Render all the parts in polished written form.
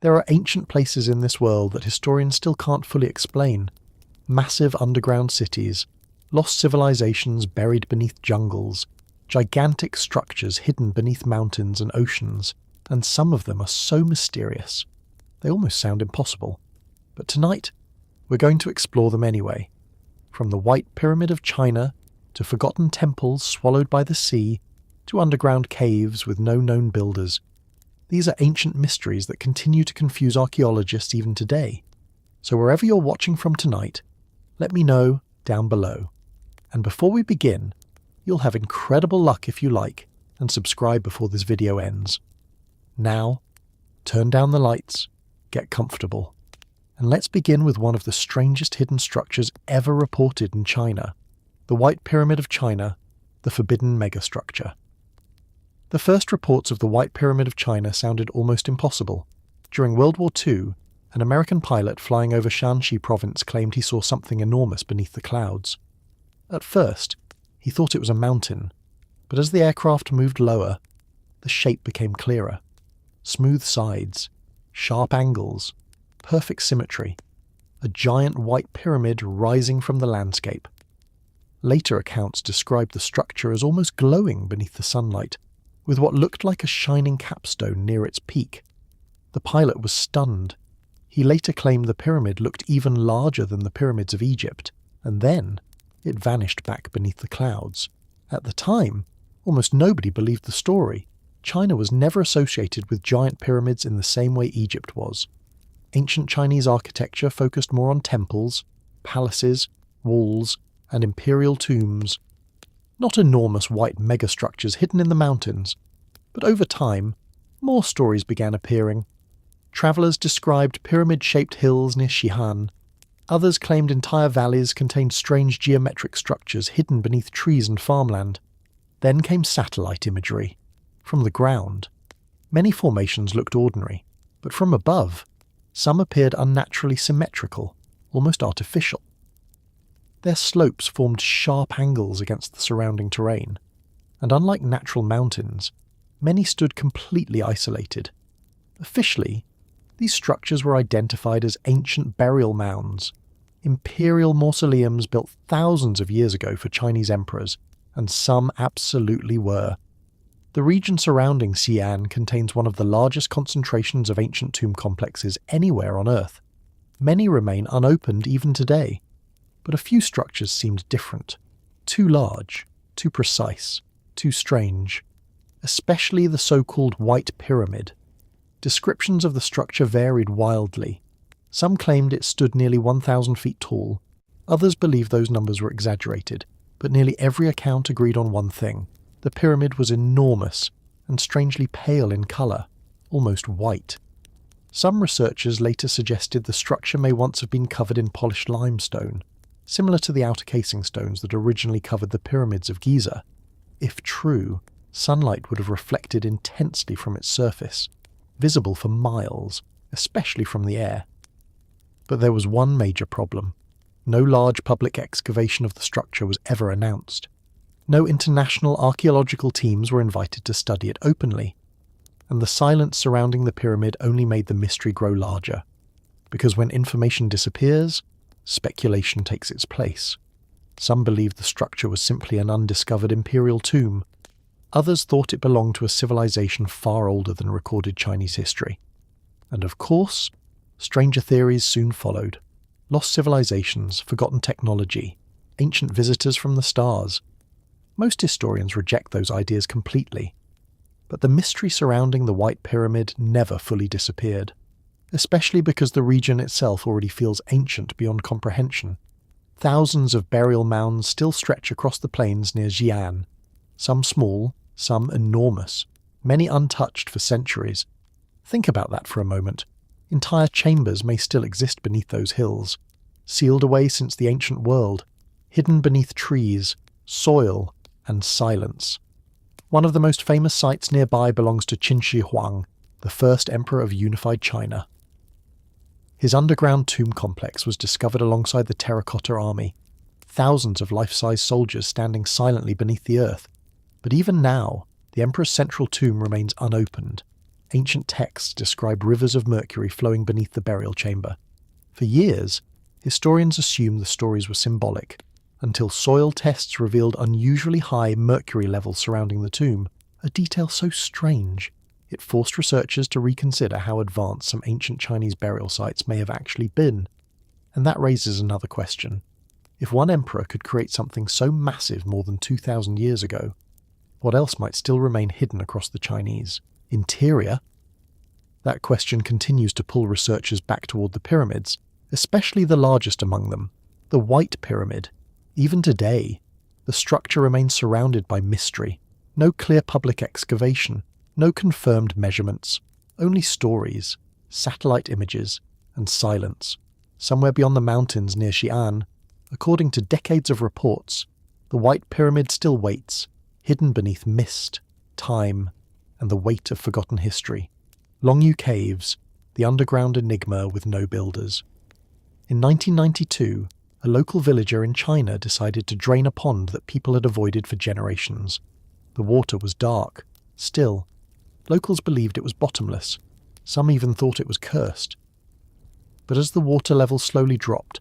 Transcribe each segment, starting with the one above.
There are ancient places in this world that historians still can't fully explain. Massive underground cities, lost civilizations buried beneath jungles, gigantic structures hidden beneath mountains and oceans, and some of them are so mysterious. They almost sound impossible. But tonight, we're going to explore them anyway. From the White Pyramid of China, to forgotten temples swallowed by the sea, to underground caves with no known builders. These are ancient mysteries that continue to confuse archaeologists even today. So wherever you're watching from tonight, let me know down below. And before we begin, you'll have incredible luck if you like, and subscribe before this video ends. Now, turn down the lights, get comfortable, and let's begin with one of the strangest hidden structures ever reported in China, the White Pyramid of China, the forbidden megastructure. The first reports of the White Pyramid of China sounded almost impossible. During World War II, an American pilot flying over Shanxi province claimed he saw something enormous beneath the clouds. At first, he thought it was a mountain, but as the aircraft moved lower, the shape became clearer. Smooth sides, sharp angles, perfect symmetry, a giant white pyramid rising from the landscape. Later accounts described the structure as almost glowing beneath the sunlight, with what looked like a shining capstone near its peak. The pilot was stunned. He later claimed the pyramid looked even larger than the pyramids of Egypt, and then it vanished back beneath the clouds. At the time, almost nobody believed the story. China was never associated with giant pyramids in the same way Egypt was. Ancient Chinese architecture focused more on temples, palaces, walls, and imperial tombs. Not enormous white megastructures hidden in the mountains, but over time, more stories began appearing. Travellers described pyramid-shaped hills near Xi'an. Others claimed entire valleys contained strange geometric structures hidden beneath trees and farmland. Then came satellite imagery. From the ground, many formations looked ordinary, but from above, some appeared unnaturally symmetrical, almost artificial. Their slopes formed sharp angles against the surrounding terrain, and unlike natural mountains, many stood completely isolated. Officially, these structures were identified as ancient burial mounds, imperial mausoleums built thousands of years ago for Chinese emperors, and some absolutely were. The region surrounding Xi'an contains one of the largest concentrations of ancient tomb complexes anywhere on Earth. Many remain unopened even today, but a few structures seemed different, too large, too precise, too strange, especially the so-called White Pyramid. Descriptions of the structure varied wildly. Some claimed it stood nearly 1,000 feet tall, others believed those numbers were exaggerated, but nearly every account agreed on one thing. The pyramid was enormous and strangely pale in colour, almost white. Some researchers later suggested the structure may once have been covered in polished limestone, similar to the outer casing stones that originally covered the pyramids of Giza. If true, sunlight would have reflected intensely from its surface, visible for miles, especially from the air. But there was one major problem. No large public excavation of the structure was ever announced. No international archaeological teams were invited to study it openly, and the silence surrounding the pyramid only made the mystery grow larger. Because when information disappears, speculation takes its place. Some believed the structure was simply an undiscovered imperial tomb. Others thought it belonged to a civilization far older than recorded Chinese history. And of course, stranger theories soon followed. Lost civilizations, forgotten technology, ancient visitors from the stars. Most historians reject those ideas completely. But the mystery surrounding the White Pyramid never fully disappeared, especially because the region itself already feels ancient beyond comprehension. Thousands of burial mounds still stretch across the plains near Xi'an, some small, some enormous, many untouched for centuries. Think about that for a moment. Entire chambers may still exist beneath those hills, sealed away since the ancient world, hidden beneath trees, soil, and silence. One of the most famous sites nearby belongs to Qin Shi Huang, the first emperor of unified China. His underground tomb complex was discovered alongside the Terracotta Army, thousands of life-size soldiers standing silently beneath the earth. But even now, the emperor's central tomb remains unopened. Ancient texts describe rivers of mercury flowing beneath the burial chamber. For years, historians assumed the stories were symbolic, until soil tests revealed unusually high mercury levels surrounding the tomb, a detail so strange it forced researchers to reconsider how advanced some ancient Chinese burial sites may have actually been. And that raises another question. If one emperor could create something so massive more than 2,000 years ago, what else might still remain hidden across the Chinese interior? That question continues to pull researchers back toward the pyramids, especially the largest among them, the White Pyramid. Even today, the structure remains surrounded by mystery. No clear public excavation, no confirmed measurements, only stories, satellite images, and silence. Somewhere beyond the mountains near Xi'an, according to decades of reports, the White Pyramid still waits, hidden beneath mist, time, and the weight of forgotten history. Longyu Caves, the underground enigma with no builders. In 1992, a local villager in China decided to drain a pond that people had avoided for generations. The water was dark, still. Locals believed it was bottomless. Some even thought it was cursed. But as the water level slowly dropped,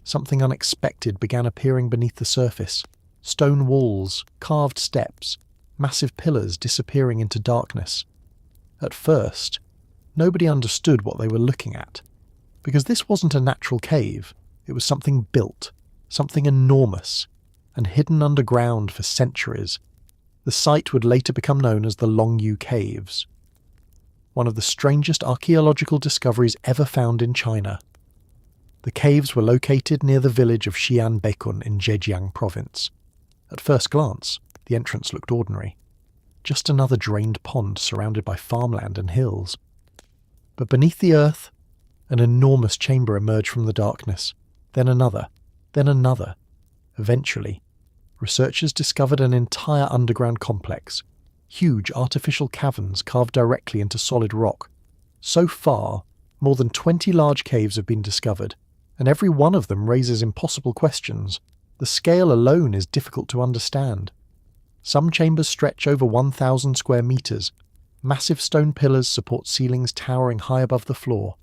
something unexpected began appearing beneath the surface. Stone walls, carved steps, massive pillars disappearing into darkness. At first, nobody understood what they were looking at, because this wasn't a natural cave. It was something built, something enormous, and hidden underground for centuries. The site would later become known as the Longyu Caves, one of the strangest archaeological discoveries ever found in China. The caves were located near the village of Xi'an in Zhejiang province. At first glance, the entrance looked ordinary. Just another drained pond surrounded by farmland and hills. But beneath the earth, an enormous chamber emerged from the darkness. Then another, then another. Eventually, researchers discovered an entire underground complex, huge artificial caverns carved directly into solid rock. So far, more than 20 large caves have been discovered, and every one of them raises impossible questions. The scale alone is difficult to understand. Some chambers stretch over 1,000 square meters. Massive stone pillars support ceilings towering high above the floor.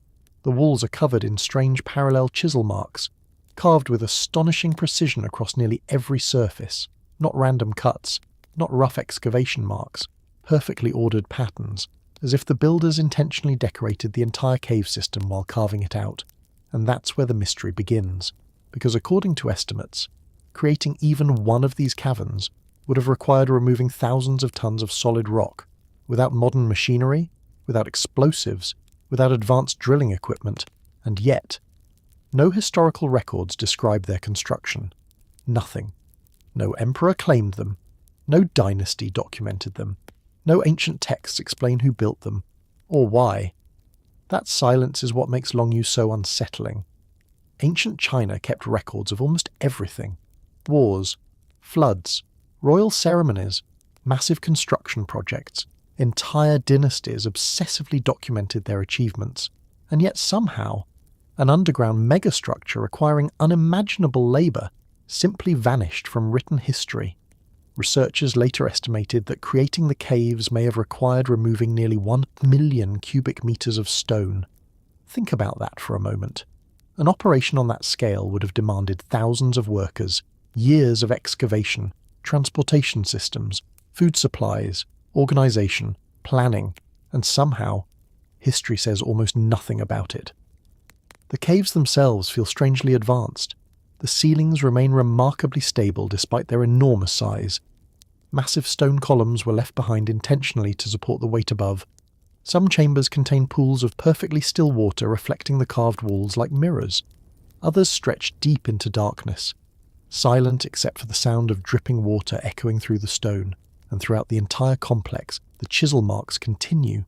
The walls are covered in strange parallel chisel marks, carved with astonishing precision across nearly every surface. Not random cuts, not rough excavation marks, perfectly ordered patterns, as if the builders intentionally decorated the entire cave system while carving it out. And that's where the mystery begins, because according to estimates, creating even one of these caverns would have required removing thousands of tons of solid rock, without modern machinery, without explosives, without advanced drilling equipment, and yet, no historical records describe their construction. Nothing. No emperor claimed them. No dynasty documented them. No ancient texts explain who built them, or why. That silence is what makes Longyu so unsettling. Ancient China kept records of almost everything. Wars, floods, royal ceremonies, massive construction projects. Entire dynasties obsessively documented their achievements, and yet somehow, an underground megastructure requiring unimaginable labour simply vanished from written history. Researchers later estimated that creating the caves may have required removing nearly 1 million cubic meters of stone. Think about that for a moment. An operation on that scale would have demanded thousands of workers, years of excavation, transportation systems, food supplies, organisation, planning, and somehow, history says almost nothing about it. The caves themselves feel strangely advanced. The ceilings remain remarkably stable despite their enormous size. Massive stone columns were left behind intentionally to support the weight above. Some chambers contain pools of perfectly still water reflecting the carved walls like mirrors. Others stretch deep into darkness, silent except for the sound of dripping water echoing through the stone, and throughout the entire complex, the chisel marks continue,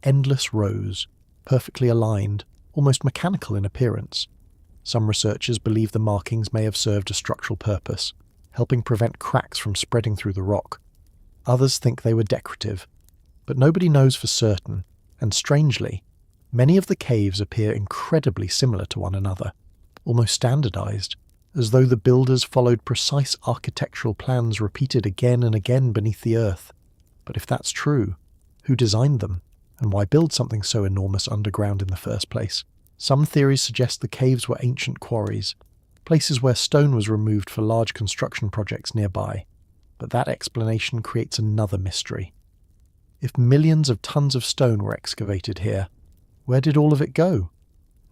endless rows, perfectly aligned, almost mechanical in appearance. Some researchers believe the markings may have served a structural purpose, helping prevent cracks from spreading through the rock. Others think they were decorative, but nobody knows for certain, and strangely, many of the caves appear incredibly similar to one another, almost standardized, as though the builders followed precise architectural plans repeated again and again beneath the earth. But if that's true, who designed them, And why build something so enormous underground in the first place? Some theories suggest the caves were ancient quarries, places where stone was removed for large construction projects nearby. But that explanation creates another mystery. If millions of tons of stone were excavated here, where did all of it go?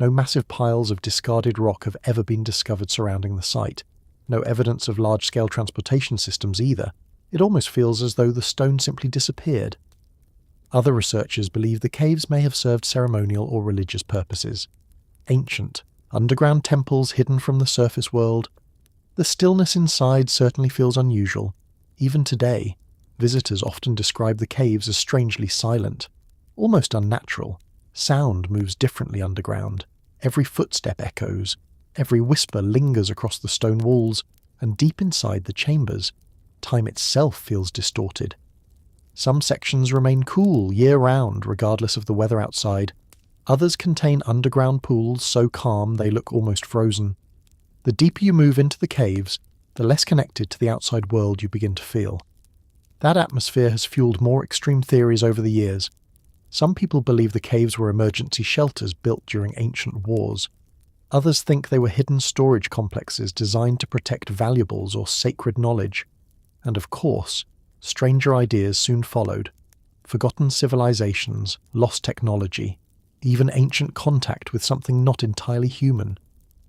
No massive piles of discarded rock have ever been discovered surrounding the site. No evidence of large-scale transportation systems either. It almost feels as though the stone simply disappeared. Other researchers believe the caves may have served ceremonial or religious purposes. Ancient, underground temples hidden from the surface world. The stillness inside certainly feels unusual. Even today, visitors often describe the caves as strangely silent, almost unnatural. Sound moves differently underground. Every footstep echoes. Every whisper lingers across the stone walls, and deep inside the chambers, time itself feels distorted. Some sections remain cool year-round, regardless of the weather outside. Others contain underground pools so calm they look almost frozen. The deeper you move into the caves, the less connected to the outside world you begin to feel. That atmosphere has fueled more extreme theories over the years. Some people believe the caves were emergency shelters built during ancient wars. Others think they were hidden storage complexes designed to protect valuables or sacred knowledge. And of course, stranger ideas soon followed. Forgotten civilizations, lost technology, even ancient contact with something not entirely human.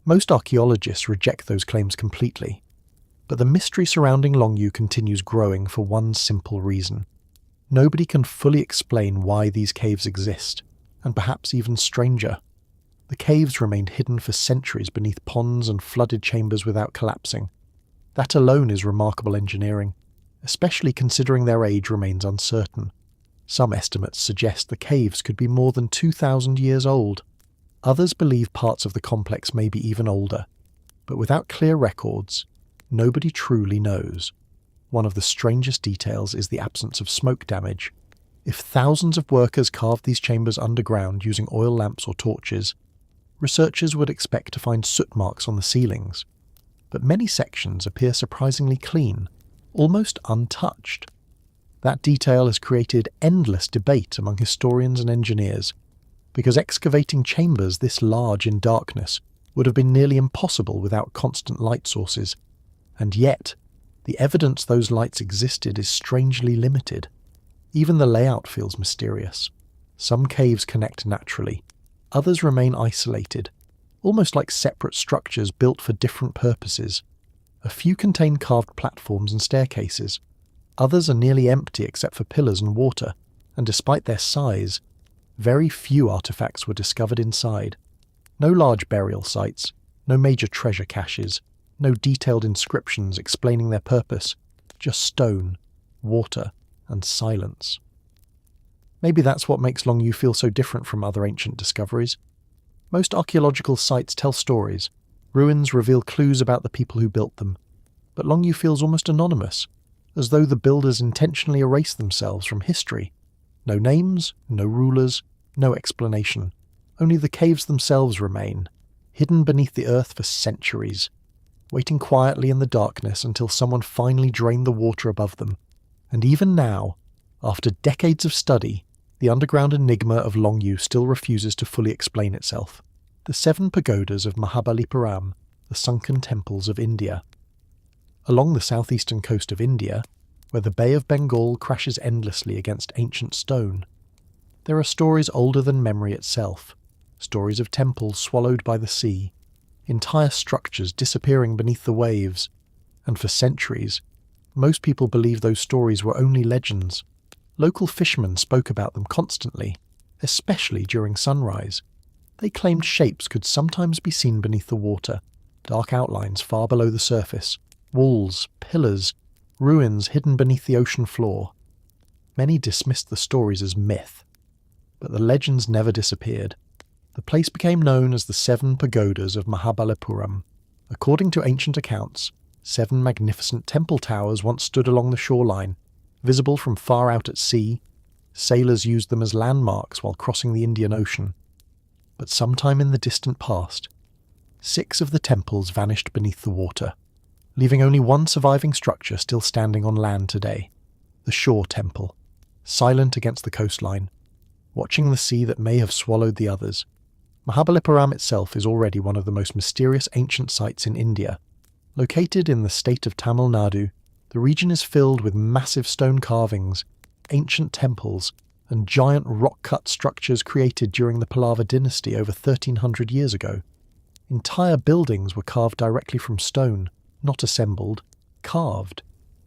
Most archaeologists reject those claims completely. But the mystery surrounding Longyu continues growing for one simple reason. Nobody can fully explain why these caves exist, and perhaps even stranger. The caves remained hidden for centuries beneath ponds and flooded chambers without collapsing. That alone is remarkable engineering, especially considering their age remains uncertain. Some estimates suggest the caves could be more than 2,000 years old. Others believe parts of the complex may be even older. But without clear records, nobody truly knows. One of the strangest details is the absence of smoke damage. If thousands of workers carved these chambers underground using oil lamps or torches, researchers would expect to find soot marks on the ceilings. But many sections appear surprisingly clean, almost untouched. That detail has created endless debate among historians and engineers, because excavating chambers this large in darkness would have been nearly impossible without constant light sources. And yet, the evidence those lights existed is strangely limited. Even the layout feels mysterious. Some caves connect naturally, others remain isolated, almost like separate structures built for different purposes. A few contain carved platforms and staircases. Others are nearly empty except for pillars and water, and despite their size, very few artifacts were discovered inside. No large burial sites, no major treasure caches, no detailed inscriptions explaining their purpose, just stone, water, and silence. Maybe that's what makes Longyu feel so different from other ancient discoveries. Most archaeological sites tell stories. Ruins reveal clues about the people who built them. But Longyu feels almost anonymous, as though the builders intentionally erased themselves from history. No names, no rulers, no explanation. Only the caves themselves remain, hidden beneath the earth for centuries, waiting quietly in the darkness until someone finally drained the water above them. And even now, after decades of study, the underground enigma of Longyu still refuses to fully explain itself. The 7 pagodas of Mahabalipuram, the sunken temples of India. Along the southeastern coast of India, where the Bay of Bengal crashes endlessly against ancient stone, there are stories older than memory itself, stories of temples swallowed by the sea, entire structures disappearing beneath the waves, and for centuries, most people believed those stories were only legends. Local fishermen spoke about them constantly, especially during sunrise. They claimed shapes could sometimes be seen beneath the water, dark outlines far below the surface, walls, pillars, ruins hidden beneath the ocean floor. Many dismissed the stories as myth, but the legends never disappeared. The place became known as the 7 pagodas of Mahabalipuram. According to ancient accounts, 7 magnificent temple towers once stood along the shoreline, visible from far out at sea. Sailors used them as landmarks while crossing the Indian Ocean. But sometime in the distant past, 6 of the temples vanished beneath the water, leaving only one surviving structure still standing on land today, the Shore Temple, silent against the coastline. watching the sea that may have swallowed the others. Mahabalipuram itself is already one of the most mysterious ancient sites in India. Located in the state of Tamil Nadu, the region is filled with massive stone carvings, ancient temples, and giant rock-cut structures created during the Pallava dynasty over 1300 years ago. Entire buildings were carved directly from stone, not assembled, carved,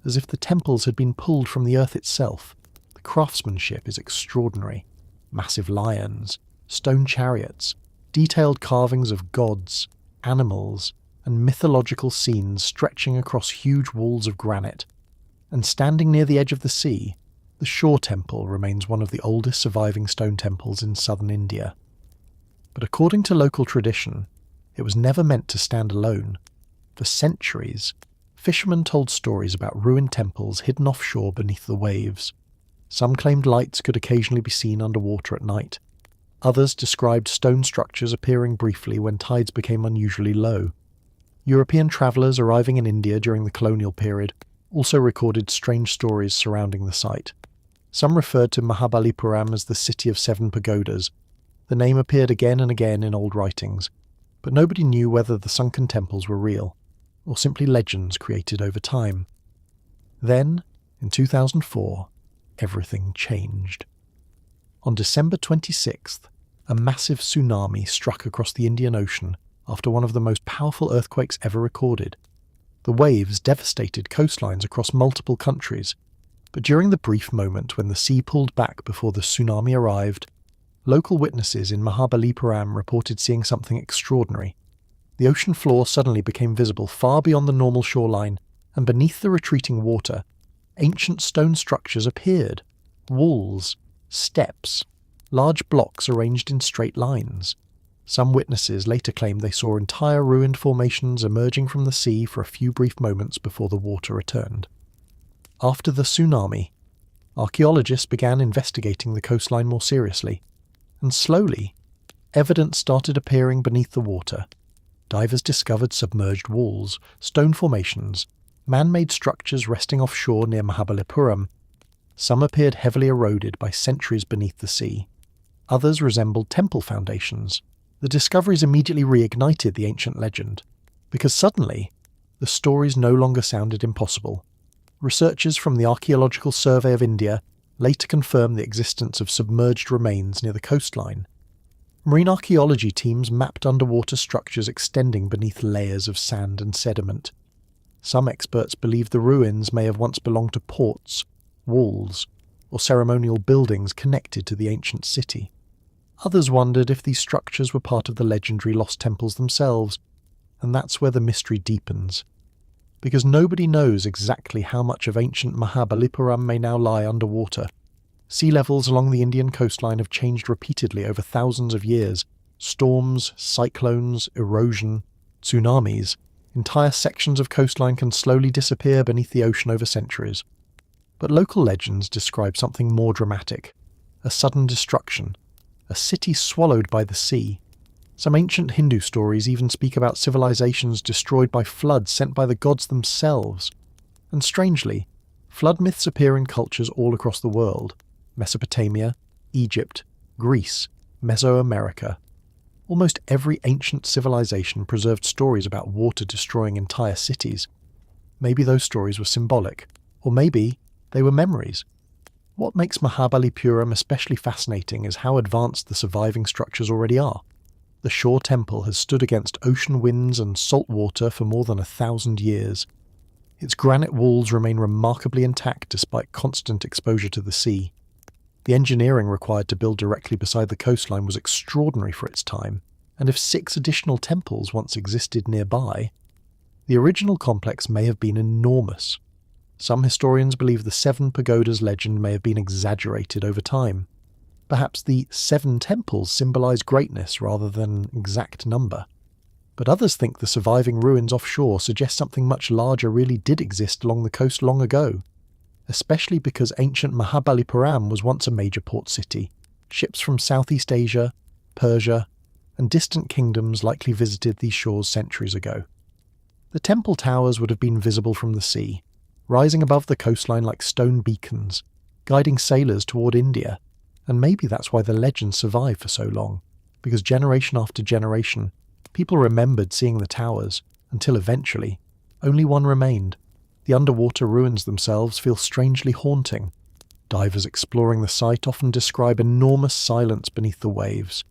as if the temples had been pulled from the earth itself. The craftsmanship is extraordinary. Massive lions, stone chariots, detailed carvings of gods, animals, and mythological scenes stretching across huge walls of granite. And standing near the edge of the sea, the Shore Temple remains one of the oldest surviving stone temples in southern India. But according to local tradition, it was never meant to stand alone. For centuries, fishermen told stories about ruined temples hidden offshore beneath the waves. Some claimed lights could occasionally be seen underwater at night. Others described stone structures appearing briefly when tides became unusually low. European travellers arriving in India during the colonial period also recorded strange stories surrounding the site. Some referred to Mahabalipuram as the City of Seven Pagodas. The name appeared again and again in old writings, but nobody knew whether the sunken temples were real, or simply legends created over time. Then, in 2004, everything changed. On December 26th, a massive tsunami struck across the Indian Ocean after one of the most powerful earthquakes ever recorded. The waves devastated coastlines across multiple countries, but during the brief moment when the sea pulled back before the tsunami arrived, local witnesses in Mahabalipuram reported seeing something extraordinary. The ocean floor suddenly became visible far beyond the normal shoreline, and beneath the retreating water, ancient stone structures appeared. Walls, steps, large blocks arranged in straight lines. Some witnesses later claimed they saw entire ruined formations emerging from the sea for a few brief moments before the water returned. After the tsunami, archaeologists began investigating the coastline more seriously, and slowly, evidence started appearing beneath the water. Divers discovered submerged walls, stone formations, man-made structures resting offshore near Mahabalipuram. Some appeared heavily eroded by centuries beneath the sea. Others resembled temple foundations. The discoveries immediately reignited the ancient legend, because suddenly, the stories no longer sounded impossible. Researchers from the Archaeological Survey of India later confirmed the existence of submerged remains near the coastline. Marine archaeology teams mapped underwater structures extending beneath layers of sand and sediment. Some experts believe the ruins may have once belonged to ports, walls, or ceremonial buildings connected to the ancient city. Others wondered if these structures were part of the legendary lost temples themselves, and that's where the mystery deepens. Because nobody knows exactly how much of ancient Mahabalipuram may now lie underwater. Sea levels along the Indian coastline have changed repeatedly over thousands of years. Storms, cyclones, erosion, tsunamis. Entire sections of coastline can slowly disappear beneath the ocean over centuries. But local legends describe something more dramatic. A sudden destruction. A city swallowed by the sea. Some ancient Hindu stories even speak about civilizations destroyed by floods sent by the gods themselves. And strangely, flood myths appear in cultures all across the world. Mesopotamia, Egypt, Greece, Mesoamerica. Almost every ancient civilization preserved stories about water destroying entire cities. Maybe those stories were symbolic, or maybe they were memories. What makes Mahabalipuram especially fascinating is how advanced the surviving structures already are. The Shore Temple has stood against ocean winds and salt water for more than 1,000 years. Its granite walls remain remarkably intact despite constant exposure to the sea. The engineering required to build directly beside the coastline was extraordinary for its time, and if 6 additional temples once existed nearby, the original complex may have been enormous. Some historians believe the 7 pagodas legend may have been exaggerated over time. Perhaps the 7 temples symbolize greatness rather than an exact number. But others think the surviving ruins offshore suggest something much larger really did exist along the coast long ago, especially because ancient Mahabalipuram was once a major port city. Ships from Southeast Asia, Persia, and distant kingdoms likely visited these shores centuries ago. The temple towers would have been visible from the sea, rising above the coastline like stone beacons, guiding sailors toward India. And maybe that's why the legends survived for so long, because generation after generation, people remembered seeing the towers, until eventually, only one remained. The underwater ruins themselves feel strangely haunting. Divers exploring the site often describe enormous silence beneath the waves.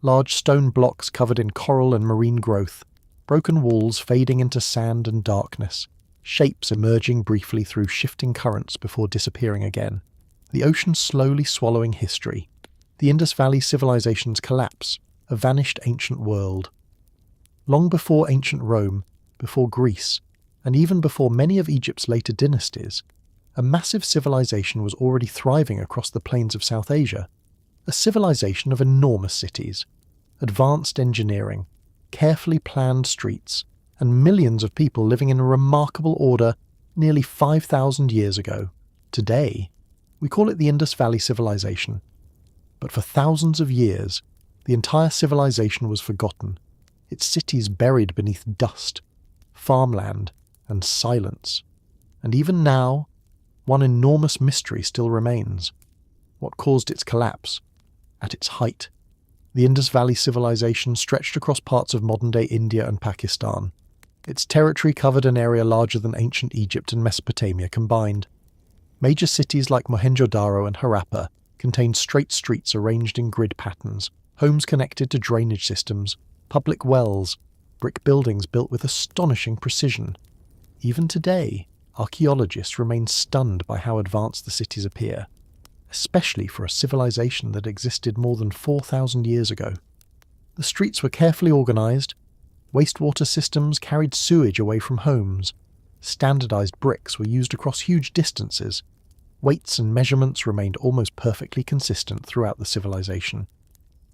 Large stone blocks covered in coral and marine growth, broken walls fading into sand and darkness, shapes emerging briefly through shifting currents before disappearing again. The ocean slowly swallowing history. The Indus Valley civilization's collapse, a vanished ancient world. Long before ancient Rome, before Greece, and even before many of Egypt's later dynasties, a massive civilization was already thriving across the plains of South Asia. A civilization of enormous cities, advanced engineering, carefully planned streets, and millions of people living in a remarkable order nearly 5,000 years ago. Today, we call it the Indus Valley Civilization. But for thousands of years, the entire civilization was forgotten, its cities buried beneath dust, farmland, and silence. And even now, one enormous mystery still remains. What caused its collapse? At its height, the Indus Valley Civilization stretched across parts of modern-day India and Pakistan. Its territory covered an area larger than ancient Egypt and Mesopotamia combined. Major cities like Mohenjo-Daro and Harappa contained straight streets arranged in grid patterns, homes connected to drainage systems, public wells, brick buildings built with astonishing precision. Even today, archaeologists remain stunned by how advanced the cities appear, especially for a civilization that existed more than 4,000 years ago. The streets were carefully organized, wastewater systems carried sewage away from homes, standardized bricks were used across huge distances, weights and measurements remained almost perfectly consistent throughout the civilization.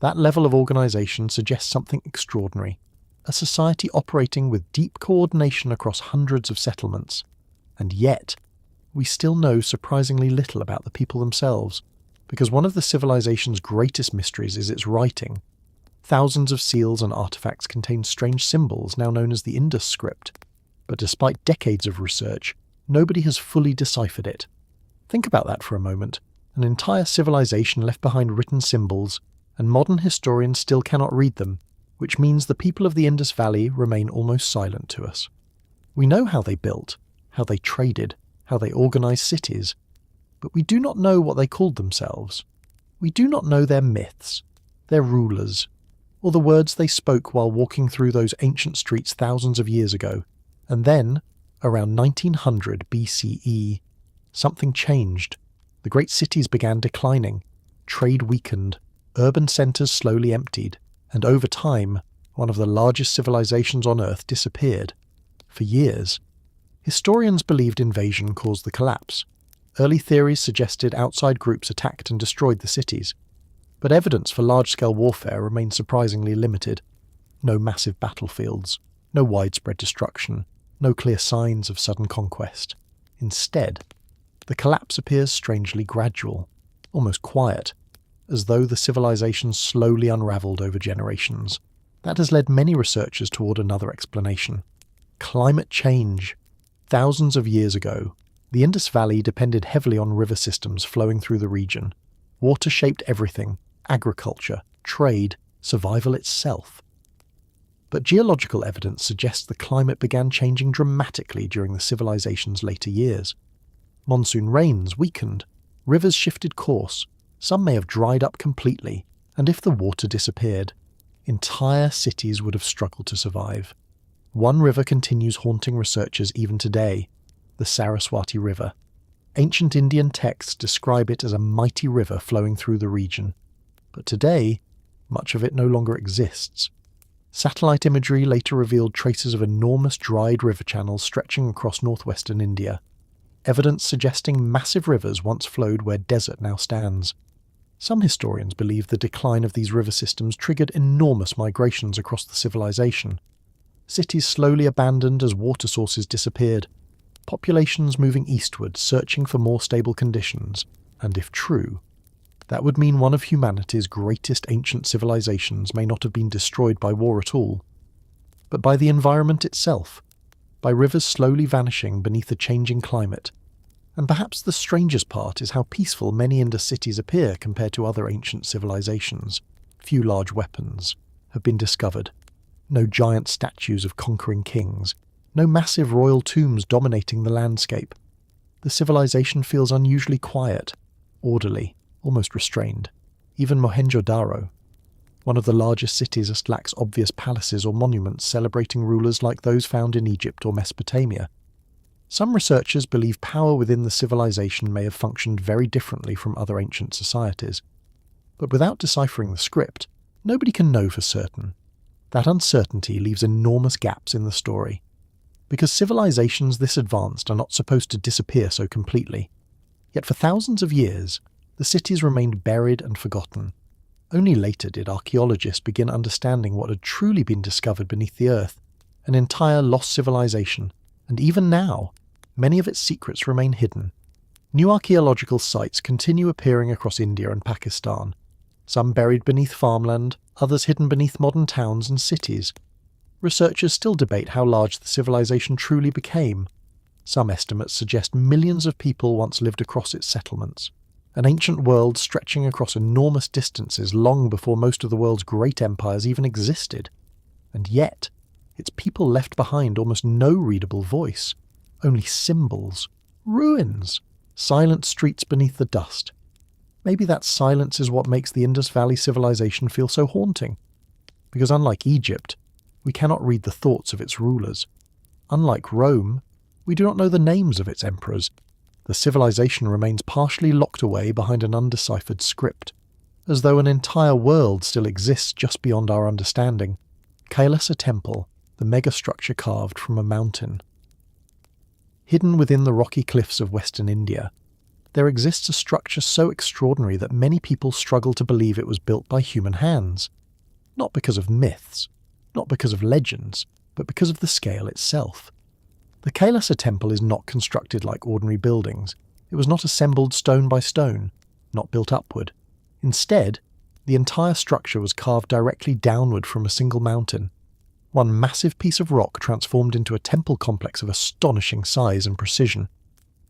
That level of organization suggests something extraordinary, a society operating with deep coordination across hundreds of settlements. And yet, we still know surprisingly little about the people themselves, because one of the civilization's greatest mysteries is its writing. Thousands of seals and artifacts contain strange symbols now known as the Indus script, but despite decades of research, nobody has fully deciphered it. Think about that for a moment. An entire civilization left behind written symbols, and modern historians still cannot read them, which means the people of the Indus Valley remain almost silent to us. We know how they built, how they traded, how they organized cities, but we do not know what they called themselves. We do not know their myths, their rulers, or the words they spoke while walking through those ancient streets thousands of years ago. And then, around 1900 BCE, something changed. The great cities began declining, trade weakened, urban centers slowly emptied, and over time, one of the largest civilizations on Earth disappeared. For years, historians believed invasion caused the collapse. Early theories suggested outside groups attacked and destroyed the cities. But evidence for large-scale warfare remained surprisingly limited. No massive battlefields, no widespread destruction, no clear signs of sudden conquest. Instead, the collapse appears strangely gradual, almost quiet, as though the civilization slowly unraveled over generations. That has led many researchers toward another explanation. Climate change. Thousands of years ago, the Indus Valley depended heavily on river systems flowing through the region. Water shaped everything: agriculture, trade, survival itself. But geological evidence suggests the climate began changing dramatically during the civilization's later years. Monsoon rains weakened, rivers shifted course, some may have dried up completely, and if the water disappeared, entire cities would have struggled to survive. One river continues haunting researchers even today, the Saraswati River. Ancient Indian texts describe it as a mighty river flowing through the region. But today, much of it no longer exists. Satellite imagery later revealed traces of enormous dried river channels stretching across northwestern India, evidence suggesting massive rivers once flowed where desert now stands. Some historians believe the decline of these river systems triggered enormous migrations across the civilization. Cities slowly abandoned as water sources disappeared, populations moving eastward searching for more stable conditions, and if true, that would mean one of humanity's greatest ancient civilizations may not have been destroyed by war at all, but by the environment itself, by rivers slowly vanishing beneath a changing climate, And perhaps the strangest part is how peaceful many Indus cities appear compared to other ancient civilizations. Few large weapons have been discovered. No giant statues of conquering kings. No massive royal tombs dominating the landscape. The civilization feels unusually quiet, orderly, almost restrained. Even Mohenjo-Daro, one of the largest cities, just lacks obvious palaces or monuments celebrating rulers like those found in Egypt or Mesopotamia. Some researchers believe power within the civilization may have functioned very differently from other ancient societies. But without deciphering the script, nobody can know for certain. That uncertainty leaves enormous gaps in the story. Because civilizations this advanced are not supposed to disappear so completely. Yet for thousands of years, the cities remained buried and forgotten. Only later did archaeologists begin understanding what had truly been discovered beneath the earth, an entire lost civilization, and even now, many of its secrets remain hidden. New archaeological sites continue appearing across India and Pakistan, some buried beneath farmland, others hidden beneath modern towns and cities. Researchers still debate how large the civilization truly became. Some estimates suggest millions of people once lived across its settlements, an ancient world stretching across enormous distances long before most of the world's great empires even existed. And yet, its people left behind almost no readable voice, only symbols, ruins, silent streets beneath the dust. Maybe that silence is what makes the Indus Valley civilization feel so haunting. Because unlike Egypt, we cannot read the thoughts of its rulers. Unlike Rome, we do not know the names of its emperors. The civilization remains partially locked away behind an undeciphered script, as though an entire world still exists just beyond our understanding. Kailasa Temple, the megastructure carved from a mountain. Hidden within the rocky cliffs of western India, there exists a structure so extraordinary that many people struggle to believe it was built by human hands. Not because of myths, not because of legends, but because of the scale itself. The Kailasa Temple is not constructed like ordinary buildings. It was not assembled stone by stone, not built upward. Instead, the entire structure was carved directly downward from a single mountain. One massive piece of rock transformed into a temple complex of astonishing size and precision.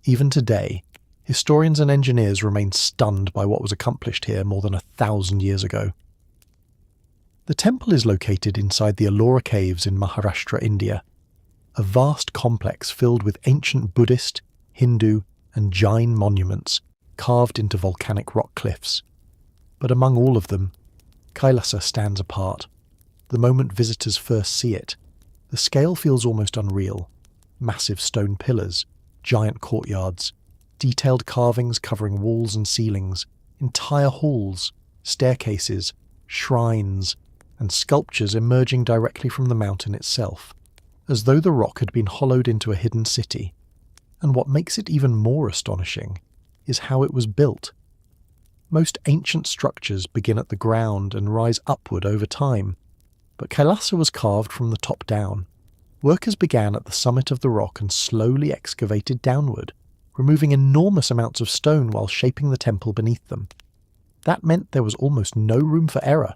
Even today, historians and engineers remain stunned by what was accomplished here more than 1,000 years ago. The temple is located inside the Ellora Caves in Maharashtra, India, a vast complex filled with ancient Buddhist, Hindu, and Jain monuments carved into volcanic rock cliffs. But among all of them, Kailasa stands apart. The moment visitors first see it, the scale feels almost unreal. Massive stone pillars, giant courtyards, detailed carvings covering walls and ceilings, entire halls, staircases, shrines, and sculptures emerging directly from the mountain itself, as though the rock had been hollowed into a hidden city. And what makes it even more astonishing is how it was built. Most ancient structures begin at the ground and rise upward over time, but Kailasa was carved from the top down. Workers began at the summit of the rock and slowly excavated downward, removing enormous amounts of stone while shaping the temple beneath them. That meant there was almost no room for error.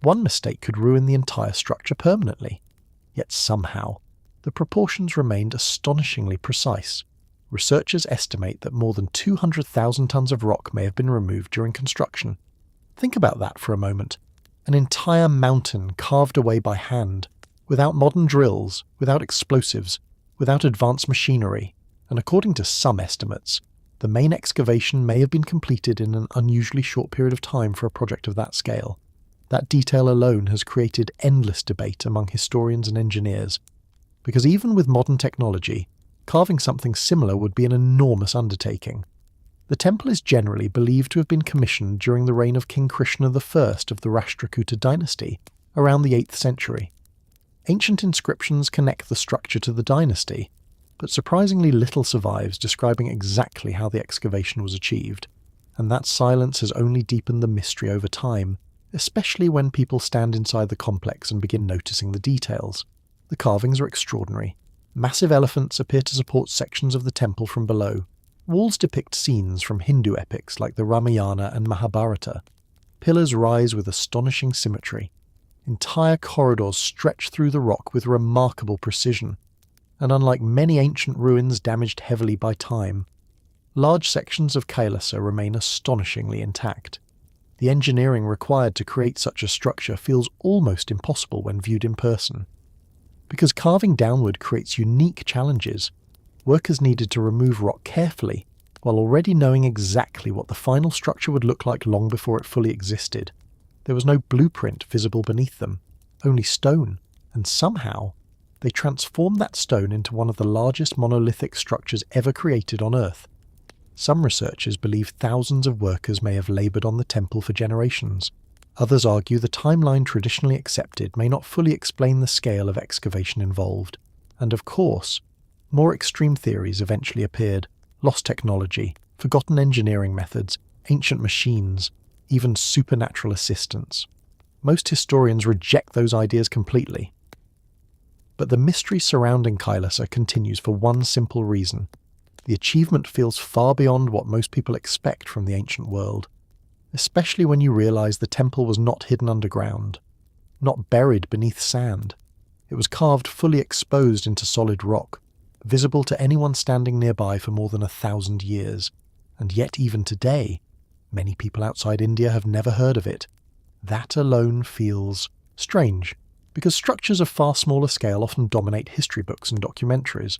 One mistake could ruin the entire structure permanently. Yet somehow, the proportions remained astonishingly precise. Researchers estimate that more than 200,000 tons of rock may have been removed during construction. Think about that for a moment. An entire mountain carved away by hand, without modern drills, without explosives, without advanced machinery, and according to some estimates, the main excavation may have been completed in an unusually short period of time for a project of that scale. That detail alone has created endless debate among historians and engineers, because even with modern technology, carving something similar would be an enormous undertaking. The temple is generally believed to have been commissioned during the reign of King Krishna I of the Rashtrakuta dynasty, around the 8th century. Ancient inscriptions connect the structure to the dynasty, but surprisingly little survives describing exactly how the excavation was achieved, and that silence has only deepened the mystery over time, especially when people stand inside the complex and begin noticing the details. The carvings are extraordinary. Massive elephants appear to support sections of the temple from below. Walls depict scenes from Hindu epics like the Ramayana and Mahabharata. Pillars rise with astonishing symmetry. Entire corridors stretch through the rock with remarkable precision. And unlike many ancient ruins damaged heavily by time, large sections of Kailasa remain astonishingly intact. The engineering required to create such a structure feels almost impossible when viewed in person. Because carving downward creates unique challenges, workers needed to remove rock carefully, while already knowing exactly what the final structure would look like long before it fully existed. There was no blueprint visible beneath them, only stone, and somehow they transformed that stone into one of the largest monolithic structures ever created on Earth. Some researchers believe thousands of workers may have laboured on the temple for generations. Others argue the timeline traditionally accepted may not fully explain the scale of excavation involved. And of course, more extreme theories eventually appeared: lost technology, forgotten engineering methods, ancient machines, even supernatural assistance. Most historians reject those ideas completely. But the mystery surrounding Kailasa continues for one simple reason. The achievement feels far beyond what most people expect from the ancient world, especially when you realise the temple was not hidden underground, not buried beneath sand. It was carved fully exposed into solid rock, visible to anyone standing nearby for more than 1,000 years, and yet even today, many people outside India have never heard of it. That alone feels strange, because structures of far smaller scale often dominate history books and documentaries.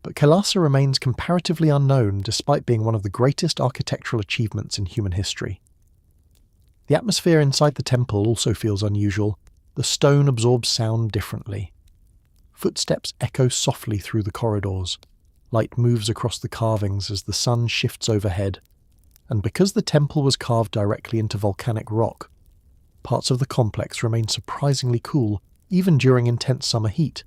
But Kailasa remains comparatively unknown despite being one of the greatest architectural achievements in human history. The atmosphere inside the temple also feels unusual. The stone absorbs sound differently. Footsteps echo softly through the corridors. Light moves across the carvings as the sun shifts overhead. And because the temple was carved directly into volcanic rock, parts of the complex remain surprisingly cool, even during intense summer heat.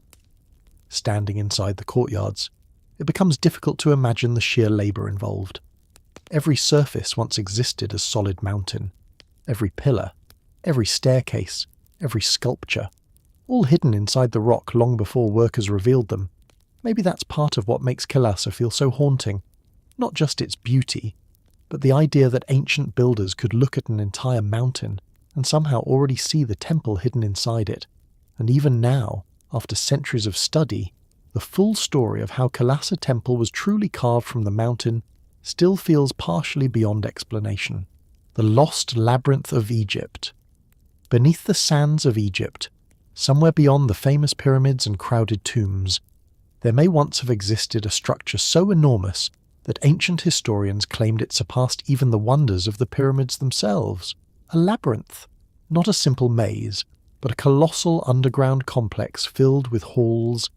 Standing inside the courtyards, it becomes difficult to imagine the sheer labour involved. Every surface once existed as solid mountain. Every pillar, every staircase, every sculpture, all hidden inside the rock long before workers revealed them. Maybe that's part of what makes Kailasa feel so haunting. Not just its beauty, but the idea that ancient builders could look at an entire mountain and somehow already see the temple hidden inside it. And even now, after centuries of study, the full story of how Kailasa Temple was truly carved from the mountain still feels partially beyond explanation. The lost labyrinth of Egypt. Beneath the sands of Egypt, somewhere beyond the famous pyramids and crowded tombs, there may once have existed a structure so enormous that ancient historians claimed it surpassed even the wonders of the pyramids themselves. A labyrinth, not a simple maze, but a colossal underground complex filled with halls,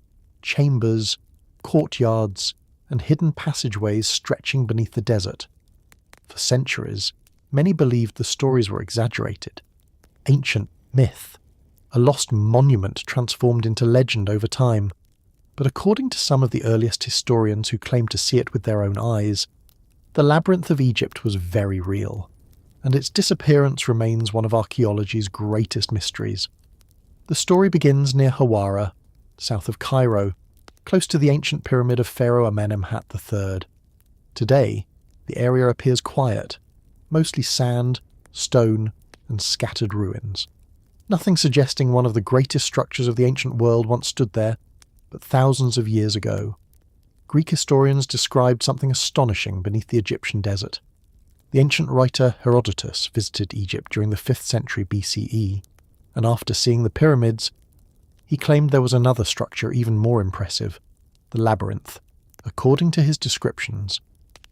chambers, courtyards, and hidden passageways stretching beneath the desert. For centuries, many believed the stories were exaggerated. Ancient myth, a lost monument transformed into legend over time. But according to some of the earliest historians who claimed to see it with their own eyes, the Labyrinth of Egypt was very real, and its disappearance remains one of archaeology's greatest mysteries. The story begins near Hawara, south of Cairo, close to the ancient pyramid of Pharaoh Amenemhat III. Today, the area appears quiet, mostly sand, stone, and scattered ruins. Nothing suggesting one of the greatest structures of the ancient world once stood there, but thousands of years ago. Greek historians described something astonishing beneath the Egyptian desert. The ancient writer Herodotus visited Egypt during the 5th century BCE, and after seeing the pyramids, he claimed there was another structure even more impressive, the labyrinth. According to his descriptions,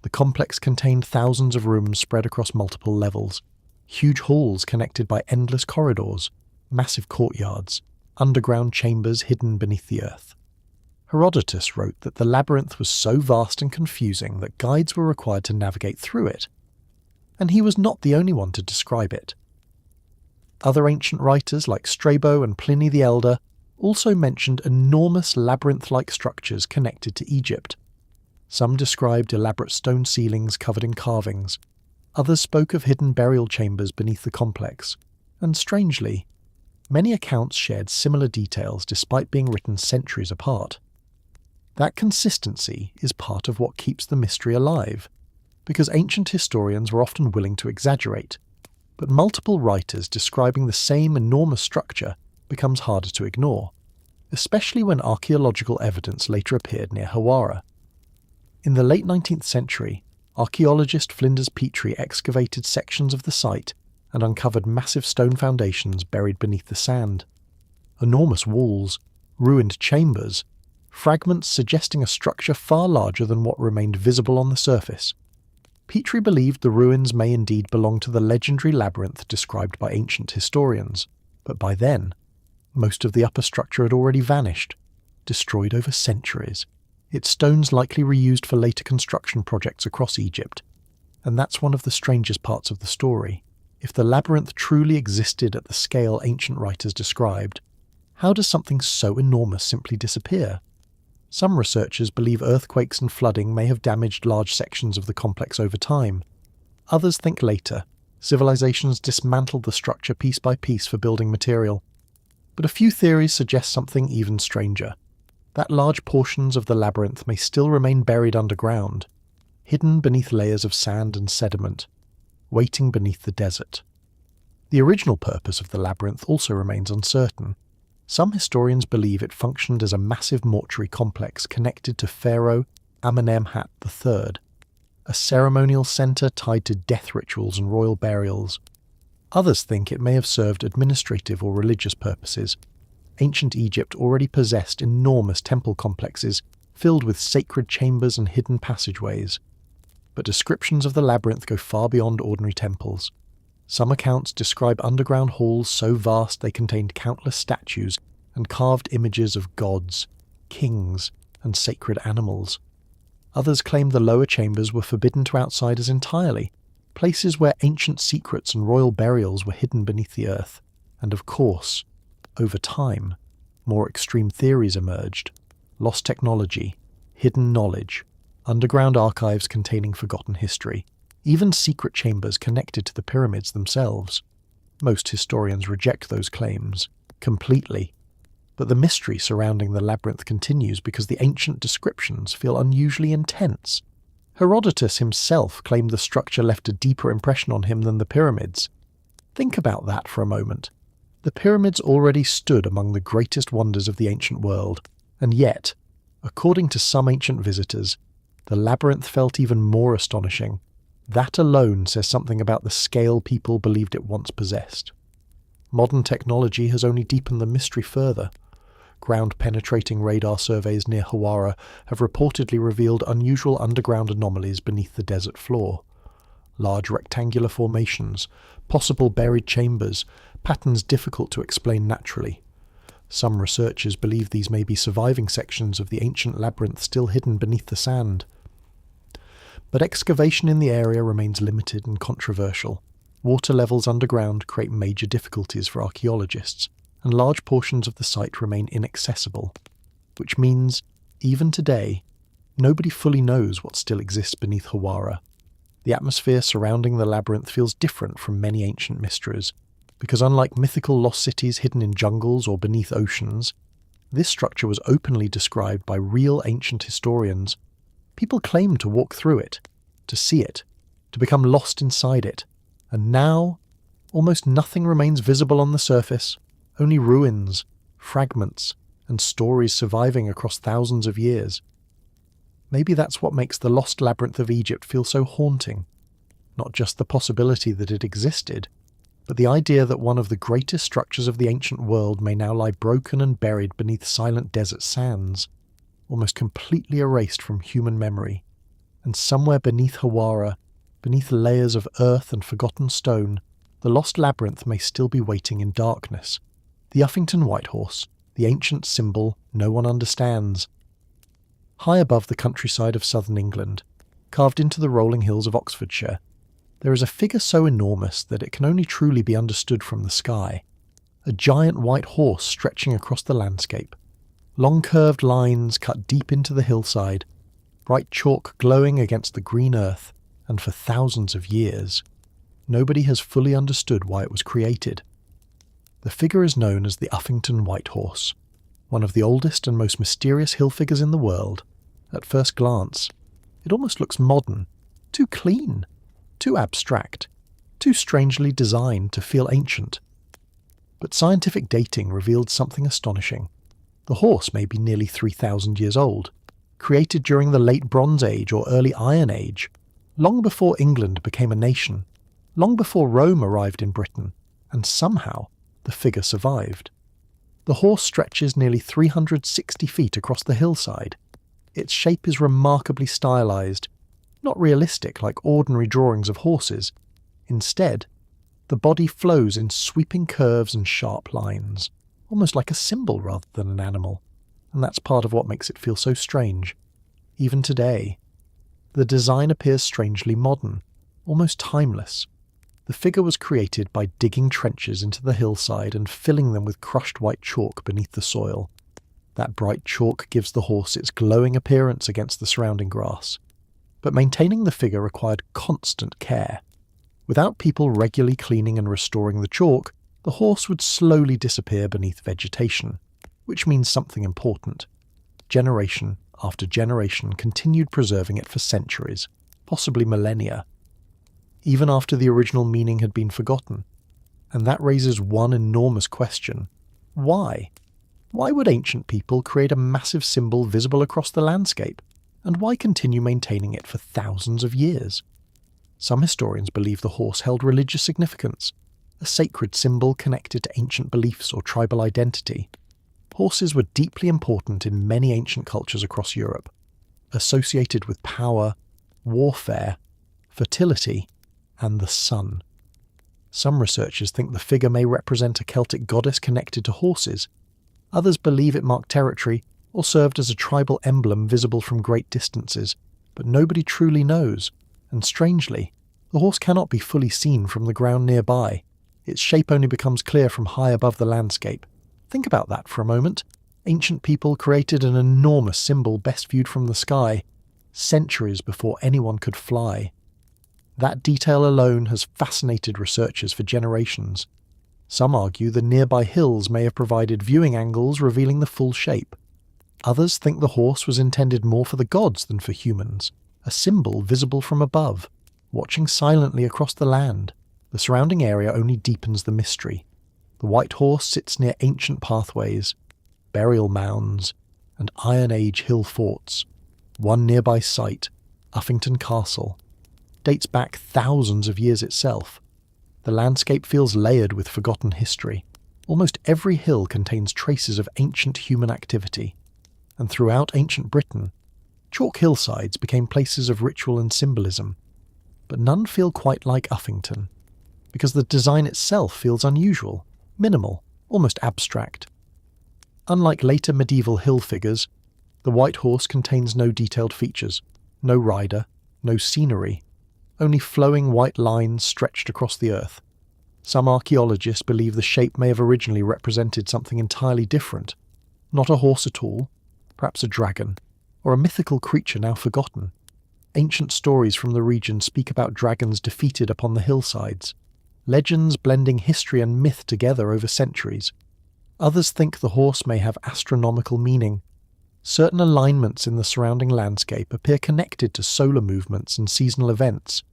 the complex contained thousands of rooms spread across multiple levels, huge halls connected by endless corridors, massive courtyards, underground chambers hidden beneath the earth. Herodotus wrote that the labyrinth was so vast and confusing that guides were required to navigate through it, and he was not the only one to describe it. Other ancient writers like Strabo and Pliny the Elder also mentioned enormous labyrinth-like structures connected to Egypt. Some described elaborate stone ceilings covered in carvings. Others spoke of hidden burial chambers beneath the complex. And strangely, many accounts shared similar details despite being written centuries apart. That consistency is part of what keeps the mystery alive, because ancient historians were often willing to exaggerate, but multiple writers describing the same enormous structure becomes harder to ignore, especially when archaeological evidence later appeared near Hawara. In the late 19th century, archaeologist Flinders Petrie excavated sections of the site and uncovered massive stone foundations buried beneath the sand. Enormous walls, ruined chambers, fragments suggesting a structure far larger than what remained visible on the surface. Petrie believed the ruins may indeed belong to the legendary labyrinth described by ancient historians, but by then, most of the upper structure had already vanished, destroyed over centuries, its stones likely reused for later construction projects across Egypt. And that's one of the strangest parts of the story. If the labyrinth truly existed at the scale ancient writers described, how does something so enormous simply disappear? Some researchers believe earthquakes and flooding may have damaged large sections of the complex over time. Others think later, civilizations dismantled the structure piece by piece for building material. But a few theories suggest something even stranger. That large portions of the labyrinth may still remain buried underground, hidden beneath layers of sand and sediment, waiting beneath the desert. The original purpose of the labyrinth also remains uncertain. Some historians believe it functioned as a massive mortuary complex connected to Pharaoh Amenemhat III, a ceremonial centre tied to death rituals and royal burials. Others think it may have served administrative or religious purposes. Ancient Egypt already possessed enormous temple complexes filled with sacred chambers and hidden passageways. But descriptions of the labyrinth go far beyond ordinary temples. Some accounts describe underground halls so vast they contained countless statues and carved images of gods, kings, and sacred animals. Others claim the lower chambers were forbidden to outsiders entirely, places where ancient secrets and royal burials were hidden beneath the earth. And of course, over time, more extreme theories emerged. Lost technology, hidden knowledge, underground archives containing forgotten history, even secret chambers connected to the pyramids themselves. Most historians reject those claims completely, but the mystery surrounding the labyrinth continues because the ancient descriptions feel unusually intense. Herodotus himself claimed the structure left a deeper impression on him than the pyramids. Think about that for a moment. The pyramids already stood among the greatest wonders of the ancient world, and yet, according to some ancient visitors, the labyrinth felt even more astonishing. That alone says something about the scale people believed it once possessed. Modern technology has only deepened the mystery further. Ground-penetrating radar surveys near Hawara have reportedly revealed unusual underground anomalies beneath the desert floor. Large rectangular formations, possible buried chambers, patterns difficult to explain naturally. Some researchers believe these may be surviving sections of the ancient labyrinth still hidden beneath the sand. But excavation in the area remains limited and controversial. Water levels underground create major difficulties for archaeologists, and large portions of the site remain inaccessible, which means, even today, nobody fully knows what still exists beneath Hawara. The atmosphere surrounding the labyrinth feels different from many ancient mysteries, because unlike mythical lost cities hidden in jungles or beneath oceans, this structure was openly described by real ancient historians. People claimed to walk through it, to see it, to become lost inside it, and now, almost nothing remains visible on the surface, only ruins, fragments, and stories surviving across thousands of years. Maybe that's what makes the lost labyrinth of Egypt feel so haunting. Not just the possibility that it existed, but the idea that one of the greatest structures of the ancient world may now lie broken and buried beneath silent desert sands, almost completely erased from human memory. And somewhere beneath Hawara, beneath layers of earth and forgotten stone, the lost labyrinth may still be waiting in darkness. The Uffington Whitehorse, the ancient symbol no one understands. High above the countryside of southern England, carved into the rolling hills of Oxfordshire, there is a figure so enormous that it can only truly be understood from the sky. A giant white horse stretching across the landscape. Long curved lines cut deep into the hillside, bright chalk glowing against the green earth, and for thousands of years, nobody has fully understood why it was created. The figure is known as the Uffington Whitehorse, one of the oldest and most mysterious hill figures in the world. At first glance, it almost looks modern, too clean, too abstract, too strangely designed to feel ancient. But scientific dating revealed something astonishing. The horse may be nearly 3,000 years old, created during the late Bronze Age or early Iron Age, long before England became a nation, long before Rome arrived in Britain, and somehow the figure survived. The horse stretches nearly 360 feet across the hillside. Its shape is remarkably stylized, not realistic like ordinary drawings of horses. Instead, the body flows in sweeping curves and sharp lines, almost like a symbol rather than an animal, and that's part of what makes it feel so strange. Even today, the design appears strangely modern, almost timeless. The figure was created by digging trenches into the hillside and filling them with crushed white chalk beneath the soil. That bright chalk gives the horse its glowing appearance against the surrounding grass. But maintaining the figure required constant care. Without people regularly cleaning and restoring the chalk, the horse would slowly disappear beneath vegetation, which means something important. Generation after generation continued preserving it for centuries, possibly millennia, even after the original meaning had been forgotten. And that raises one enormous question. Why? Why would ancient people create a massive symbol visible across the landscape? And why continue maintaining it for thousands of years? Some historians believe the horse held religious significance, a sacred symbol connected to ancient beliefs or tribal identity. Horses were deeply important in many ancient cultures across Europe, associated with power, warfare, fertility, and the sun. Some researchers think the figure may represent a Celtic goddess connected to horses. Others believe it marked territory or served as a tribal emblem visible from great distances, but nobody truly knows, and strangely, the horse cannot be fully seen from the ground nearby. Its shape only becomes clear from high above the landscape. Think about that for a moment. Ancient people created an enormous symbol best viewed from the sky, centuries before anyone could fly. That detail alone has fascinated researchers for generations. Some argue the nearby hills may have provided viewing angles revealing the full shape. Others think the horse was intended more for the gods than for humans, a symbol visible from above, watching silently across the land. The surrounding area only deepens the mystery. The white horse sits near ancient pathways, burial mounds, and Iron Age hill forts. One nearby site, Uffington Castle, dates back thousands of years itself. The landscape feels layered with forgotten history. Almost every hill contains traces of ancient human activity. And throughout ancient Britain, chalk hillsides became places of ritual and symbolism. But none feel quite like Uffington, because the design itself feels unusual, minimal, almost abstract. Unlike later medieval hill figures, the white horse contains no detailed features, no rider, no scenery, only flowing white lines stretched across the earth. Some archaeologists believe the shape may have originally represented something entirely different, not a horse at all, perhaps a dragon, or a mythical creature now forgotten. Ancient stories from the region speak about dragons defeated upon the hillsides, legends blending history and myth together over centuries. Others think the horse may have astronomical meaning. Certain alignments in the surrounding landscape appear connected to solar movements and seasonal events.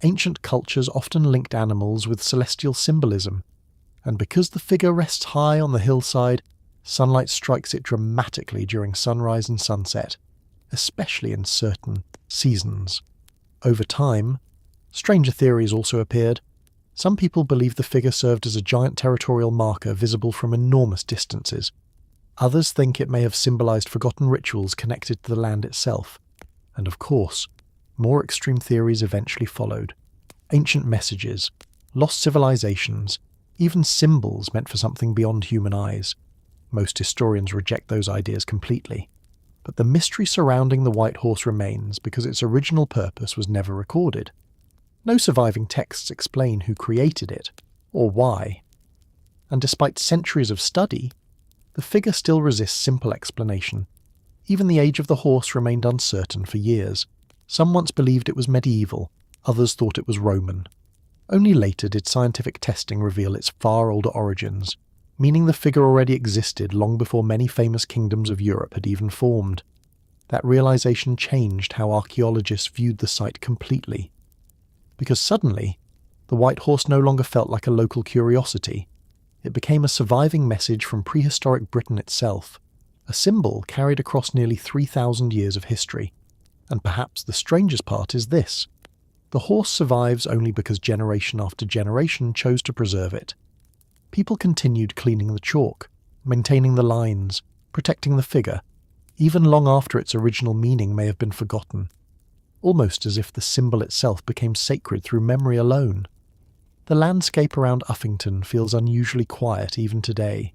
Ancient cultures often linked animals with celestial symbolism, and because the figure rests high on the hillside, sunlight strikes it dramatically during sunrise and sunset, especially in certain seasons. Over time, stranger theories also appeared. Some people believe the figure served as a giant territorial marker visible from enormous distances. Others think it may have symbolized forgotten rituals connected to the land itself. And of course, more extreme theories eventually followed. Ancient messages, lost civilizations, even symbols meant for something beyond human eyes. Most historians reject those ideas completely. But the mystery surrounding the white horse remains because its original purpose was never recorded. No surviving texts explain who created it, or why. And despite centuries of study, the figure still resists simple explanation. Even the age of the horse remained uncertain for years. Some once believed it was medieval, others thought it was Roman. Only later did scientific testing reveal its far older origins, meaning the figure already existed long before many famous kingdoms of Europe had even formed. That realization changed how archaeologists viewed the site completely. Because suddenly, the white horse no longer felt like a local curiosity. It became a surviving message from prehistoric Britain itself, a symbol carried across nearly 3,000 years of history. And perhaps the strangest part is this. The horse survives only because generation after generation chose to preserve it. People continued cleaning the chalk, maintaining the lines, protecting the figure, even long after its original meaning may have been forgotten, almost as if the symbol itself became sacred through memory alone. The landscape around Uffington feels unusually quiet even today.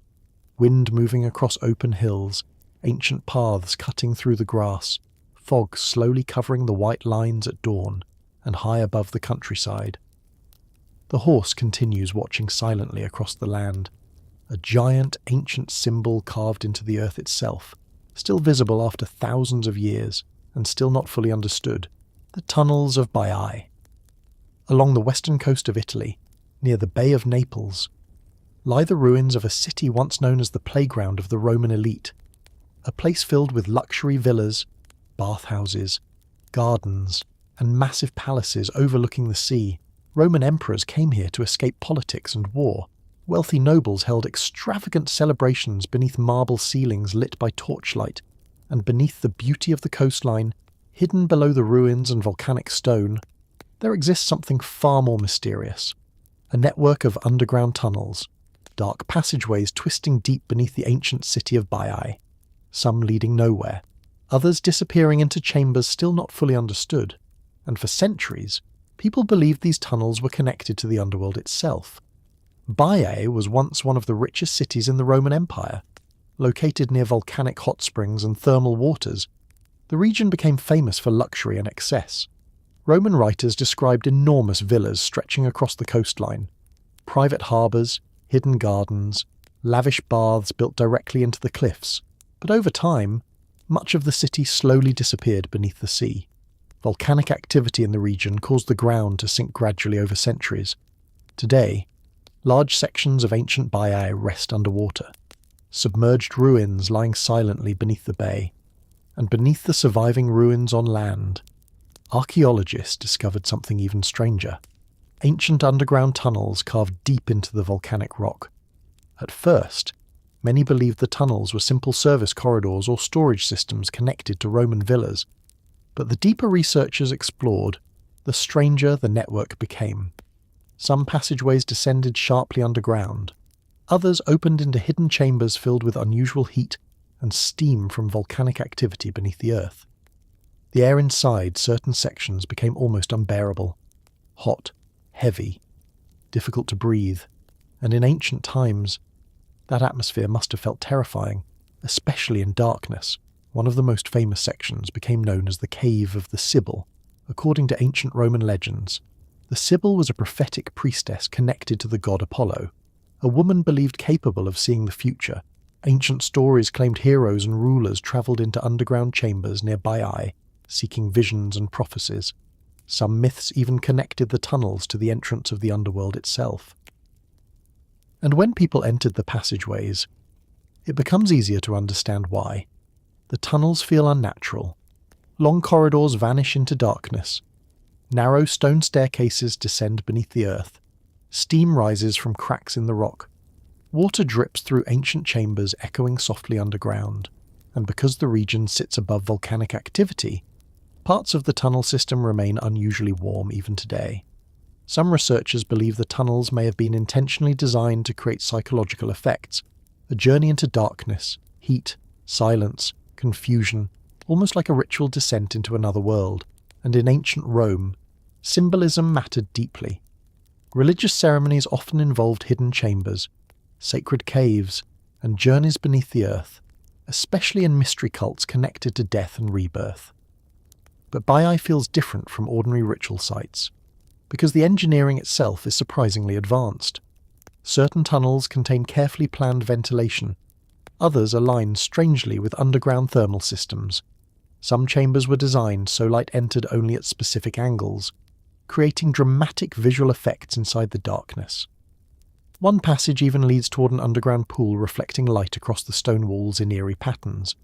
Wind moving across open hills, ancient paths cutting through the grass, fog slowly covering the white lines at dawn, and high above the countryside. The horse continues watching silently across the land, a giant ancient symbol carved into the earth itself, still visible after thousands of years, and still not fully understood. The tunnels of Baiae. Along the western coast of Italy, near the Bay of Naples, lie the ruins of a city once known as the playground of the Roman elite, a place filled with luxury villas, bathhouses, gardens, and massive palaces overlooking the sea. Roman emperors came here to escape politics and war. Wealthy nobles held extravagant celebrations beneath marble ceilings lit by torchlight, and beneath the beauty of the coastline, hidden below the ruins and volcanic stone, there exists something far more mysterious. A network of underground tunnels, dark passageways twisting deep beneath the ancient city of Baiae, some leading nowhere, others disappearing into chambers still not fully understood, and for centuries, people believed these tunnels were connected to the underworld itself. Baiae was once one of the richest cities in the Roman Empire. Located near volcanic hot springs and thermal waters, the region became famous for luxury and excess. Roman writers described enormous villas stretching across the coastline, private harbours, hidden gardens, lavish baths built directly into the cliffs. But over time, much of the city slowly disappeared beneath the sea. Volcanic activity in the region caused the ground to sink gradually over centuries. Today, large sections of ancient Baiae rest underwater, submerged ruins lying silently beneath the bay, and beneath the surviving ruins on land, archaeologists discovered something even stranger. Ancient underground tunnels carved deep into the volcanic rock. At first, many believed the tunnels were simple service corridors or storage systems connected to Roman villas, but the deeper researchers explored, the stranger the network became. Some passageways descended sharply underground. Others opened into hidden chambers filled with unusual heat and steam from volcanic activity beneath the earth. The air inside certain sections became almost unbearable. Hot, heavy, difficult to breathe, and in ancient times, that atmosphere must have felt terrifying, especially in darkness. One of the most famous sections became known as the Cave of the Sibyl. According to ancient Roman legends, the Sibyl was a prophetic priestess connected to the god Apollo, a woman believed capable of seeing the future. Ancient stories claimed heroes and rulers travelled into underground chambers near Baiae, seeking visions and prophecies. Some myths even connected the tunnels to the entrance of the underworld itself. And when people entered the passageways, it becomes easier to understand why. The tunnels feel unnatural. Long corridors vanish into darkness. Narrow stone staircases descend beneath the earth. Steam rises from cracks in the rock. Water drips through ancient chambers echoing softly underground. And because the region sits above volcanic activity, parts of the tunnel system remain unusually warm even today. Some researchers believe the tunnels may have been intentionally designed to create psychological effects, a journey into darkness, heat, silence, confusion, almost like a ritual descent into another world. And in ancient Rome, symbolism mattered deeply. Religious ceremonies often involved hidden chambers, sacred caves, and journeys beneath the earth, especially in mystery cults connected to death and rebirth. But Baiae feels different from ordinary ritual sites, because the engineering itself is surprisingly advanced. Certain tunnels contain carefully planned ventilation, others align strangely with underground thermal systems. Some chambers were designed so light entered only at specific angles, creating dramatic visual effects inside the darkness. One passage even leads toward an underground pool reflecting light across the stone walls in eerie patterns.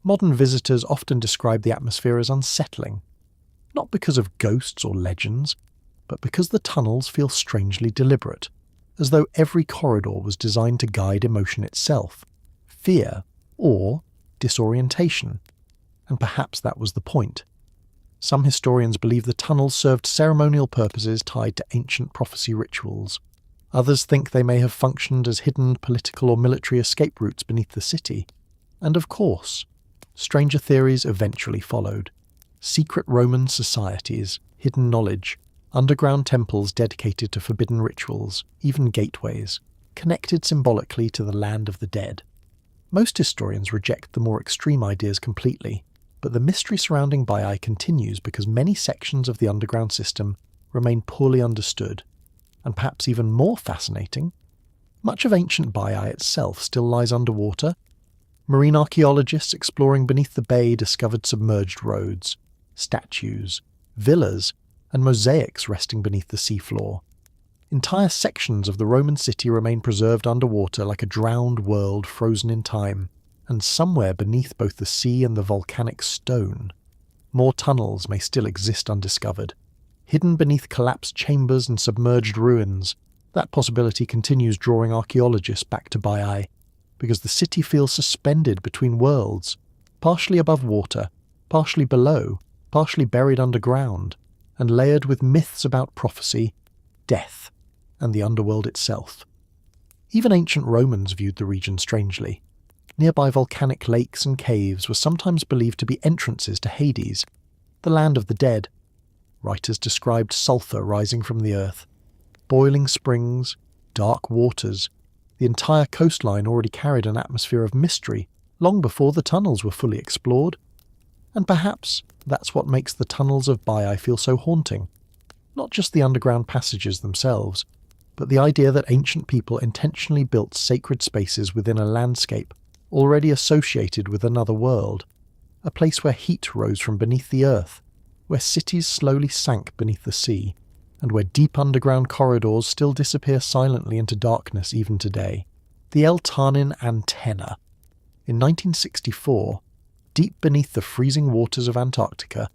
Modern visitors often describe the atmosphere as unsettling, not because of ghosts or legends, but because the tunnels feel strangely deliberate, as though every corridor was designed to guide emotion itself, fear or disorientation. And perhaps that was the point. Some historians believe the tunnels served ceremonial purposes tied to ancient prophecy rituals. Others think they may have functioned as hidden political or military escape routes beneath the city. And of course, stranger theories eventually followed. Secret Roman societies, hidden knowledge, underground temples dedicated to forbidden rituals, even gateways, connected symbolically to the land of the dead. Most historians reject the more extreme ideas completely, but the mystery surrounding Baiae continues because many sections of the underground system remain poorly understood. And perhaps even more fascinating, much of ancient Baiae itself still lies underwater. Marine archaeologists exploring beneath the bay discovered submerged roads, statues, villas, and mosaics resting beneath the seafloor. Entire sections of the Roman city remain preserved underwater like a drowned world frozen in time, and somewhere beneath both the sea and the volcanic stone, more tunnels may still exist undiscovered. Hidden beneath collapsed chambers and submerged ruins, that possibility continues drawing archaeologists back to Baiae, because the city feels suspended between worlds, partially above water, partially below, partially buried underground, and layered with myths about prophecy, death, and the underworld itself. Even ancient Romans viewed the region strangely. Nearby volcanic lakes and caves were sometimes believed to be entrances to Hades, the land of the dead. Writers described sulphur rising from the earth, boiling springs, dark waters. The entire coastline already carried an atmosphere of mystery long before the tunnels were fully explored. And perhaps that's what makes the tunnels of Baiae feel so haunting. Not just the underground passages themselves, but the idea that ancient people intentionally built sacred spaces within a landscape already associated with another world, a place where heat rose from beneath the earth, where cities slowly sank beneath the sea, and where deep underground corridors still disappear silently into darkness even today. The El Tarnin Antenna. In 1964, deep beneath the freezing waters of Antarctica,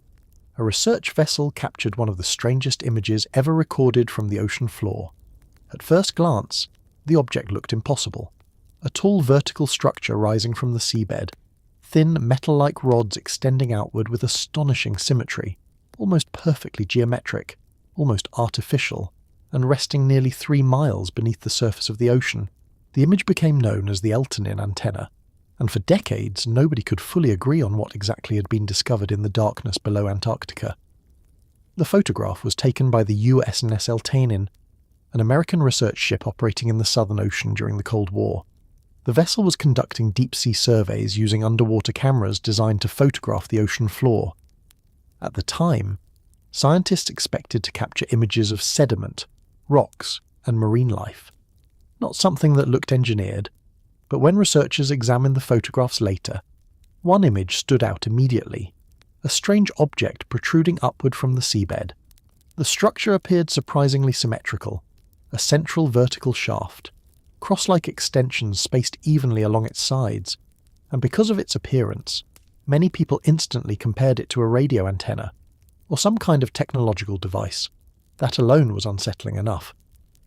a research vessel captured one of the strangest images ever recorded from the ocean floor. At first glance, the object looked impossible. A tall vertical structure rising from the seabed, thin metal-like rods extending outward with astonishing symmetry, almost perfectly geometric, almost artificial, and resting nearly 3 miles beneath the surface of the ocean. The image became known as the El Tarnin Antenna, and for decades nobody could fully agree on what exactly had been discovered in the darkness below Antarctica. The photograph was taken by the USNS El Tarnin, an American research ship operating in the Southern Ocean during the Cold War. The vessel was conducting deep-sea surveys using underwater cameras designed to photograph the ocean floor. At the time, scientists expected to capture images of sediment, rocks, and marine life. Not something that looked engineered, but when researchers examined the photographs later, one image stood out immediately, a strange object protruding upward from the seabed. The structure appeared surprisingly symmetrical, a central vertical shaft, cross-like extensions spaced evenly along its sides, and because of its appearance, many people instantly compared it to a radio antenna, or some kind of technological device. That alone was unsettling enough.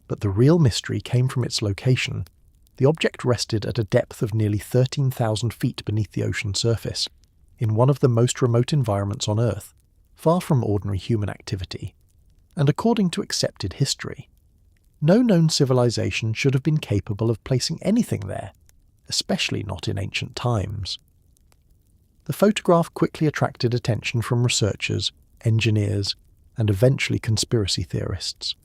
But the real mystery came from its location. The object rested at a depth of nearly 13,000 feet beneath the ocean surface, in one of the most remote environments on Earth, far from ordinary human activity. And according to accepted history, no known civilization should have been capable of placing anything there, especially not in ancient times. The photograph quickly attracted attention from researchers, engineers, and eventually conspiracy theorists.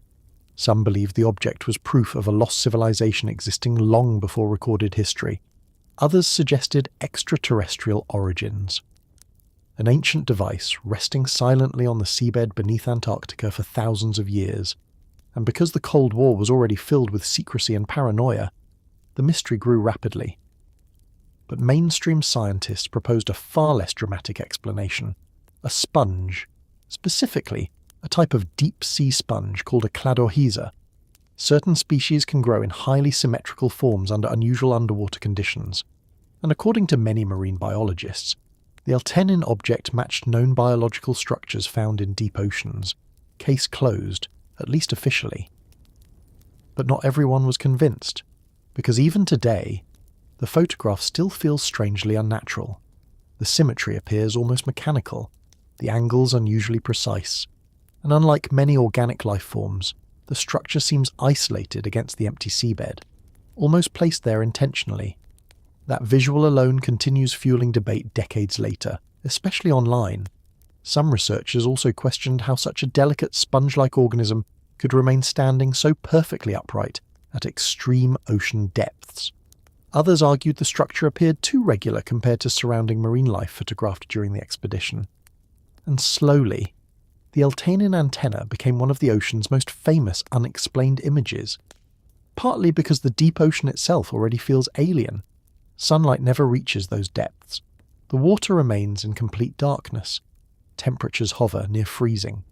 Some believed the object was proof of a lost civilization existing long before recorded history. Others suggested extraterrestrial origins. An ancient device resting silently on the seabed beneath Antarctica for thousands of years. And because the Cold War was already filled with secrecy and paranoia, the mystery grew rapidly. But mainstream scientists proposed a far less dramatic explanation: a sponge, specifically a type of deep-sea sponge called a cladorhiza. Certain species can grow in highly symmetrical forms under unusual underwater conditions, and according to many marine biologists, the El Tarnin object matched known biological structures found in deep oceans. Case closed, at least officially. But not everyone was convinced, because even today, the photograph still feels strangely unnatural. The symmetry appears almost mechanical, the angles unusually precise, and unlike many organic life forms, the structure seems isolated against the empty seabed, almost placed there intentionally. That visual alone continues fueling debate decades later, especially online. Some researchers also questioned how such a delicate sponge-like organism could remain standing so perfectly upright at extreme ocean depths. Others argued the structure appeared too regular compared to surrounding marine life photographed during the expedition. And slowly, the Eltanin antenna became one of the ocean's most famous unexplained images. Partly because the deep ocean itself already feels alien. Sunlight never reaches those depths. The water remains in complete darkness. Temperatures hover near freezing.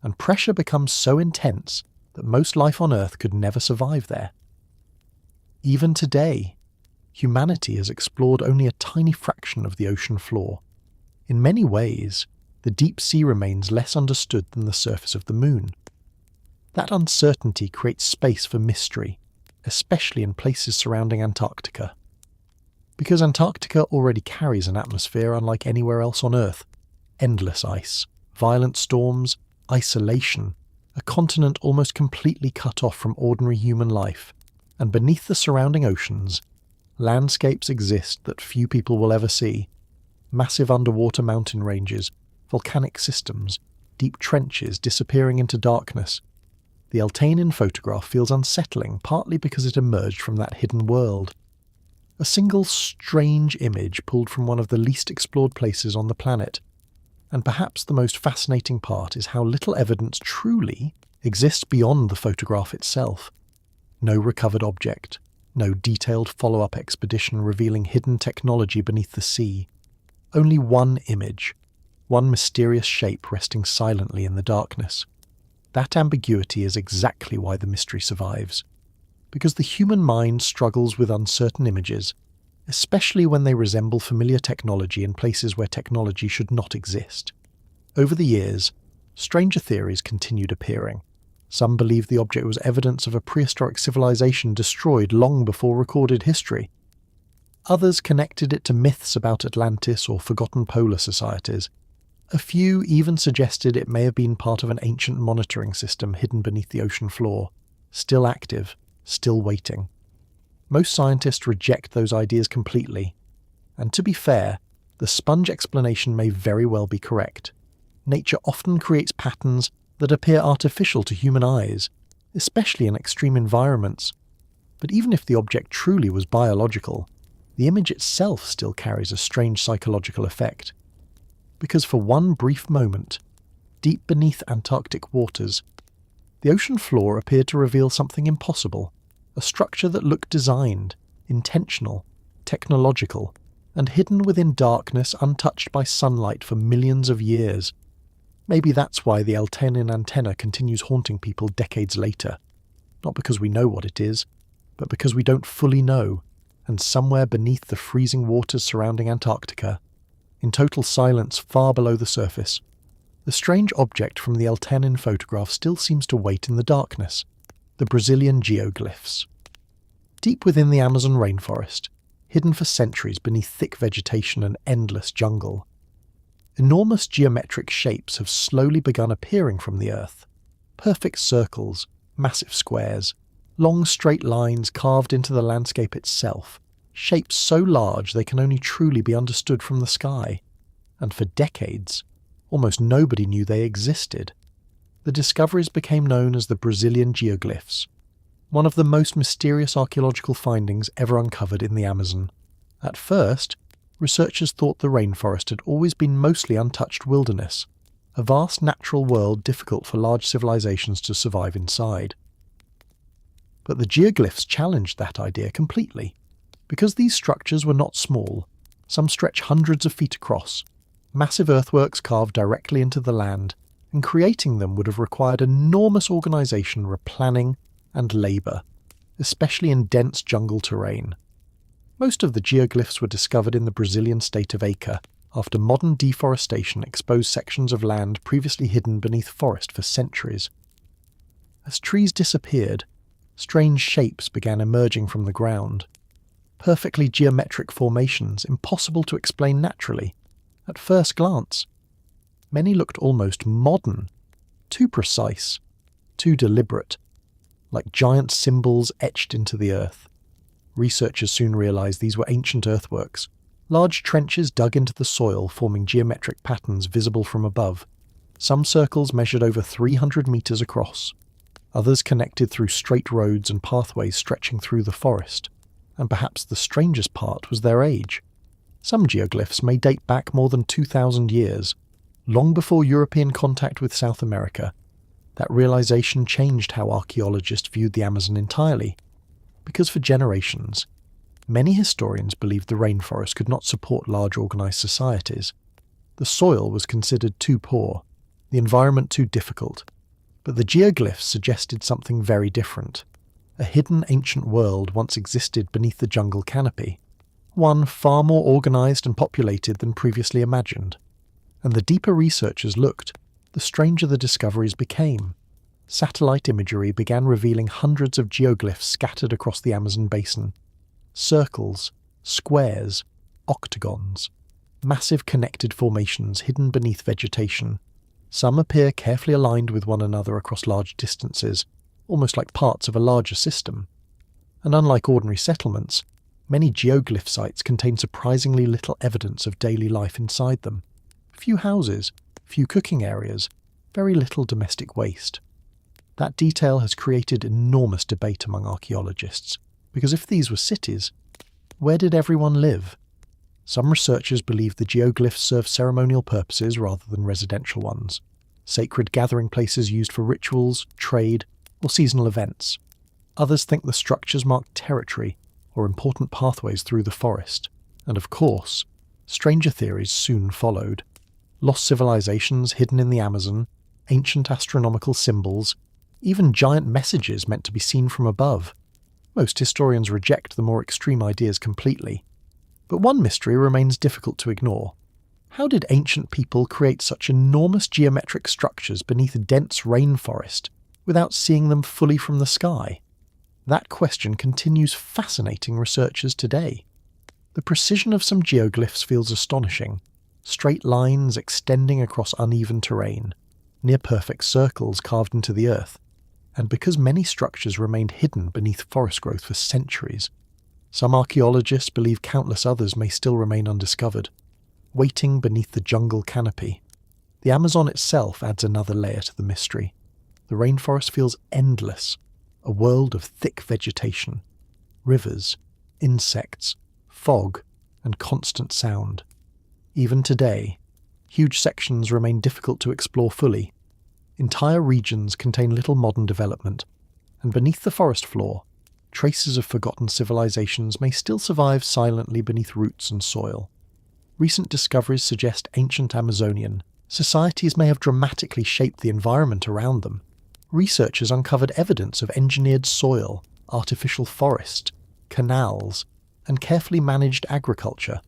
And pressure becomes so intense that most life on Earth could never survive there. Even today, humanity has explored only a tiny fraction of the ocean floor. In many ways, the deep sea remains less understood than the surface of the moon. That uncertainty creates space for mystery, especially in places surrounding Antarctica. Because Antarctica already carries an atmosphere unlike anywhere else on Earth. Endless ice, violent storms, isolation, a continent almost completely cut off from ordinary human life, and beneath the surrounding oceans, landscapes exist that few people will ever see. Massive underwater mountain ranges, volcanic systems, deep trenches disappearing into darkness. The Eltanin photograph feels unsettling, partly because it emerged from that hidden world. A single strange image pulled from one of the least explored places on the planet. And perhaps the most fascinating part is how little evidence truly exists beyond the photograph itself. No recovered object, no detailed follow-up expedition revealing hidden technology beneath the sea. Only one image, one mysterious shape resting silently in the darkness. That ambiguity is exactly why the mystery survives. Because the human mind struggles with uncertain images, especially when they resemble familiar technology in places where technology should not exist. Over the years, stranger theories continued appearing. Some believed the object was evidence of a prehistoric civilization destroyed long before recorded history. Others connected it to myths about Atlantis or forgotten polar societies. A few even suggested it may have been part of an ancient monitoring system hidden beneath the ocean floor, still active, still waiting. Most scientists reject those ideas completely. And to be fair, the sponge explanation may very well be correct. Nature often creates patterns that appear artificial to human eyes, especially in extreme environments. But even if the object truly was biological, the image itself still carries a strange psychological effect. Because for one brief moment, deep beneath Antarctic waters, the ocean floor appeared to reveal something impossible, a structure that looked designed, intentional, technological, and hidden within darkness untouched by sunlight for millions of years. Maybe that's why the Eltanin antenna continues haunting people decades later. Not because we know what it is, but because we don't fully know, and somewhere beneath the freezing waters surrounding Antarctica, in total silence far below the surface, the strange object from the Eltanin photograph still seems to wait in the darkness, the Brazilian geoglyphs. Deep within the Amazon rainforest, hidden for centuries beneath thick vegetation and endless jungle, enormous geometric shapes have slowly begun appearing from the earth. Perfect circles, massive squares, long straight lines carved into the landscape itself, shapes so large they can only truly be understood from the sky. And for decades, almost nobody knew they existed. The discoveries became known as the Brazilian geoglyphs, one of the most mysterious archaeological findings ever uncovered in the Amazon. At first, researchers thought the rainforest had always been mostly untouched wilderness, a vast natural world difficult for large civilizations to survive inside. But the geoglyphs challenged that idea completely. Because these structures were not small, some stretch hundreds of feet across, massive earthworks carved directly into the land, and creating them would have required enormous organization, replanning, and labor, especially in dense jungle terrain. Most of the geoglyphs were discovered in the Brazilian state of Acre, after modern deforestation exposed sections of land previously hidden beneath forest for centuries. As trees disappeared, strange shapes began emerging from the ground. Perfectly geometric formations impossible to explain naturally, at first glance. Many looked almost modern, too precise, too deliberate, like giant symbols etched into the earth. Researchers soon realized these were ancient earthworks, large trenches dug into the soil forming geometric patterns visible from above. Some circles measured over 300 meters across. Others connected through straight roads and pathways stretching through the forest. And perhaps the strangest part was their age. Some geoglyphs may date back more than 2,000 years, long before European contact with South America. That realization changed how archaeologists viewed the Amazon entirely, because for generations, many historians believed the rainforest could not support large organized societies. The soil was considered too poor, the environment too difficult, but the geoglyphs suggested something very different. A hidden ancient world once existed beneath the jungle canopy, one far more organized and populated than previously imagined. And the deeper researchers looked, the stranger the discoveries became. Satellite imagery began revealing hundreds of geoglyphs scattered across the Amazon basin. Circles, squares, octagons, massive connected formations hidden beneath vegetation. Some appear carefully aligned with one another across large distances, almost like parts of a larger system. And unlike ordinary settlements, many geoglyph sites contain surprisingly little evidence of daily life inside them. Few houses, few cooking areas, very little domestic waste. That detail has created enormous debate among archaeologists, because if these were cities, where did everyone live? Some researchers believe the geoglyphs serve ceremonial purposes rather than residential ones, sacred gathering places used for rituals, trade, or seasonal events. Others think the structures mark territory or important pathways through the forest. And of course, stranger theories soon followed. Lost civilizations hidden in the Amazon, ancient astronomical symbols, even giant messages meant to be seen from above. Most historians reject the more extreme ideas completely. But one mystery remains difficult to ignore. How did ancient people create such enormous geometric structures beneath a dense rainforest without seeing them fully from the sky? That question continues fascinating researchers today. The precision of some geoglyphs feels astonishing. Straight lines extending across uneven terrain, near-perfect circles carved into the earth. And because many structures remained hidden beneath forest growth for centuries, some archaeologists believe countless others may still remain undiscovered, waiting beneath the jungle canopy. The Amazon itself adds another layer to the mystery. The rainforest feels endless, a world of thick vegetation, rivers, insects, fog, and constant sound. Even today, huge sections remain difficult to explore fully. Entire regions contain little modern development, and beneath the forest floor, traces of forgotten civilizations may still survive silently beneath roots and soil. Recent discoveries suggest ancient Amazonian societies may have dramatically shaped the environment around them. Researchers uncovered evidence of engineered soil, artificial forest, canals, and carefully managed agriculture,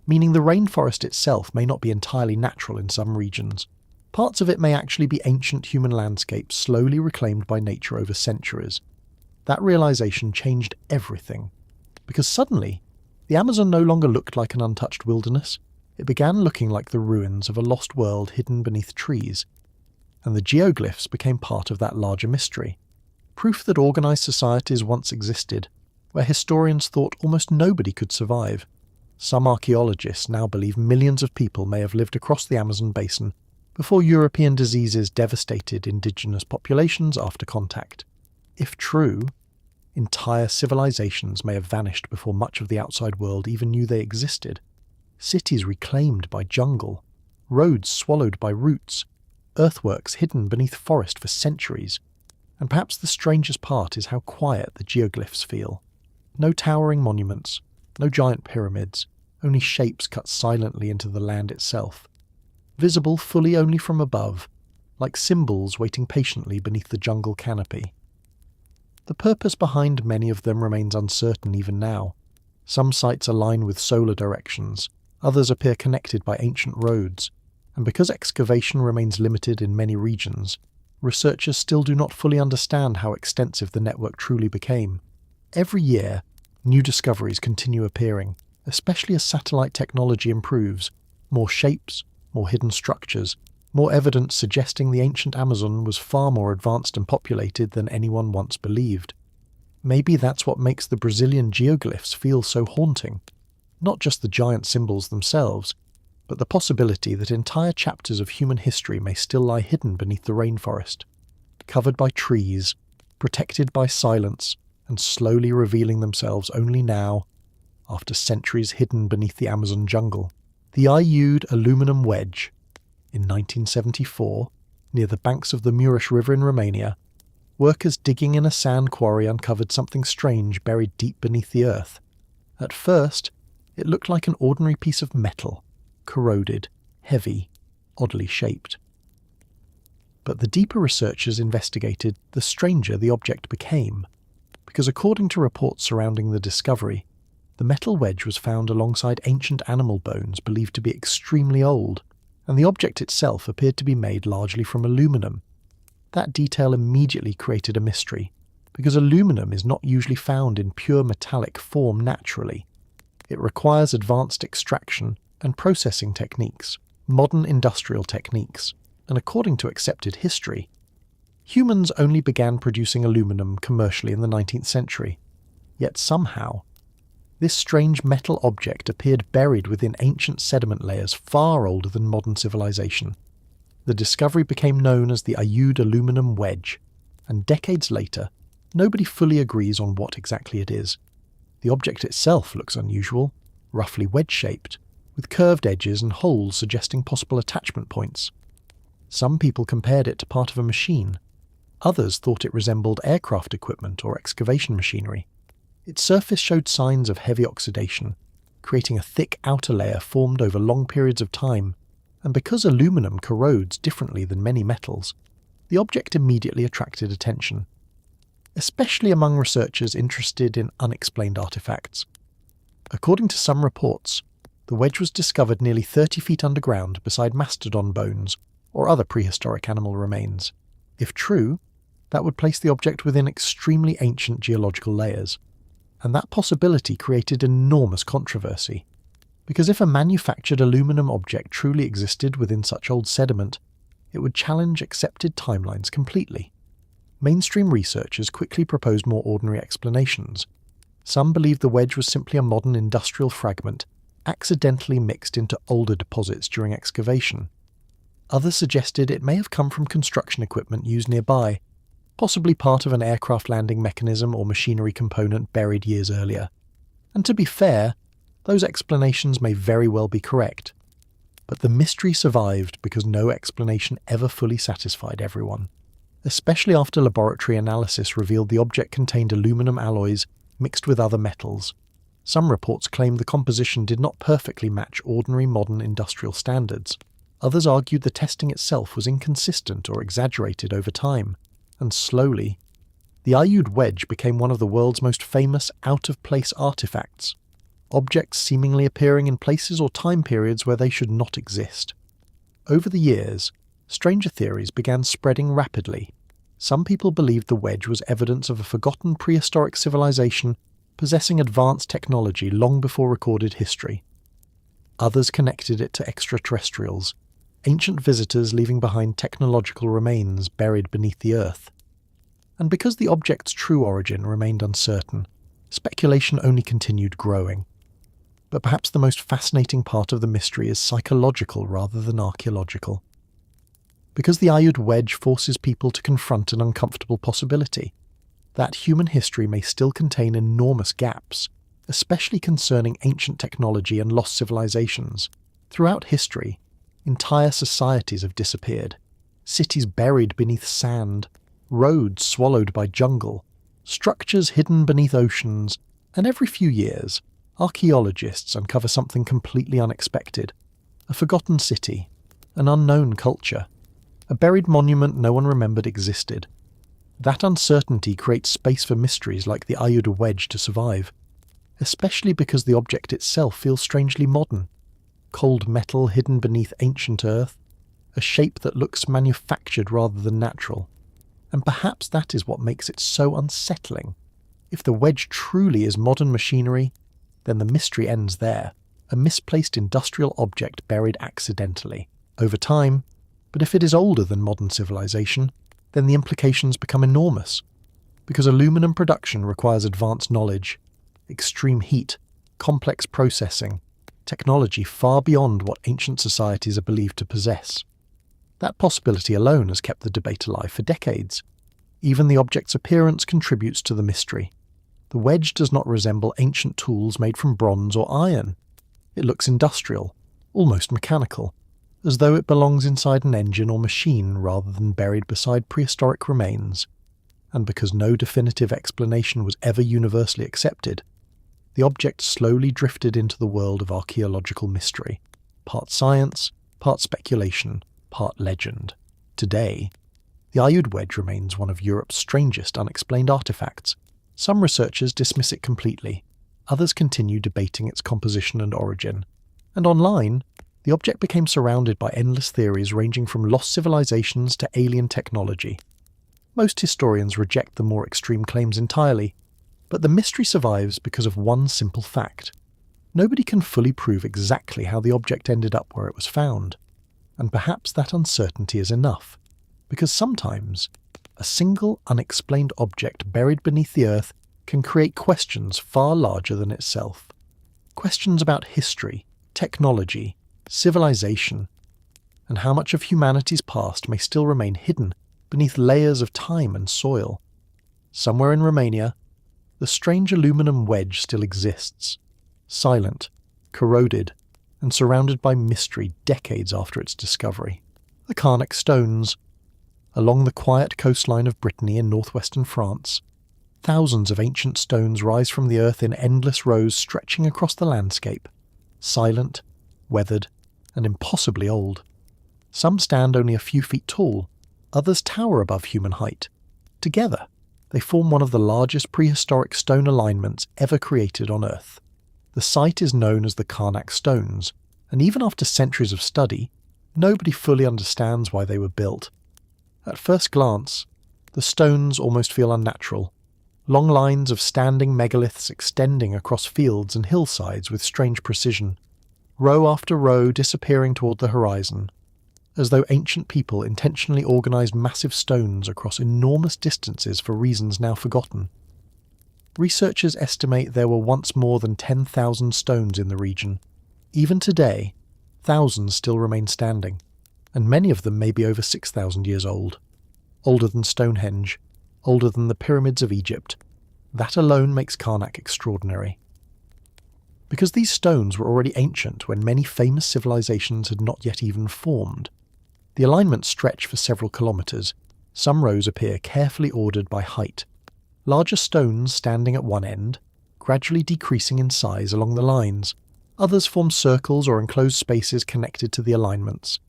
meaning the rainforest itself may not be entirely natural in some regions. Parts of it may actually be ancient human landscapes slowly reclaimed by nature over centuries. That realization changed everything, because suddenly, the Amazon no longer looked like an untouched wilderness. It began looking like the ruins of a lost world hidden beneath trees, and the geoglyphs became part of that larger mystery. Proof that organized societies once existed, where historians thought almost nobody could survive. Some archaeologists now believe millions of people may have lived across the Amazon basin before European diseases devastated indigenous populations after contact. If true, entire civilizations may have vanished before much of the outside world even knew they existed. Cities reclaimed by jungle, roads swallowed by roots, earthworks hidden beneath forest for centuries. And perhaps the strangest part is how quiet the geoglyphs feel. No towering monuments, no giant pyramids, only shapes cut silently into the land itself, visible fully only from above, like symbols waiting patiently beneath the jungle canopy. The purpose behind many of them remains uncertain even now. Some sites align with solar directions, others appear connected by ancient roads, and because excavation remains limited in many regions, researchers still do not fully understand how extensive the network truly became. Every year, new discoveries continue appearing, especially as satellite technology improves. More shapes, more hidden structures, more evidence suggesting the ancient Amazon was far more advanced and populated than anyone once believed. Maybe that's what makes the Brazilian geoglyphs feel so haunting. Not just the giant symbols themselves, but the possibility that entire chapters of human history may still lie hidden beneath the rainforest, covered by trees, protected by silence, and slowly revealing themselves only now, after centuries hidden beneath the Amazon jungle. The Ayud aluminum wedge. In 1974, near the banks of the Mureș River in Romania, workers digging in a sand quarry uncovered something strange buried deep beneath the earth. At first, it looked like an ordinary piece of metal, corroded, heavy, oddly shaped. But the deeper researchers investigated, the stranger the object became, because according to reports surrounding the discovery, the metal wedge was found alongside ancient animal bones believed to be extremely old, and the object itself appeared to be made largely from aluminum. That detail immediately created a mystery, because aluminum is not usually found in pure metallic form naturally. It requires advanced extraction and processing techniques, modern industrial techniques, and according to accepted history, humans only began producing aluminum commercially in the 19th century. Yet somehow, this strange metal object appeared buried within ancient sediment layers far older than modern civilization. The discovery became known as the Ayud aluminum wedge, and decades later, nobody fully agrees on what exactly it is. The object itself looks unusual, roughly wedge-shaped, with curved edges and holes suggesting possible attachment points. Some people compared it to part of a machine. Others thought it resembled aircraft equipment or excavation machinery. Its surface showed signs of heavy oxidation, creating a thick outer layer formed over long periods of time, and because aluminum corrodes differently than many metals, the object immediately attracted attention, especially among researchers interested in unexplained artifacts. According to some reports, the wedge was discovered nearly 30 feet underground beside mastodon bones or other prehistoric animal remains. If true, that would place the object within extremely ancient geological layers. And that possibility created enormous controversy, because if a manufactured aluminum object truly existed within such old sediment, it would challenge accepted timelines completely. Mainstream researchers quickly proposed more ordinary explanations. Some believed the wedge was simply a modern industrial fragment, accidentally mixed into older deposits during excavation. Others suggested it may have come from construction equipment used nearby, possibly part of an aircraft landing mechanism or machinery component buried years earlier. And to be fair, those explanations may very well be correct. But the mystery survived because no explanation ever fully satisfied everyone, especially after laboratory analysis revealed the object contained aluminum alloys mixed with other metals. Some reports claimed the composition did not perfectly match ordinary modern industrial standards. Others argued the testing itself was inconsistent or exaggerated over time. And slowly, the Ayud wedge became one of the world's most famous out-of-place artifacts, objects seemingly appearing in places or time periods where they should not exist. Over the years, stranger theories began spreading rapidly. Some people believed the wedge was evidence of a forgotten prehistoric civilization possessing advanced technology long before recorded history. Others connected it to extraterrestrials, ancient visitors leaving behind technological remains buried beneath the earth. And because the object's true origin remained uncertain, speculation only continued growing. But perhaps the most fascinating part of the mystery is psychological rather than archaeological. Because the Ayud wedge forces people to confront an uncomfortable possibility, that human history may still contain enormous gaps, especially concerning ancient technology and lost civilizations. Throughout history, entire societies have disappeared, cities buried beneath sand, roads swallowed by jungle, structures hidden beneath oceans, and every few years, archaeologists uncover something completely unexpected. A forgotten city, an unknown culture, a buried monument no one remembered existed. That uncertainty creates space for mysteries like the Ayud wedge to survive, especially because the object itself feels strangely modern. Cold metal hidden beneath ancient earth, a shape that looks manufactured rather than natural. And perhaps that is what makes it so unsettling. If the wedge truly is modern machinery, then the mystery ends there, a misplaced industrial object buried accidentally. Over time, But if it is older than modern civilization, then the implications become enormous, because aluminum production requires advanced knowledge, extreme heat, complex processing, technology far beyond what ancient societies are believed to possess. That possibility alone has kept the debate alive for decades. Even the object's appearance contributes to the mystery. The wedge does not resemble ancient tools made from bronze or iron. It looks industrial, almost mechanical, as though it belongs inside an engine or machine rather than buried beside prehistoric remains. And because no definitive explanation was ever universally accepted, the object slowly drifted into the world of archaeological mystery, part science, part speculation, part legend. Today, the Aiud wedge remains one of Europe's strangest unexplained artifacts. Some researchers dismiss it completely, others continue debating its composition and origin. And online, the object became surrounded by endless theories ranging from lost civilizations to alien technology. Most historians reject the more extreme claims entirely, but the mystery survives because of one simple fact. Nobody can fully prove exactly how the object ended up where it was found. And perhaps that uncertainty is enough, because sometimes a single unexplained object buried beneath the earth can create questions far larger than itself. Questions about history, technology, civilization, and how much of humanity's past may still remain hidden beneath layers of time and soil. Somewhere in Romania, the strange aluminum wedge still exists, silent, corroded, and surrounded by mystery decades after its discovery. The Carnac stones. Along the quiet coastline of Brittany in northwestern France, thousands of ancient stones rise from the earth in endless rows stretching across the landscape, silent, weathered, and impossibly old. Some stand only a few feet tall, others tower above human height. Together, they form one of the largest prehistoric stone alignments ever created on Earth. The site is known as the Carnac stones, and even after centuries of study, nobody fully understands why they were built. At first glance, the stones almost feel unnatural, long lines of standing megaliths extending across fields and hillsides with strange precision, row after row disappearing toward the horizon, as though ancient people intentionally organized massive stones across enormous distances for reasons now forgotten. Researchers estimate there were once more than 10,000 stones in the region. Even today, thousands still remain standing, and many of them may be over 6,000 years old. Older than Stonehenge, older than the pyramids of Egypt. That alone makes Carnac extraordinary. Because these stones were already ancient when many famous civilizations had not yet even formed, the alignments stretch for several kilometers. Some rows appear carefully ordered by height, larger stones standing at one end, gradually decreasing in size along the lines. Others form circles or enclosed spaces connected to the alignments,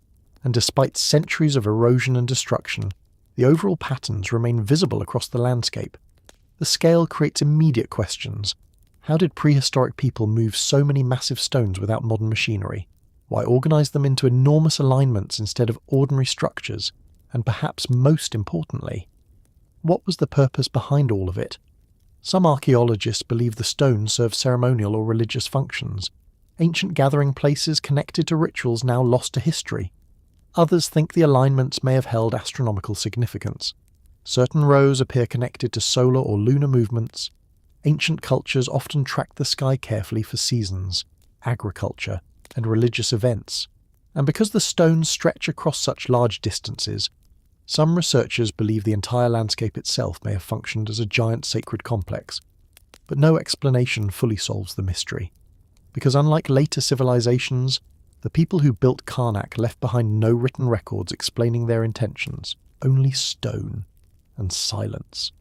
and despite centuries of erosion and destruction, the overall patterns remain visible across the landscape. The scale creates immediate questions. How did prehistoric people move so many massive stones without modern machinery? Why organize them into enormous alignments instead of ordinary structures? And perhaps most importantly, what was the purpose behind all of it? Some archaeologists believe the stones serve ceremonial or religious functions, ancient gathering places connected to rituals now lost to history. Others think the alignments may have held astronomical significance. Certain rows appear connected to solar or lunar movements. Ancient cultures often tracked the sky carefully for seasons, agriculture, and religious events. And because the stones stretch across such large distances, some researchers believe the entire landscape itself may have functioned as a giant sacred complex. But no explanation fully solves the mystery. Because unlike later civilizations, the people who built Carnac left behind no written records explaining their intentions, only stone and silence.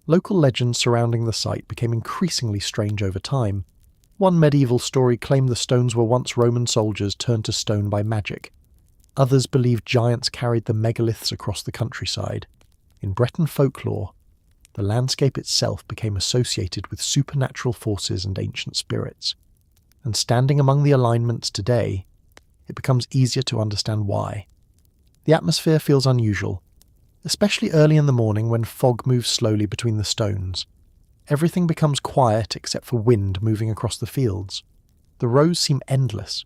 Local legends surrounding the site became increasingly strange over time. One medieval story claimed the stones were once Roman soldiers turned to stone by magic. Others believed giants carried the megaliths across the countryside. In Breton folklore, the landscape itself became associated with supernatural forces and ancient spirits. And standing among the alignments today, it becomes easier to understand why. The atmosphere feels unusual, especially early in the morning when fog moves slowly between the stones. Everything becomes quiet except for wind moving across the fields. The rows seem endless,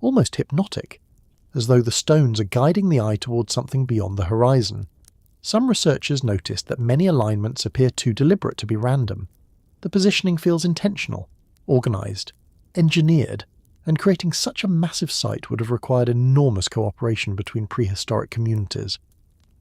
almost hypnotic, as though the stones are guiding the eye towards something beyond the horizon. Some researchers noticed that many alignments appear too deliberate to be random. The positioning feels intentional, organised, engineered, and creating such a massive site would have required enormous cooperation between prehistoric communities.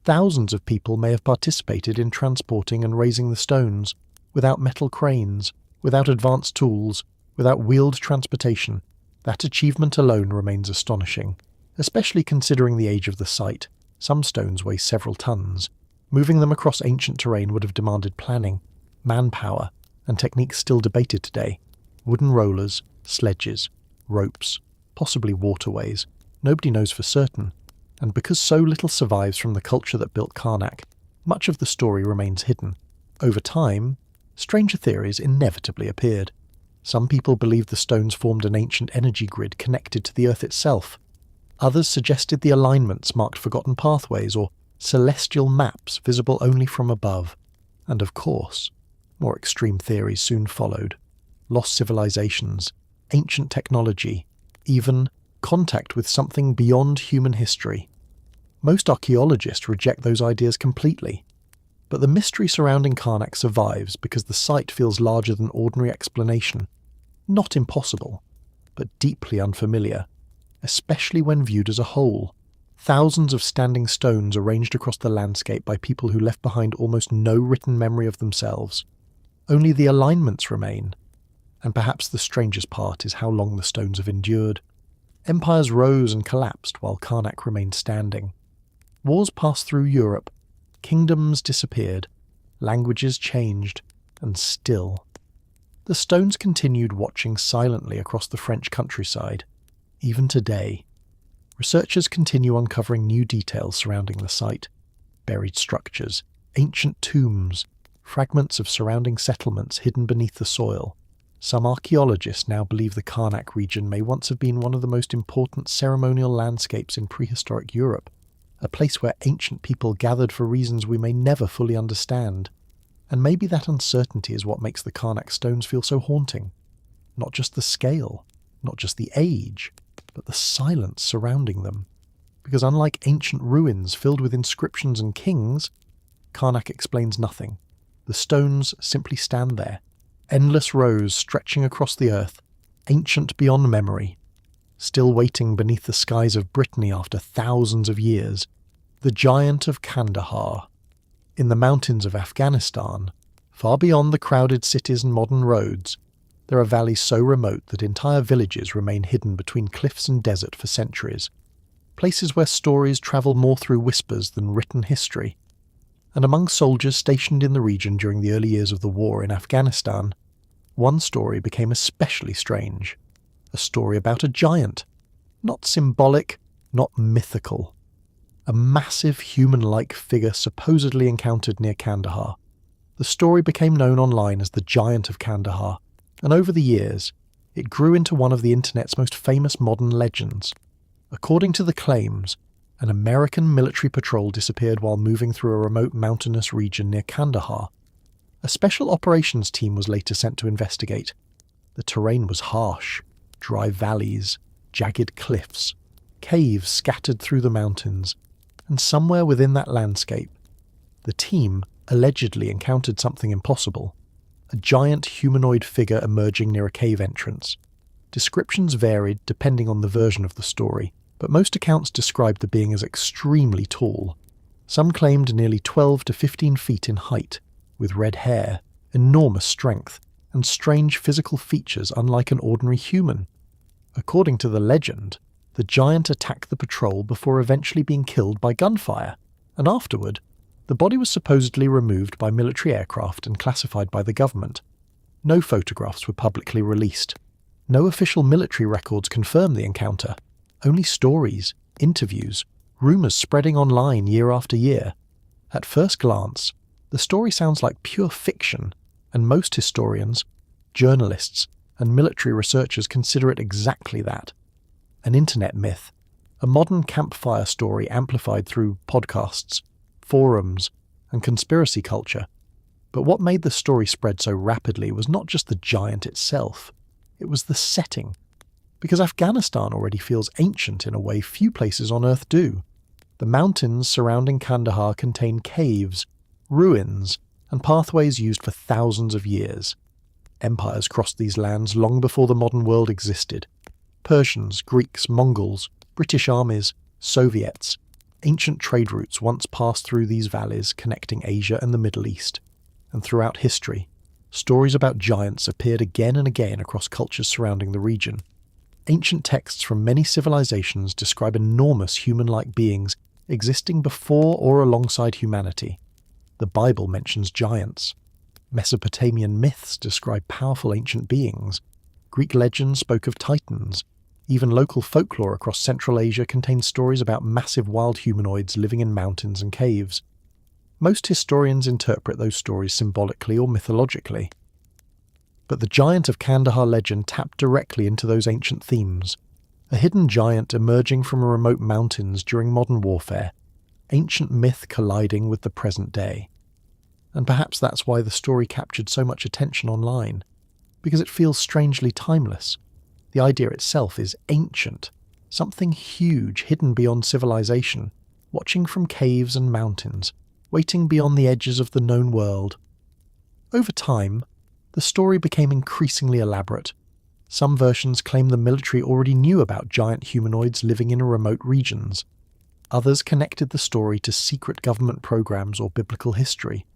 Thousands of people may have participated in transporting and raising the stones, without metal cranes, without advanced tools, without wheeled transportation. That achievement alone remains astonishing, especially considering the age of the site. Some stones weigh several tons. Moving them across ancient terrain would have demanded planning, manpower, and techniques still debated today. Wooden rollers, sledges, ropes, possibly waterways. Nobody knows for certain. And because so little survives from the culture that built Karnak, much of the story remains hidden. Over time, stranger theories inevitably appeared. Some people believed the stones formed an ancient energy grid connected to the Earth itself. Others suggested the alignments marked forgotten pathways or celestial maps visible only from above. And of course, more extreme theories soon followed. Lost civilizations, ancient technology, even contact with something beyond human history. Most archaeologists reject those ideas completely. But the mystery surrounding Karnak survives because the site feels larger than ordinary explanation. Not impossible, but deeply unfamiliar, especially when viewed as a whole. Thousands of standing stones arranged across the landscape by people who left behind almost no written memory of themselves. Only the alignments remain. And perhaps the strangest part is how long the stones have endured. Empires rose and collapsed while Karnak remained standing. Wars passed through Europe, kingdoms disappeared, languages changed, and still. The stones continued watching silently across the French countryside. Even today, researchers continue uncovering new details surrounding the site. Buried structures, ancient tombs, fragments of surrounding settlements hidden beneath the soil. Some archaeologists now believe the Karnak region may once have been one of the most important ceremonial landscapes in prehistoric Europe, a place where ancient people gathered for reasons we may never fully understand. And maybe that uncertainty is what makes the Karnak stones feel so haunting. Not just the scale, not just the age, but the silence surrounding them. Because unlike ancient ruins filled with inscriptions and kings, Karnak explains nothing. The stones simply stand there, endless rows stretching across the earth, ancient beyond memory, still waiting beneath the skies of Brittany after thousands of years. The giant of Kandahar. In the mountains of Afghanistan, far beyond the crowded cities and modern roads, there are valleys so remote that entire villages remain hidden between cliffs and desert for centuries, places where stories travel more through whispers than written history. And among soldiers stationed in the region during the early years of the war in Afghanistan, one story became especially strange. A story about a giant. Not symbolic, not mythical. A massive human-like figure supposedly encountered near Kandahar. The story became known online as the Giant of Kandahar, and over the years, it grew into one of the internet's most famous modern legends. According to the claims, an American military patrol disappeared while moving through a remote mountainous region near Kandahar. A special operations team was later sent to investigate. The terrain was harsh, dry valleys, jagged cliffs, caves scattered through the mountains, and somewhere within that landscape, the team allegedly encountered something impossible. A giant humanoid figure emerging near a cave entrance. Descriptions varied depending on the version of the story, but most accounts described the being as extremely tall. Some claimed nearly 12 to 15 feet in height, with red hair, enormous strength, and strange physical features unlike an ordinary human. According to the legend, the giant attacked the patrol before eventually being killed by gunfire, and afterward, the body was supposedly removed by military aircraft and classified by the government. No photographs were publicly released. No official military records confirm the encounter. Only stories, interviews, rumours spreading online year after year. At first glance, the story sounds like pure fiction, and most historians, journalists, and military researchers consider it exactly that. An internet myth, a modern campfire story amplified through podcasts, forums, and conspiracy culture. But what made the story spread so rapidly was not just the giant itself, it was the setting. Because Afghanistan already feels ancient in a way few places on Earth do. The mountains surrounding Kandahar contain caves, ruins, and pathways used for thousands of years. Empires crossed these lands long before the modern world existed. Persians, Greeks, Mongols, British armies, Soviets. Ancient trade routes once passed through these valleys connecting Asia and the Middle East. And throughout history, stories about giants appeared again and again across cultures surrounding the region. Ancient texts from many civilizations describe enormous human-like beings existing before or alongside humanity. The Bible mentions giants. Mesopotamian myths describe powerful ancient beings. Greek legends spoke of titans. Even local folklore across Central Asia contains stories about massive wild humanoids living in mountains and caves. Most historians interpret those stories symbolically or mythologically. But the giant of Kandahar legend tapped directly into those ancient themes. A hidden giant emerging from remote mountains during modern warfare, ancient myth colliding with the present day. And perhaps that's why the story captured so much attention online, because it feels strangely timeless. The idea itself is ancient, something huge hidden beyond civilization, watching from caves and mountains, waiting beyond the edges of the known world. Over time, the story became increasingly elaborate. Some versions claim the military already knew about giant humanoids living in remote regions. Others connected the story to secret government programs or biblical history.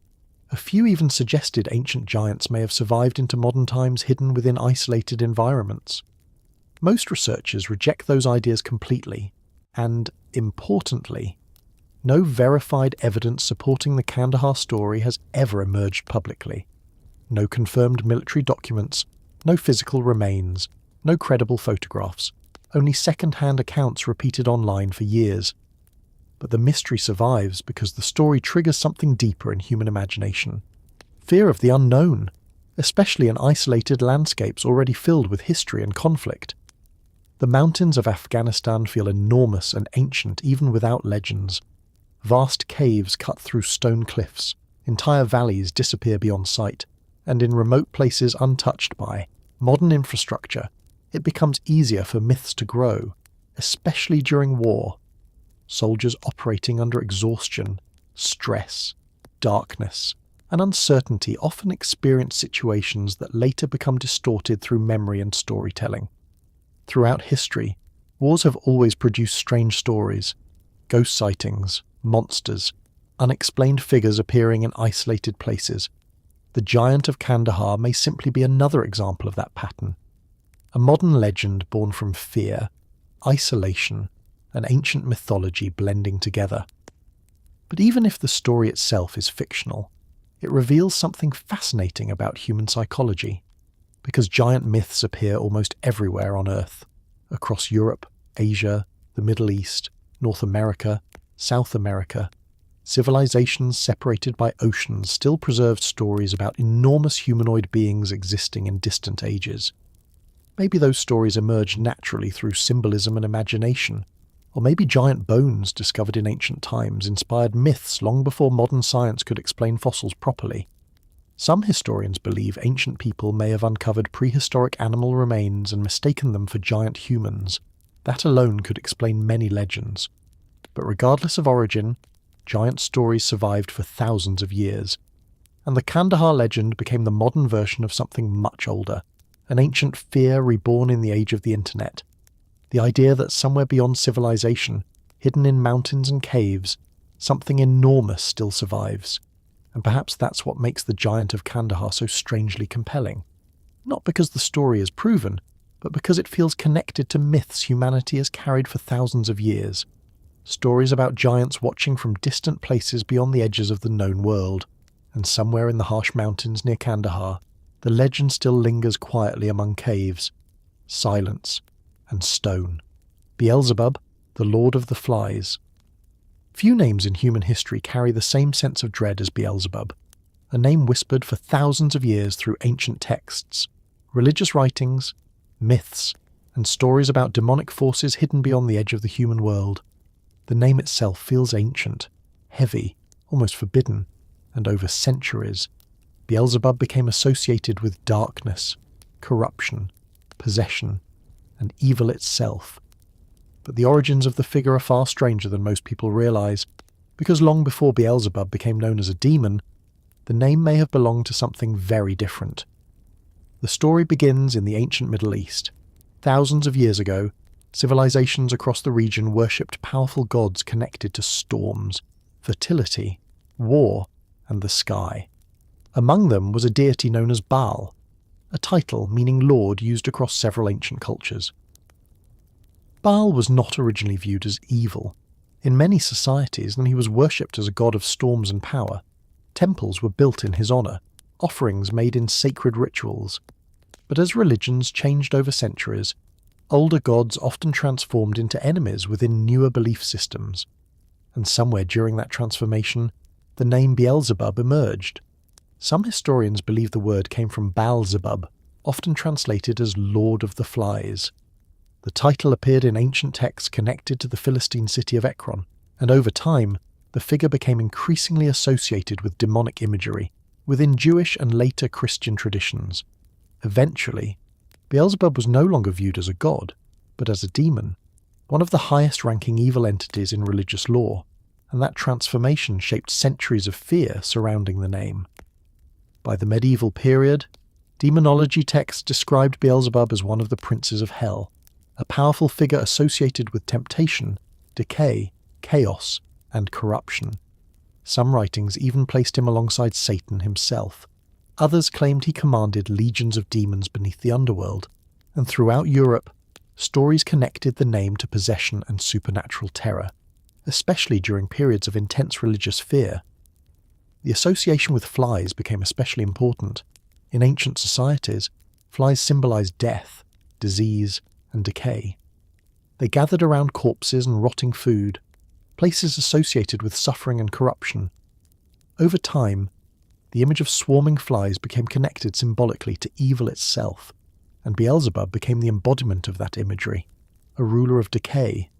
A few even suggested ancient giants may have survived into modern times hidden within isolated environments. Most researchers reject those ideas completely, and, importantly, no verified evidence supporting the Kandahar story has ever emerged publicly. No confirmed military documents, no physical remains, no credible photographs, only second-hand accounts repeated online for years. But the mystery survives because the story triggers something deeper in human imagination. Fear of the unknown, especially in isolated landscapes already filled with history and conflict. The mountains of Afghanistan feel enormous and ancient even without legends. Vast caves cut through stone cliffs, entire valleys disappear beyond sight, and in remote places untouched by modern infrastructure, it becomes easier for myths to grow, especially during war. Soldiers operating under exhaustion, stress, darkness, and uncertainty often experience situations that later become distorted through memory and storytelling. Throughout history, wars have always produced strange stories, ghost sightings, monsters, unexplained figures appearing in isolated places. The giant of Kandahar may simply be another example of that pattern. A modern legend born from fear, isolation, and ancient mythology blending together. But even if the story itself is fictional, it reveals something fascinating about human psychology, because giant myths appear almost everywhere on Earth, across Europe, Asia, the Middle East, North America, South America. Civilizations separated by oceans still preserved stories about enormous humanoid beings existing in distant ages. Maybe those stories emerged naturally through symbolism and imagination, or maybe giant bones discovered in ancient times inspired myths long before modern science could explain fossils properly. Some historians believe ancient people may have uncovered prehistoric animal remains and mistaken them for giant humans. That alone could explain many legends. But regardless of origin, giant stories survived for thousands of years. And the Kandahar legend became the modern version of something much older, an ancient fear reborn in the age of the internet. The idea that somewhere beyond civilization, hidden in mountains and caves, something enormous still survives. And perhaps that's what makes the giant of Kandahar so strangely compelling. Not because the story is proven, but because it feels connected to myths humanity has carried for thousands of years. Stories about giants watching from distant places beyond the edges of the known world. And somewhere in the harsh mountains near Kandahar, the legend still lingers quietly among caves, silence, and stone. Beelzebub, the Lord of the Flies. Few names in human history carry the same sense of dread as Beelzebub, a name whispered for thousands of years through ancient texts, religious writings, myths, and stories about demonic forces hidden beyond the edge of the human world. The name itself feels ancient, heavy, almost forbidden, and over centuries, Beelzebub became associated with darkness, corruption, possession, and evil itself. But the origins of the figure are far stranger than most people realise, because long before Beelzebub became known as a demon, the name may have belonged to something very different. The story begins in the ancient Middle East. Thousands of years ago, civilizations across the region worshipped powerful gods connected to storms, fertility, war, and the sky. Among them was a deity known as Baal, a title meaning lord used across several ancient cultures. Baal was not originally viewed as evil. In many societies, he was worshipped as a god of storms and power. Temples were built in his honour, offerings made in sacred rituals. But as religions changed over centuries, older gods often transformed into enemies within newer belief systems. And somewhere during that transformation, the name Beelzebub emerged. Some historians believe the word came from Baalzebub, often translated as Lord of the Flies. The title appeared in ancient texts connected to the Philistine city of Ekron, and over time, the figure became increasingly associated with demonic imagery within Jewish and later Christian traditions. Eventually, Beelzebub was no longer viewed as a god, but as a demon, one of the highest-ranking evil entities in religious lore, and that transformation shaped centuries of fear surrounding the name. By the medieval period, demonology texts described Beelzebub as one of the princes of hell, a powerful figure associated with temptation, decay, chaos, and corruption. Some writings even placed him alongside Satan himself. Others claimed he commanded legions of demons beneath the underworld, and throughout Europe, stories connected the name to possession and supernatural terror, especially during periods of intense religious fear. The association with flies became especially important. In ancient societies, flies symbolized death, disease, and decay. They gathered around corpses and rotting food, places associated with suffering and corruption. Over time, the image of swarming flies became connected symbolically to evil itself, and Beelzebub became the embodiment of that imagery, a ruler of decay,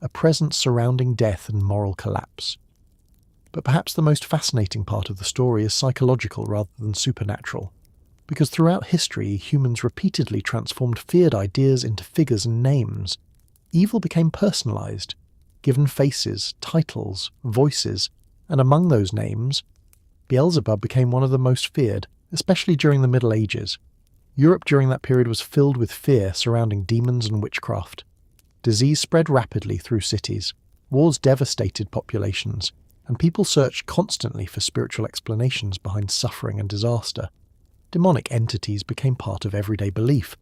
a presence surrounding death and moral collapse. But perhaps the most fascinating part of the story is psychological rather than supernatural, because throughout history humans repeatedly transformed feared ideas into figures and names. Evil became personalized, given faces, titles, voices, and among those names, Beelzebub became one of the most feared, especially during the Middle Ages. Europe during that period was filled with fear surrounding demons and witchcraft. Disease spread rapidly through cities, wars devastated populations, and people searched constantly for spiritual explanations behind suffering and disaster. Demonic entities became part of everyday belief,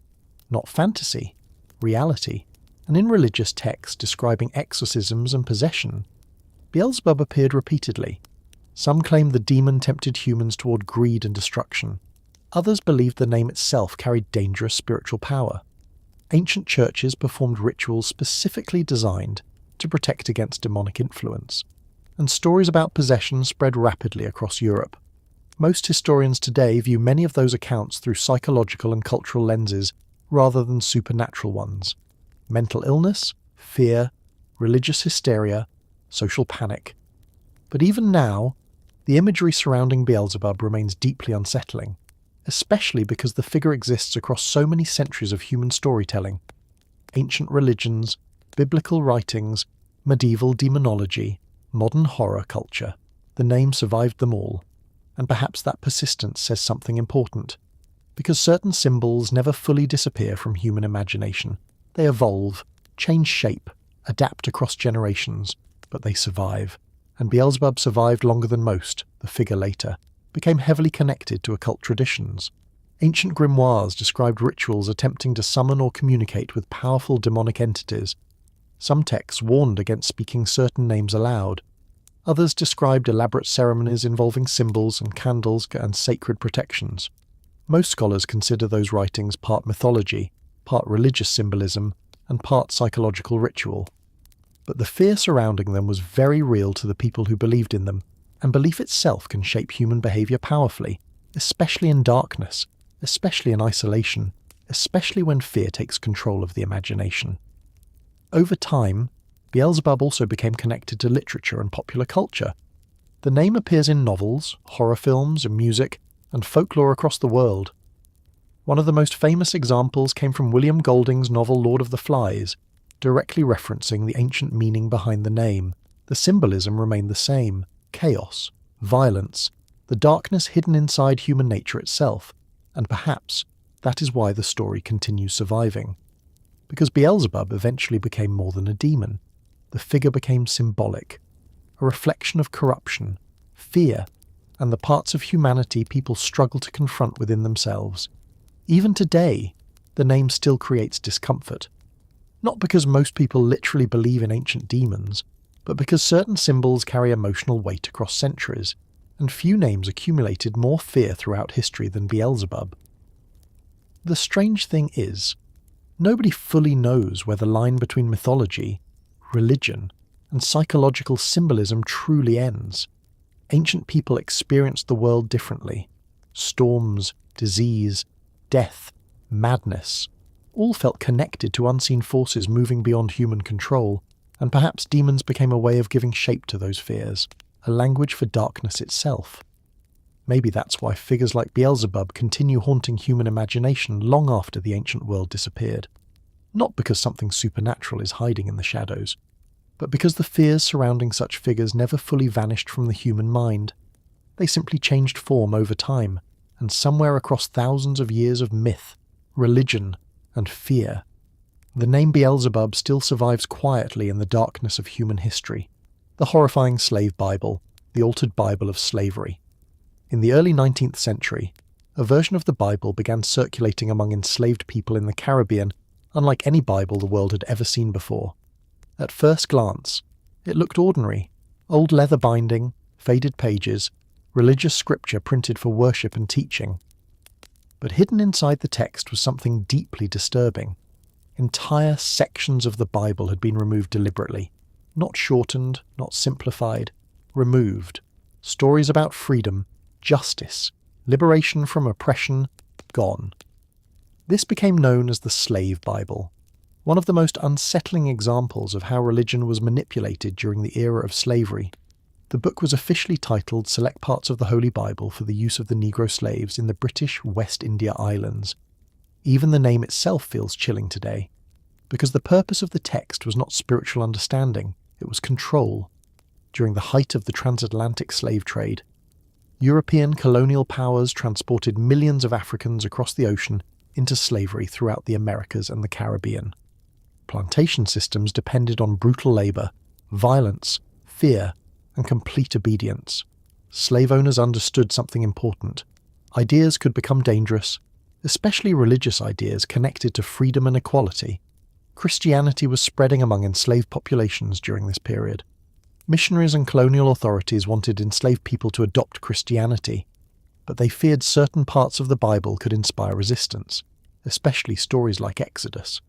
not fantasy, reality, and in religious texts describing exorcisms and possession, Beelzebub appeared repeatedly. Some claimed the demon tempted humans toward greed and destruction. Others believed the name itself carried dangerous spiritual power. Ancient churches performed rituals specifically designed to protect against demonic influence, and stories about possession spread rapidly across Europe. Most historians today view many of those accounts through psychological and cultural lenses rather than supernatural ones. Mental illness, fear, religious hysteria, social panic. But even now, the imagery surrounding Beelzebub remains deeply unsettling, especially because the figure exists across so many centuries of human storytelling. Ancient religions, biblical writings, medieval demonology, modern horror culture. The name survived them all, and perhaps that persistence says something important, because certain symbols never fully disappear from human imagination. They evolve, change shape, adapt across generations, but they survive. And Beelzebub survived longer than most, the figure later, became heavily connected to occult traditions. Ancient grimoires described rituals attempting to summon or communicate with powerful demonic entities. Some texts warned against speaking certain names aloud. Others described elaborate ceremonies involving symbols and candles and sacred protections. Most scholars consider those writings part mythology, part religious symbolism, and part psychological ritual. But the fear surrounding them was very real to the people who believed in them, and belief itself can shape human behaviour powerfully, especially in darkness, especially in isolation, especially when fear takes control of the imagination. Over time, Beelzebub also became connected to literature and popular culture. The name appears in novels, horror films, and music, and folklore across the world. One of the most famous examples came from William Golding's novel Lord of the Flies, directly referencing the ancient meaning behind the name. The symbolism remained the same: chaos, violence, the darkness hidden inside human nature itself, and perhaps that is why the story continues surviving. Because Beelzebub eventually became more than a demon. The figure became symbolic, a reflection of corruption, fear, and the parts of humanity people struggle to confront within themselves. Even today, the name still creates discomfort. Not because most people literally believe in ancient demons, but because certain symbols carry emotional weight across centuries, and few names accumulated more fear throughout history than Beelzebub. The strange thing is, nobody fully knows where the line between mythology, religion, and psychological symbolism truly ends. Ancient people experienced the world differently. Storms, disease, death, madness, all felt connected to unseen forces moving beyond human control, and perhaps demons became a way of giving shape to those fears, a language for darkness itself. Maybe that's why figures like Beelzebub continue haunting human imagination long after the ancient world disappeared. Not because something supernatural is hiding in the shadows, but because the fears surrounding such figures never fully vanished from the human mind. They simply changed form over time, and somewhere across thousands of years of myth, religion, and fear, the name Beelzebub still survives quietly in the darkness of human history. The horrifying slave Bible, the altered Bible of slavery. In the early 19th century, a version of the Bible began circulating among enslaved people in the Caribbean, unlike any Bible the world had ever seen before. At first glance, it looked ordinary: old leather binding, faded pages, religious scripture printed for worship and teaching. But hidden inside the text was something deeply disturbing. Entire sections of the Bible had been removed deliberately. Not shortened, not simplified, removed. Stories about freedom, justice, liberation from oppression, gone. This became known as the Slave Bible, one of the most unsettling examples of how religion was manipulated during the era of slavery. The book was officially titled Select Parts of the Holy Bible for the Use of the Negro Slaves in the British West India Islands. Even the name itself feels chilling today, because the purpose of the text was not spiritual understanding, it was control. During the height of the transatlantic slave trade, European colonial powers transported millions of Africans across the ocean into slavery throughout the Americas and the Caribbean. Plantation systems depended on brutal labor, violence, fear, and complete obedience. Slave owners understood something important. Ideas could become dangerous, especially religious ideas connected to freedom and equality. Christianity was spreading among enslaved populations during this period. Missionaries and colonial authorities wanted enslaved people to adopt Christianity, but they feared certain parts of the Bible could inspire resistance, especially stories like Exodus,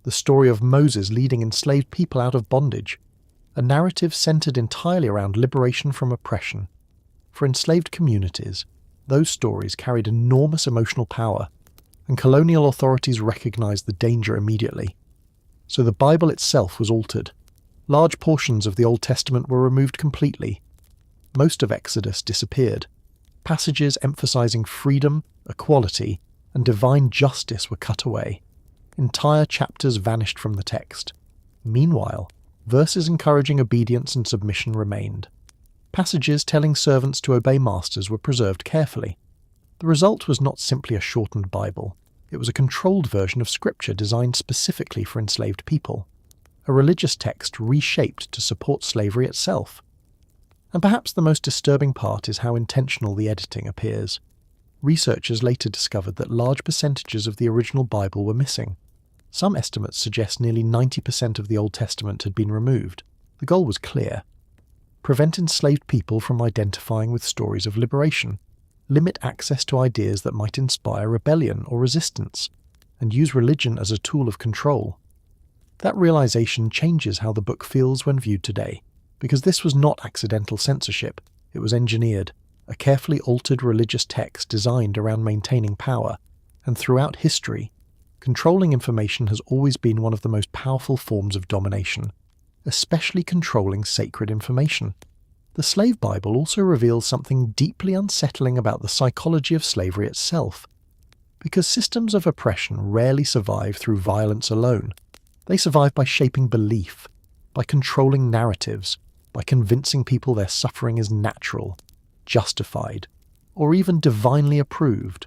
the story of Moses leading enslaved people out of bondage, a narrative centered entirely around liberation from oppression. For enslaved communities, those stories carried enormous emotional power, and colonial authorities recognized the danger immediately. So the Bible itself was altered. Large portions of the Old Testament were removed completely. Most of Exodus disappeared. Passages emphasizing freedom, equality, and divine justice were cut away. Entire chapters vanished from the text. Meanwhile, verses encouraging obedience and submission remained. Passages telling servants to obey masters were preserved carefully. The result was not simply a shortened Bible. It was a controlled version of Scripture designed specifically for enslaved people. A religious text reshaped to support slavery itself. And perhaps the most disturbing part is how intentional the editing appears. Researchers later discovered that large percentages of the original Bible were missing. Some estimates suggest nearly 90% of the Old Testament had been removed. The goal was clear: prevent enslaved people from identifying with stories of liberation, limit access to ideas that might inspire rebellion or resistance, and use religion as a tool of control. That realization changes how the book feels when viewed today, because this was not accidental censorship, it was engineered, a carefully altered religious text designed around maintaining power, and throughout history, controlling information has always been one of the most powerful forms of domination, especially controlling sacred information. The Slave Bible also reveals something deeply unsettling about the psychology of slavery itself. Because systems of oppression rarely survive through violence alone. They survive by shaping belief, by controlling narratives, by convincing people their suffering is natural, justified, or even divinely approved.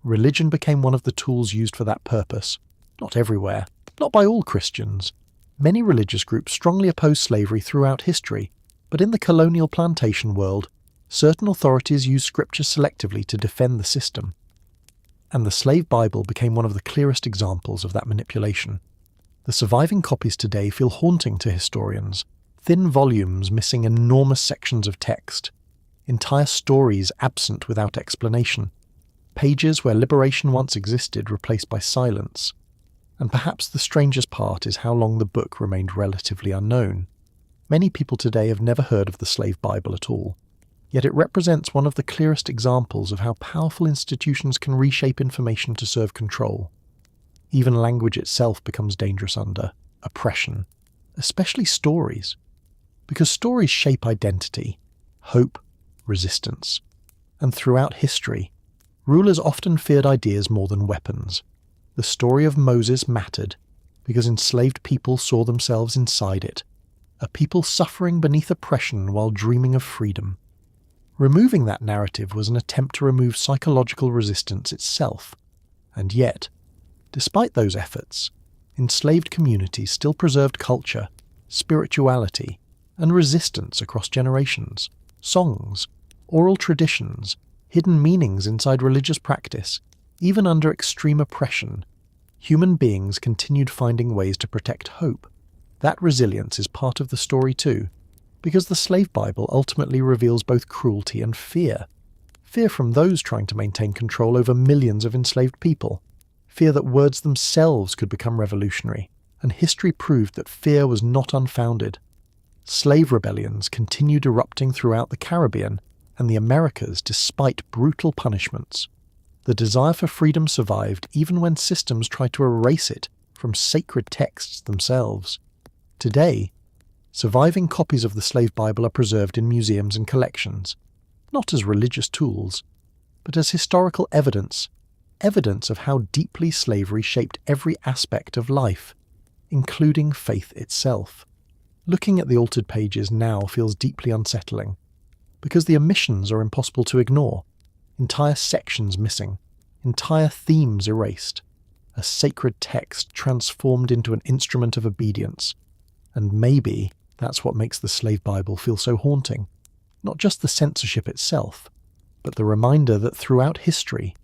Religion became one of the tools used for that purpose. Not everywhere, not by all Christians. Many religious groups strongly opposed slavery throughout history, but in the colonial plantation world, certain authorities used scripture selectively to defend the system. And the slave Bible became one of the clearest examples of that manipulation. The surviving copies today feel haunting to historians, thin volumes missing enormous sections of text, entire stories absent without explanation, pages where liberation once existed replaced by silence. And perhaps the strangest part is how long the book remained relatively unknown. Many people today have never heard of the slave Bible at all, yet it represents one of the clearest examples of how powerful institutions can reshape information to serve control. Even language itself becomes dangerous under oppression, especially stories, because stories shape identity, hope, resistance. And throughout history, rulers often feared ideas more than weapons. The story of Moses mattered because enslaved people saw themselves inside it, a people suffering beneath oppression while dreaming of freedom. Removing that narrative was an attempt to remove psychological resistance itself. And yet, despite those efforts, enslaved communities still preserved culture, spirituality, and resistance across generations. Songs, oral traditions, hidden meanings inside religious practice. Even under extreme oppression, human beings continued finding ways to protect hope. That resilience is part of the story too, because the slave Bible ultimately reveals both cruelty and fear. Fear from those trying to maintain control over millions of enslaved people. Fear that words themselves could become revolutionary, and history proved that fear was not unfounded. Slave rebellions continued erupting throughout the Caribbean and the Americas despite brutal punishments. The desire for freedom survived even when systems tried to erase it from sacred texts themselves. Today, surviving copies of the slave Bible are preserved in museums and collections, not as religious tools, but as historical evidence of how deeply slavery shaped every aspect of life, including faith itself. Looking at the altered pages now feels deeply unsettling, because the omissions are impossible to ignore. Entire sections missing, entire themes erased, a sacred text transformed into an instrument of obedience. And maybe that's what makes the slave Bible feel so haunting. Not just the censorship itself, but the reminder that throughout history,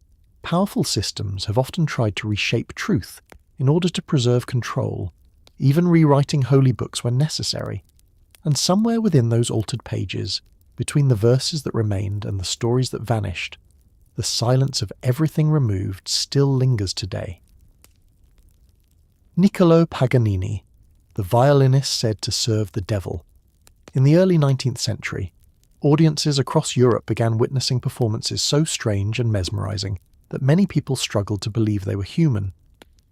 powerful systems have often tried to reshape truth in order to preserve control, even rewriting holy books when necessary. And somewhere within those altered pages, between the verses that remained and the stories that vanished, the silence of everything removed still lingers today. Niccolò Paganini, the violinist said to serve the devil. In the early 19th century, audiences across Europe began witnessing performances so strange and mesmerizing that many people struggled to believe they were human.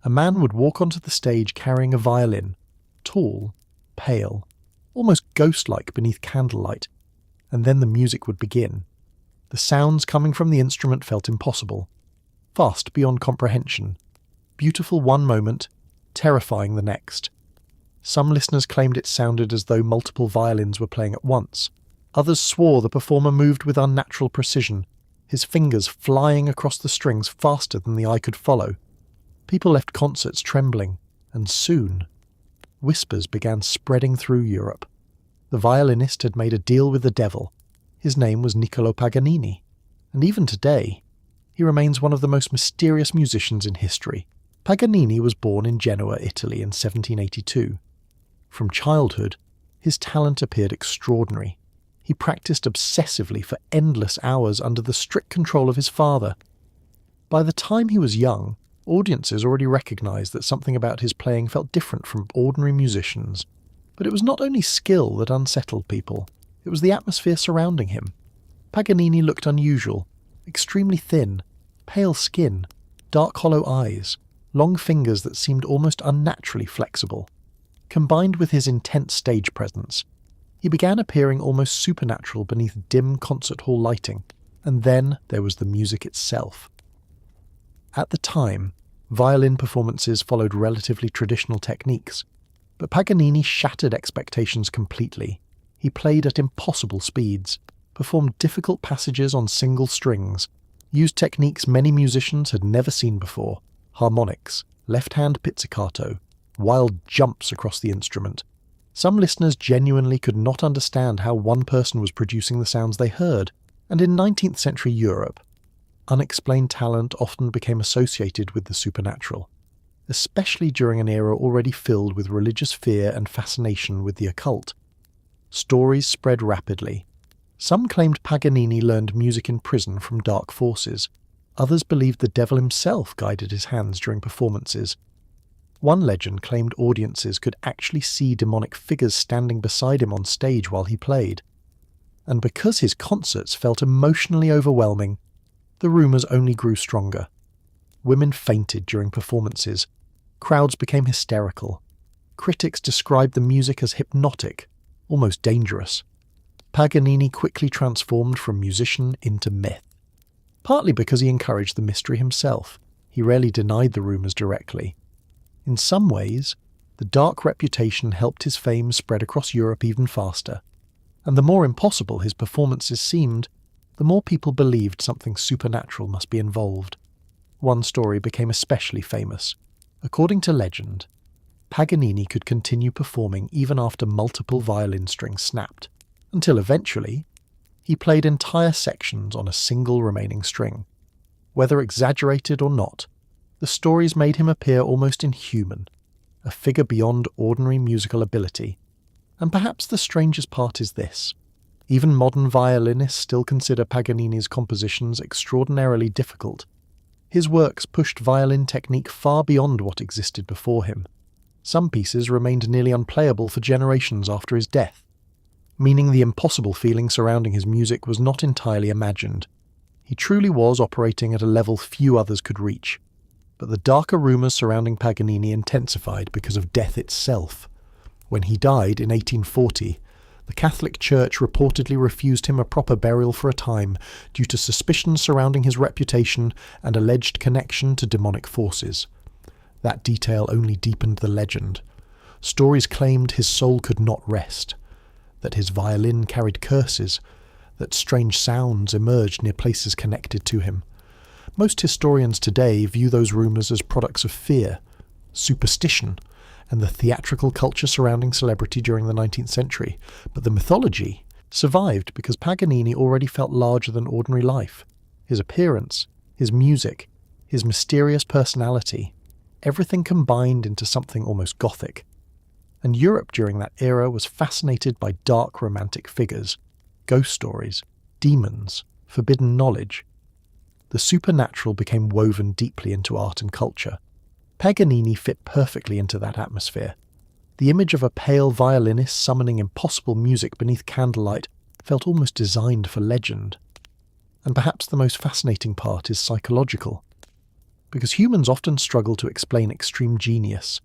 A man would walk onto the stage carrying a violin, tall, pale, almost ghost-like beneath candlelight, and then the music would begin. The sounds coming from the instrument felt impossible, vast beyond comprehension, beautiful one moment, terrifying the next. Some listeners claimed it sounded as though multiple violins were playing at once. Others swore the performer moved with unnatural precision, his fingers flying across the strings faster than the eye could follow. People left concerts trembling, and soon, whispers began spreading through Europe. The violinist had made a deal with the devil. His name was Niccolò Paganini, and even today, he remains one of the most mysterious musicians in history. Paganini was born in Genoa, Italy in 1782. From childhood, his talent appeared extraordinary. He practiced obsessively for endless hours under the strict control of his father. By the time he was young, audiences already recognized that something about his playing felt different from ordinary musicians. But it was not only skill that unsettled people, it was the atmosphere surrounding him. Paganini looked unusual, extremely thin, pale skin, dark hollow eyes, long fingers that seemed almost unnaturally flexible. Combined with his intense stage presence, he began appearing almost supernatural beneath dim concert hall lighting, and then there was the music itself. At the time, violin performances followed relatively traditional techniques, but Paganini shattered expectations completely. He played at impossible speeds, performed difficult passages on single strings, used techniques many musicians had never seen before: harmonics, left-hand pizzicato, wild jumps across the instrument. Some listeners genuinely could not understand how one person was producing the sounds they heard, and in 19th century Europe, unexplained talent often became associated with the supernatural, especially during an era already filled with religious fear and fascination with the occult. Stories spread rapidly. Some claimed Paganini learned music in prison from dark forces. Others believed the devil himself guided his hands during performances. One legend claimed audiences could actually see demonic figures standing beside him on stage while he played. And because his concerts felt emotionally overwhelming, the rumours only grew stronger. Women fainted during performances. Crowds became hysterical. Critics described the music as hypnotic, almost dangerous. Paganini quickly transformed from musician into myth. Partly because he encouraged the mystery himself, he rarely denied the rumours directly. In some ways, the dark reputation helped his fame spread across Europe even faster, and the more impossible his performances seemed, the more people believed something supernatural must be involved. One story became especially famous. According to legend, Paganini could continue performing even after multiple violin strings snapped, until eventually, he played entire sections on a single remaining string. Whether exaggerated or not, the stories made him appear almost inhuman, a figure beyond ordinary musical ability. And perhaps the strangest part is this: even modern violinists still consider Paganini's compositions extraordinarily difficult. His works pushed violin technique far beyond what existed before him. Some pieces remained nearly unplayable for generations after his death, meaning the impossible feeling surrounding his music was not entirely imagined. He truly was operating at a level few others could reach. But the darker rumours surrounding Paganini intensified because of death itself. When he died in 1840, the Catholic Church reportedly refused him a proper burial for a time due to suspicions surrounding his reputation and alleged connection to demonic forces. That detail only deepened the legend. Stories claimed his soul could not rest, that his violin carried curses, that strange sounds emerged near places connected to him. Most historians today view those rumours as products of fear, superstition, and the theatrical culture surrounding celebrity during the 19th century, but the mythology survived because Paganini already felt larger than ordinary life. His appearance, his music, his mysterious personality, everything combined into something almost gothic. And Europe during that era was fascinated by dark romantic figures, ghost stories, demons, forbidden knowledge. The supernatural became woven deeply into art and culture. Paganini fit perfectly into that atmosphere. The image of a pale violinist summoning impossible music beneath candlelight felt almost designed for legend. And perhaps the most fascinating part is psychological, because humans often struggle to explain extreme genius,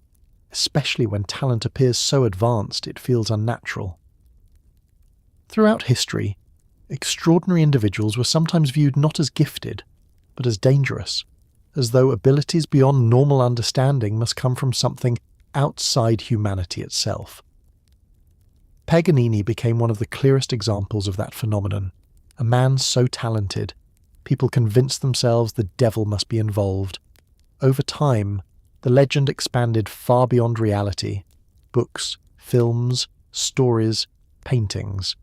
especially when talent appears so advanced it feels unnatural. Throughout history, extraordinary individuals were sometimes viewed not as gifted, but as dangerous, as though abilities beyond normal understanding must come from something outside humanity itself. Paganini became one of the clearest examples of that phenomenon. A man so talented, people convinced themselves the devil must be involved. Over time, the legend expanded far beyond reality. Books, films, stories, paintings.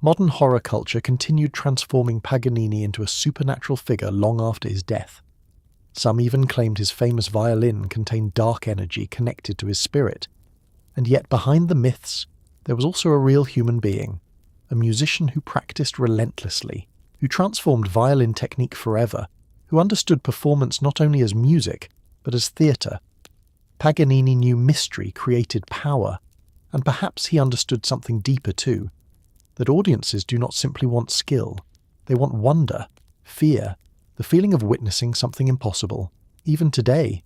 Modern horror culture continued transforming Paganini into a supernatural figure long after his death. Some even claimed his famous violin contained dark energy connected to his spirit. And yet behind the myths, there was also a real human being, a musician who practiced relentlessly, who transformed violin technique forever, who understood performance not only as music, but as theatre. Paganini knew mystery created power, and perhaps he understood something deeper too, that audiences do not simply want skill, they want wonder, fear, the feeling of witnessing something impossible. Even today,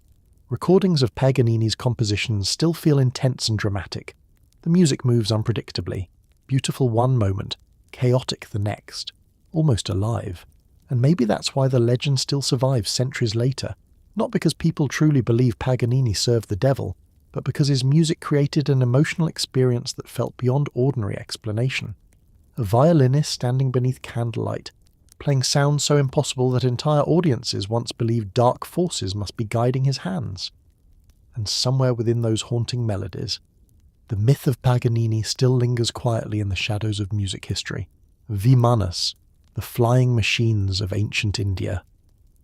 recordings of Paganini's compositions still feel intense and dramatic. The music moves unpredictably, beautiful one moment, chaotic the next, almost alive. And maybe that's why the legend still survives centuries later. not because people truly believe Paganini served the devil, but because his music created an emotional experience that felt beyond ordinary explanation. A violinist standing beneath candlelight, playing sounds so impossible that entire audiences once believed dark forces must be guiding his hands. And somewhere within those haunting melodies, the myth of Paganini still lingers quietly in the shadows of music history. Vimanas, the flying machines of ancient India.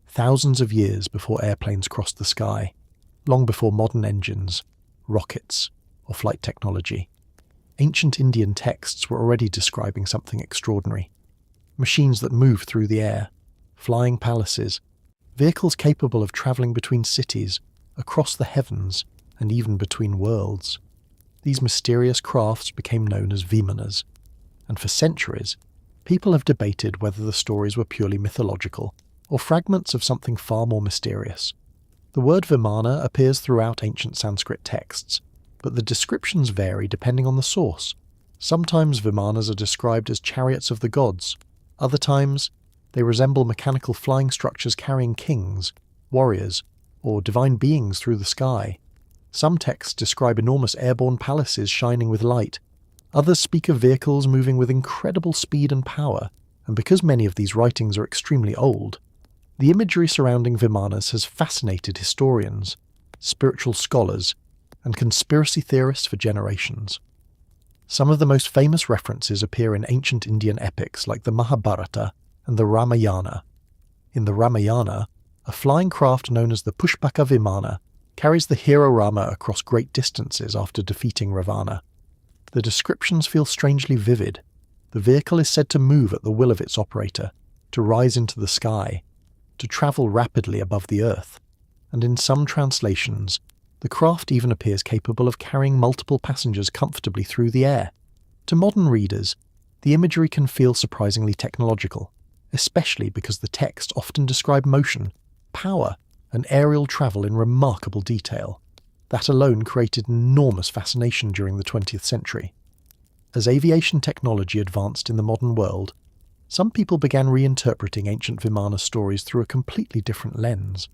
Thousands of years before airplanes crossed the sky, long before modern engines, rockets, or flight technology, ancient Indian texts were already describing something extraordinary. Machines that move through the air, flying palaces, vehicles capable of travelling between cities, across the heavens, and even between worlds. These mysterious crafts became known as Vimanas, and for centuries, people have debated whether the stories were purely mythological or fragments of something far more mysterious. The word Vimana appears throughout ancient Sanskrit texts, but the descriptions vary depending on the source. Sometimes Vimanas are described as chariots of the gods. Other times, they resemble mechanical flying structures carrying kings, warriors, or divine beings through the sky. Some texts describe enormous airborne palaces shining with light. Others speak of vehicles moving with incredible speed and power, and because many of these writings are extremely old, the imagery surrounding Vimanas has fascinated historians, spiritual scholars, and conspiracy theorists for generations. Some of the most famous references appear in ancient Indian epics like the Mahabharata and the Ramayana. In the Ramayana, a flying craft known as the Pushpaka Vimana carries the hero Rama across great distances after defeating Ravana. The descriptions feel strangely vivid. The vehicle is said to move at the will of its operator, to rise into the sky, to travel rapidly above the earth, and in some translations, the craft even appears capable of carrying multiple passengers comfortably through the air. To modern readers, the imagery can feel surprisingly technological, especially because the texts often describe motion, power, and aerial travel in remarkable detail. That alone created enormous fascination during the 20th century. As aviation technology advanced in the modern world, some people began reinterpreting ancient Vimana stories through a completely different lens.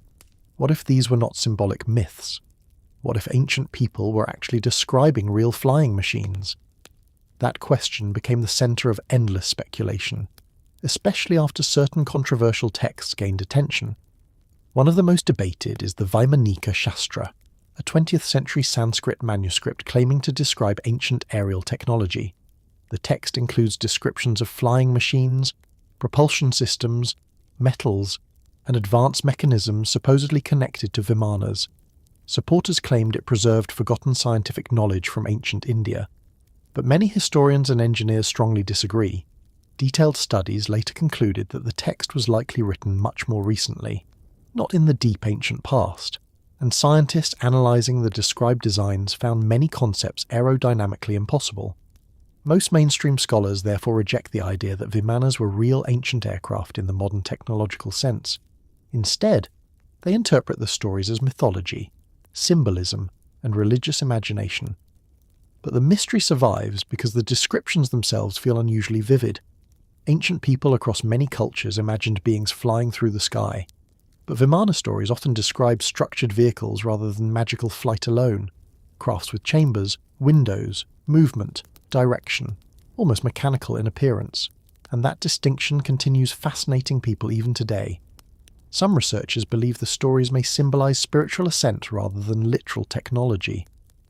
What if these were not symbolic myths? What if ancient people were actually describing real flying machines? That question became the centre of endless speculation, especially after certain controversial texts gained attention. One of the most debated is the Vaimanika Shastra, a 20th century Sanskrit manuscript claiming to describe ancient aerial technology. The text includes descriptions of flying machines, propulsion systems, metals, and advanced mechanisms supposedly connected to Vimanas. Supporters claimed it preserved forgotten scientific knowledge from ancient India. But many historians and engineers strongly disagree. Detailed studies later concluded that the text was likely written much more recently, not in the deep ancient past, and scientists analysing the described designs found many concepts aerodynamically impossible. Most mainstream scholars therefore reject the idea that Vimanas were real ancient aircraft in the modern technological sense. Instead, they interpret the stories as mythology, symbolism, and religious imagination. But the mystery survives because the descriptions themselves feel unusually vivid. Ancient people across many cultures imagined beings flying through the sky, but Vimana stories often describe structured vehicles rather than magical flight alone, crafts with chambers, windows, movement, direction, almost mechanical in appearance, and that distinction continues fascinating people even today. Some researchers believe the stories may symbolize spiritual ascent rather than literal technology,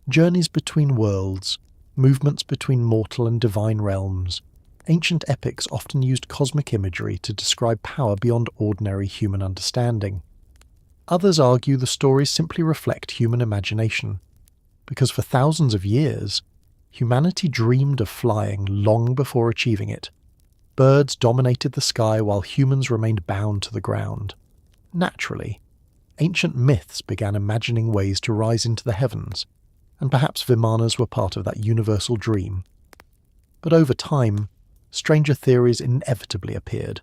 journeys between worlds, movements between mortal and divine realms. Ancient epics often used cosmic imagery to describe power beyond ordinary human understanding. Others argue the stories simply reflect human imagination, because for thousands of years, humanity dreamed of flying long before achieving it. Birds dominated the sky while humans remained bound to the ground. Naturally, ancient myths began imagining ways to rise into the heavens, and perhaps Vimanas were part of that universal dream. But over time, stranger theories inevitably appeared.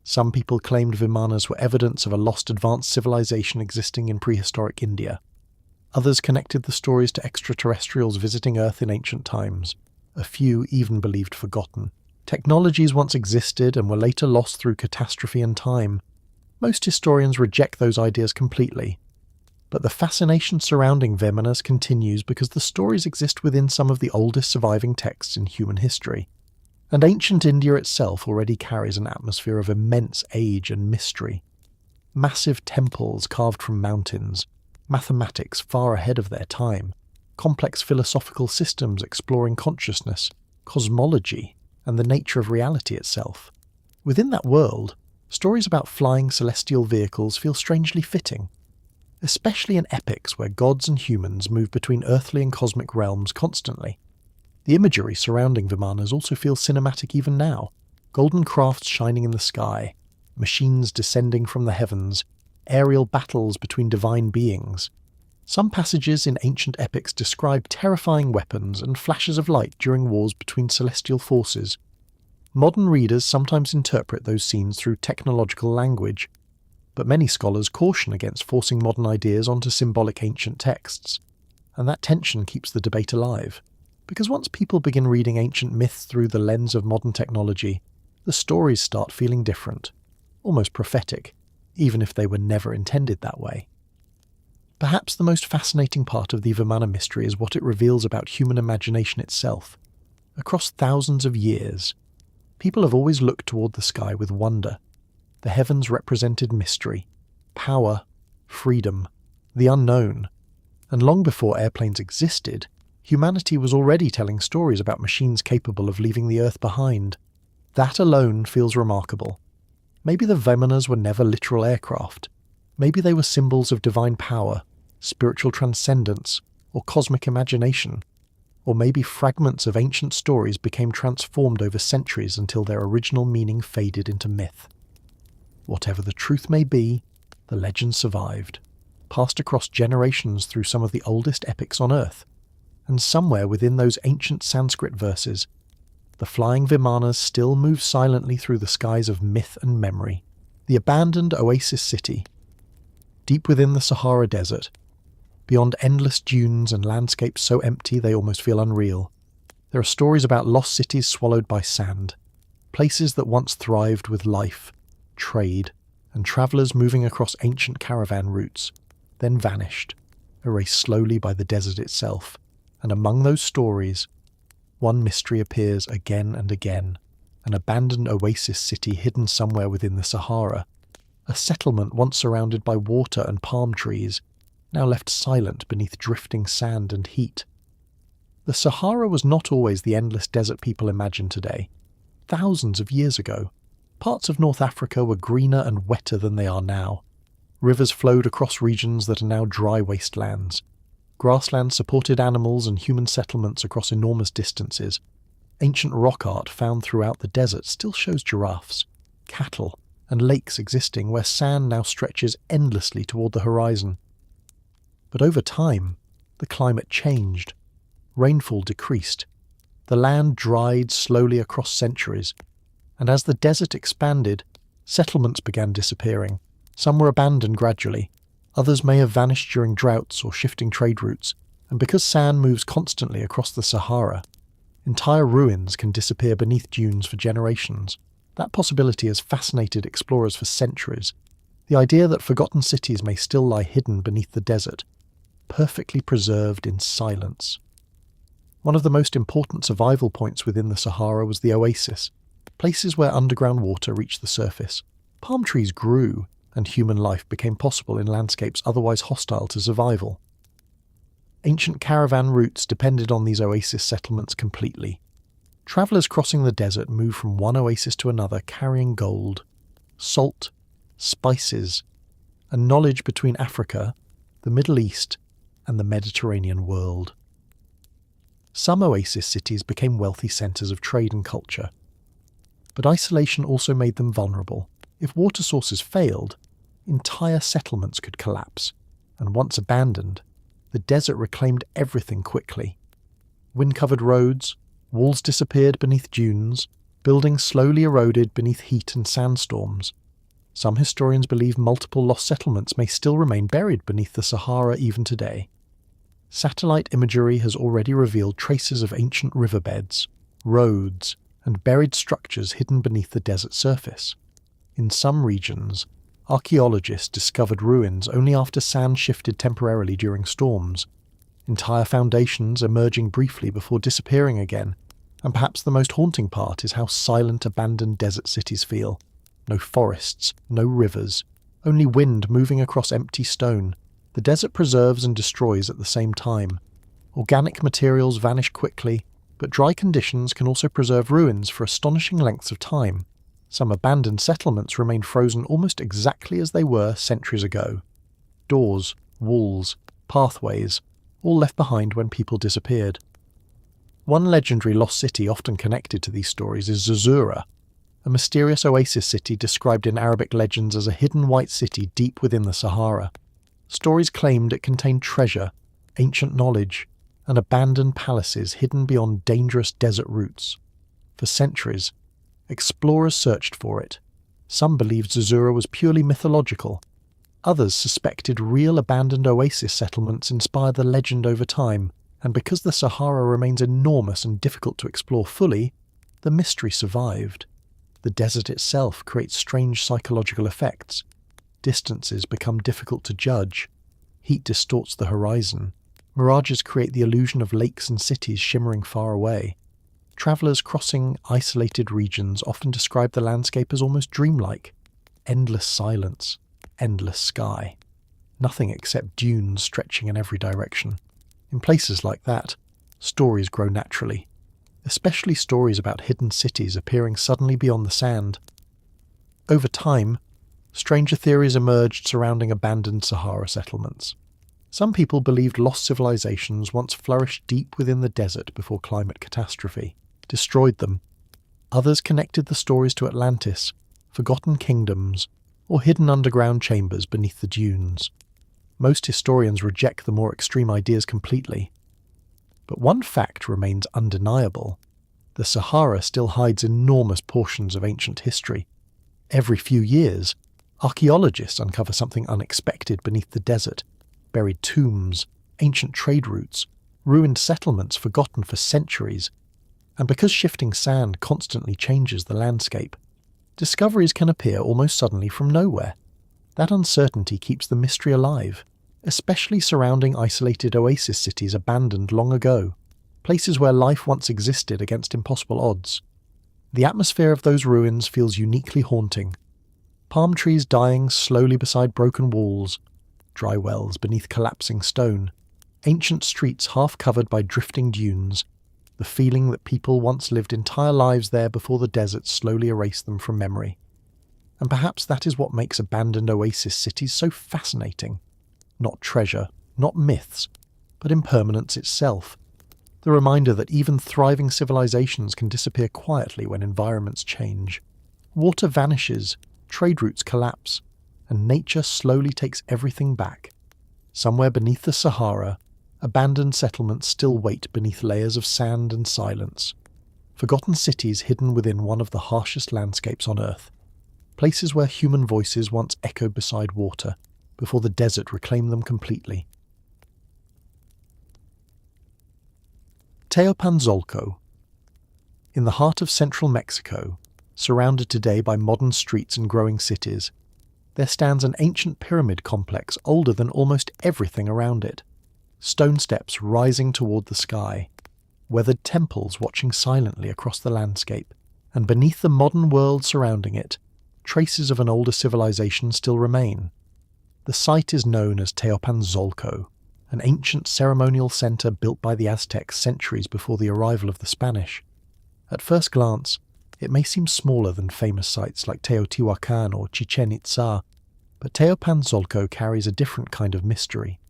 Some people claimed Vimanas were evidence of a lost advanced civilization existing in prehistoric India. Others connected the stories to extraterrestrials visiting Earth in ancient times. A few even believed forgotten. Technologies once existed and were later lost through catastrophe and time. Most historians reject those ideas completely, but the fascination surrounding Vimanas continues because the stories exist within some of the oldest surviving texts in human history, and ancient India itself already carries an atmosphere of immense age and mystery. Massive temples carved from mountains, mathematics far ahead of their time, complex philosophical systems exploring consciousness, cosmology, and the nature of reality itself. Within that world, stories about flying celestial vehicles feel strangely fitting, especially in epics where gods and humans move between earthly and cosmic realms constantly. The imagery surrounding Vimanas also feels cinematic even now. Golden crafts shining in the sky, machines descending from the heavens, aerial battles between divine beings. Some passages in ancient epics describe terrifying weapons and flashes of light during wars between celestial forces. Modern readers sometimes interpret those scenes through technological language, but many scholars caution against forcing modern ideas onto symbolic ancient texts, and that tension keeps the debate alive. Because once people begin reading ancient myths through the lens of modern technology, the stories start feeling different, almost prophetic, even if they were never intended that way. Perhaps the most fascinating part of the Vimana mystery is what it reveals about human imagination itself. Across thousands of years, people have always looked toward the sky with wonder. The heavens represented mystery, power, freedom, the unknown, and long before airplanes existed, humanity was already telling stories about machines capable of leaving the Earth behind. That alone feels remarkable. Maybe the Vimanas were never literal aircraft. Maybe they were symbols of divine power, spiritual transcendence, or cosmic imagination. Or maybe fragments of ancient stories became transformed over centuries until their original meaning faded into myth. Whatever the truth may be, the legend survived, passed across generations through some of the oldest epics on Earth. And somewhere within those ancient Sanskrit verses, the flying Vimanas still move silently through the skies of myth and memory. The abandoned oasis city, deep within the Sahara Desert, beyond endless dunes and landscapes so empty they almost feel unreal. There are stories about lost cities swallowed by sand, places that once thrived with life, trade, and travellers moving across ancient caravan routes, then vanished, erased slowly by the desert itself. And among those stories, one mystery appears again and again, an abandoned oasis city hidden somewhere within the Sahara, a settlement once surrounded by water and palm trees, now left silent beneath drifting sand and heat. The Sahara was not always the endless desert people imagine today. Thousands of years ago, parts of North Africa were greener and wetter than they are now. Rivers flowed across regions that are now dry wastelands. Grasslands supported animals and human settlements across enormous distances. Ancient rock art found throughout the desert still shows giraffes, cattle, and lakes existing where sand now stretches endlessly toward the horizon. But over time, the climate changed. Rainfall decreased. The land dried slowly across centuries, and as the desert expanded, settlements began disappearing. Some were abandoned gradually. Others may have vanished during droughts or shifting trade routes, and because sand moves constantly across the Sahara, entire ruins can disappear beneath dunes for generations. That possibility has fascinated explorers for centuries. The idea that forgotten cities may still lie hidden beneath the desert, perfectly preserved in silence. One of the most important survival points within the Sahara was the oasis, places where underground water reached the surface. Palm trees grew, and human life became possible in landscapes otherwise hostile to survival. Ancient caravan routes depended on these oasis settlements completely. Travellers crossing the desert moved from one oasis to another carrying gold, salt, spices, and knowledge between Africa, the Middle East, and the Mediterranean world. Some oasis cities became wealthy centres of trade and culture, but isolation also made them vulnerable. If water sources failed, entire settlements could collapse, and once abandoned, the desert reclaimed everything quickly. Wind-covered roads, walls disappeared beneath dunes, buildings slowly eroded beneath heat and sandstorms. Some historians believe multiple lost settlements may still remain buried beneath the Sahara even today. Satellite imagery has already revealed traces of ancient riverbeds, roads, and buried structures hidden beneath the desert surface. In some regions, archaeologists discovered ruins only after sand shifted temporarily during storms, entire foundations emerging briefly before disappearing again, and perhaps the most haunting part is how silent abandoned desert cities feel. No forests, no rivers, only wind moving across empty stone. The desert preserves and destroys at the same time. Organic materials vanish quickly, but dry conditions can also preserve ruins for astonishing lengths of time. Some abandoned settlements remain frozen almost exactly as they were centuries ago. Doors, walls, pathways, all left behind when people disappeared. One legendary lost city often connected to these stories is Zuzura, a mysterious oasis city described in Arabic legends as a hidden white city deep within the Sahara. Stories claimed it contained treasure, ancient knowledge, and abandoned palaces hidden beyond dangerous desert routes. For centuries, explorers searched for it. Some believed Zuzura was purely mythological. Others suspected real abandoned oasis settlements inspired the legend over time, and because the Sahara remains enormous and difficult to explore fully, the mystery survived. The desert itself creates strange psychological effects. Distances become difficult to judge. Heat distorts the horizon. Mirages create the illusion of lakes and cities shimmering far away. Travellers crossing isolated regions often describe the landscape as almost dreamlike. Endless silence, endless sky. Nothing except dunes stretching in every direction. In places like that, stories grow naturally, especially stories about hidden cities appearing suddenly beyond the sand. Over time, stranger theories emerged surrounding abandoned Sahara settlements. Some people believed lost civilizations once flourished deep within the desert before climate catastrophe destroyed them. Others connected the stories to Atlantis, forgotten kingdoms, or hidden underground chambers beneath the dunes. Most historians reject the more extreme ideas completely. But one fact remains undeniable. The Sahara still hides enormous portions of ancient history. Every few years, archaeologists uncover something unexpected beneath the desert. Buried tombs, ancient trade routes, ruined settlements forgotten for centuries. And because shifting sand constantly changes the landscape, discoveries can appear almost suddenly from nowhere. That uncertainty keeps the mystery alive, especially surrounding isolated oasis cities abandoned long ago, places where life once existed against impossible odds. The atmosphere of those ruins feels uniquely haunting. Palm trees dying slowly beside broken walls, dry wells beneath collapsing stone, ancient streets half covered by drifting dunes, the feeling that people once lived entire lives there before the desert slowly erased them from memory. And perhaps that is what makes abandoned oasis cities so fascinating. Not treasure, not myths, but impermanence itself. The reminder that even thriving civilizations can disappear quietly when environments change. Water vanishes, trade routes collapse, and nature slowly takes everything back. Somewhere beneath the Sahara, abandoned settlements still wait beneath layers of sand and silence. Forgotten cities hidden within one of the harshest landscapes on Earth. Places where human voices once echoed beside water, before the desert reclaimed them completely. Teopanzolco. In the heart of central Mexico, surrounded today by modern streets and growing cities, there stands an ancient pyramid complex older than almost everything around it. Stone steps rising toward the sky, weathered temples watching silently across the landscape, and beneath the modern world surrounding it, traces of an older civilization still remain. The site is known as Teopanzolco, an ancient ceremonial center built by the Aztecs centuries before the arrival of the Spanish. At first glance, it may seem smaller than famous sites like Teotihuacan or Chichen Itza, but Teopanzolco carries a different kind of mystery.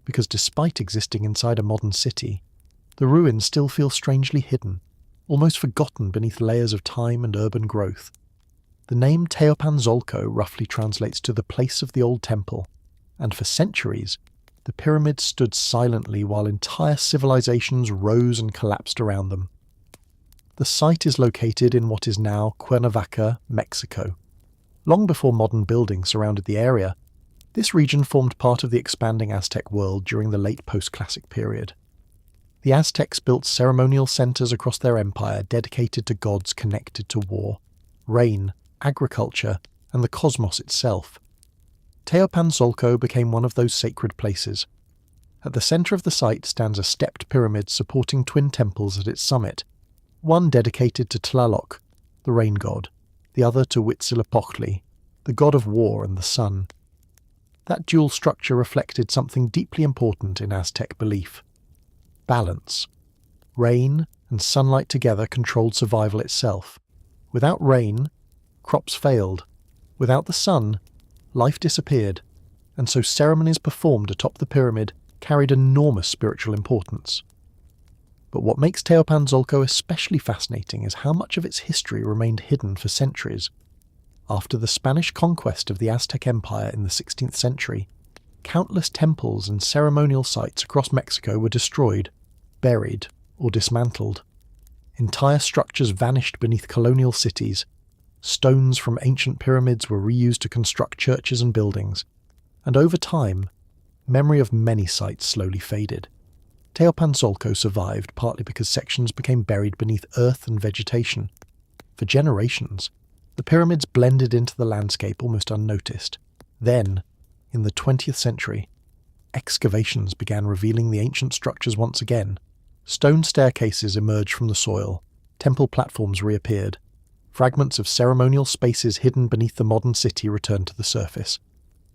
Because despite existing inside a modern city, the ruins still feel strangely hidden, almost forgotten beneath layers of time and urban growth. The name Teopanzolco roughly translates to the place of the old temple, and for centuries, the pyramids stood silently while entire civilizations rose and collapsed around them. The site is located in what is now Cuernavaca, Mexico. Long before modern buildings surrounded the area, this region formed part of the expanding Aztec world during the late post-classic period. The Aztecs built ceremonial centers across their empire dedicated to gods connected to war, rain, agriculture, and the cosmos itself. Teopanzolco became one of those sacred places. At the center of the site stands a stepped pyramid supporting twin temples at its summit, one dedicated to Tlaloc, the rain god, the other to Huitzilopochtli, the god of war and the sun. That dual structure reflected something deeply important in Aztec belief: balance. Rain and sunlight together controlled survival itself. Without rain, crops failed. Without the sun, life disappeared, and so ceremonies performed atop the pyramid carried enormous spiritual importance. But what makes Teopanzolco especially fascinating is how much of its history remained hidden for centuries. After the Spanish conquest of the Aztec Empire in the 16th century, countless temples and ceremonial sites across Mexico were destroyed, buried, or dismantled. Entire structures vanished beneath colonial cities. Stones from ancient pyramids were reused to construct churches and buildings, and over time, memory of many sites slowly faded. Teopanzolco survived partly because sections became buried beneath earth and vegetation. For generations, the pyramids blended into the landscape almost unnoticed. Then, in the 20th century, excavations began revealing the ancient structures once again. Stone staircases emerged from the soil, temple platforms reappeared, fragments of ceremonial spaces hidden beneath the modern city returned to the surface.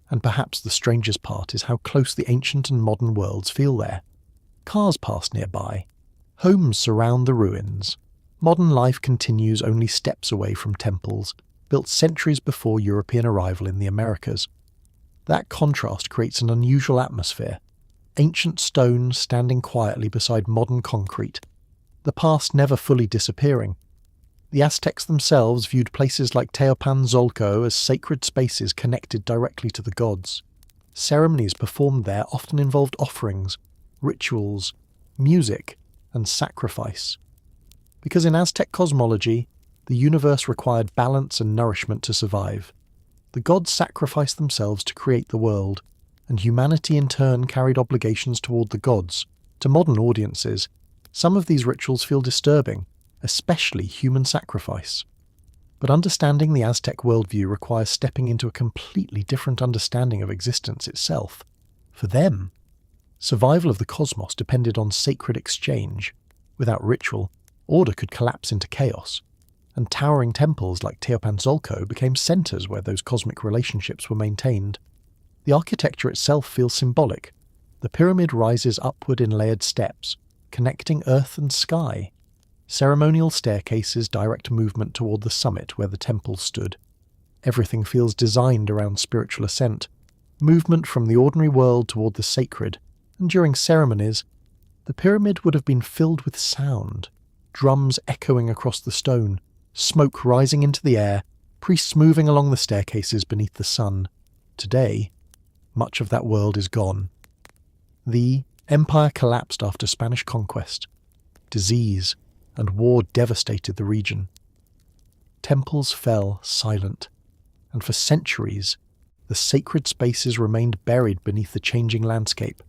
And perhaps the strangest part is how close the ancient and modern worlds feel there. Cars pass nearby. Homes surround the ruins. Modern life continues only steps away from temples, built centuries before European arrival in the Americas. That contrast creates an unusual atmosphere. Ancient stone standing quietly beside modern concrete, the past never fully disappearing. The Aztecs themselves viewed places like Teopanzolco as sacred spaces connected directly to the gods. Ceremonies performed there often involved offerings, rituals, music, and sacrifice. Because in Aztec cosmology, the universe required balance and nourishment to survive. The gods sacrificed themselves to create the world, and humanity in turn carried obligations toward the gods. To modern audiences, some of these rituals feel disturbing, especially human sacrifice. But understanding the Aztec worldview requires stepping into a completely different understanding of existence itself. For them, survival of the cosmos depended on sacred exchange. Without ritual, order could collapse into chaos, and towering temples like Teopanzolco became centers where those cosmic relationships were maintained. The architecture itself feels symbolic. The pyramid rises upward in layered steps, connecting earth and sky. Ceremonial staircases direct movement toward the summit where the temple stood. Everything feels designed around spiritual ascent, movement from the ordinary world toward the sacred, and during ceremonies, the pyramid would have been filled with sound, drums echoing across the stone, smoke rising into the air, priests moving along the staircases beneath the sun. Today, much of that world is gone. The empire collapsed after Spanish conquest. Disease and war devastated the region. Temples fell silent, and for centuries, the sacred spaces remained buried beneath the changing landscape,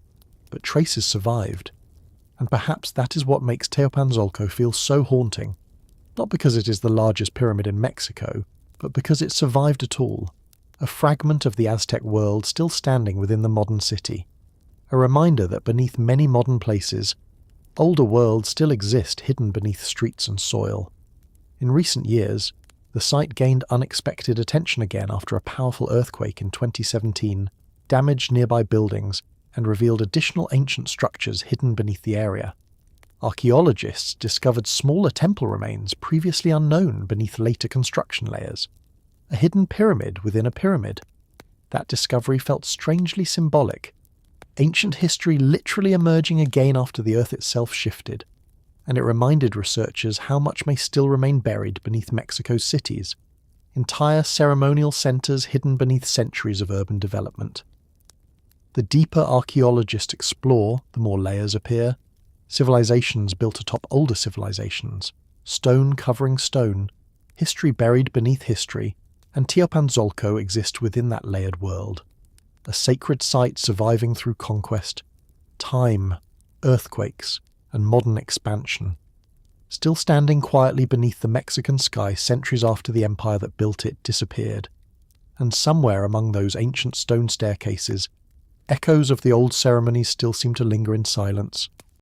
but traces survived. And perhaps that is what makes Teopanzolco feel so haunting, not because it is the largest pyramid in Mexico, but because it survived at all, a fragment of the Aztec world still standing within the modern city, a reminder that beneath many modern places, older worlds still exist hidden beneath streets and soil. In recent years, the site gained unexpected attention again after a powerful earthquake in 2017 damaged nearby buildings and revealed additional ancient structures hidden beneath the area. Archaeologists discovered smaller temple remains previously unknown beneath later construction layers. A hidden pyramid within a pyramid. That discovery felt strangely symbolic. Ancient history literally emerging again after the Earth itself shifted, and it reminded researchers how much may still remain buried beneath Mexico's cities, entire ceremonial centers hidden beneath centuries of urban development. The deeper archaeologists explore, the more layers appear. Civilizations built atop older civilizations, stone covering stone, history buried beneath history, and Teopanzolco exists within that layered world. A sacred site surviving through conquest, time, earthquakes, and modern expansion. Still standing quietly beneath the Mexican sky centuries after the empire that built it disappeared. and somewhere among those ancient stone staircases, echoes of the old ceremonies still seem to linger in silence,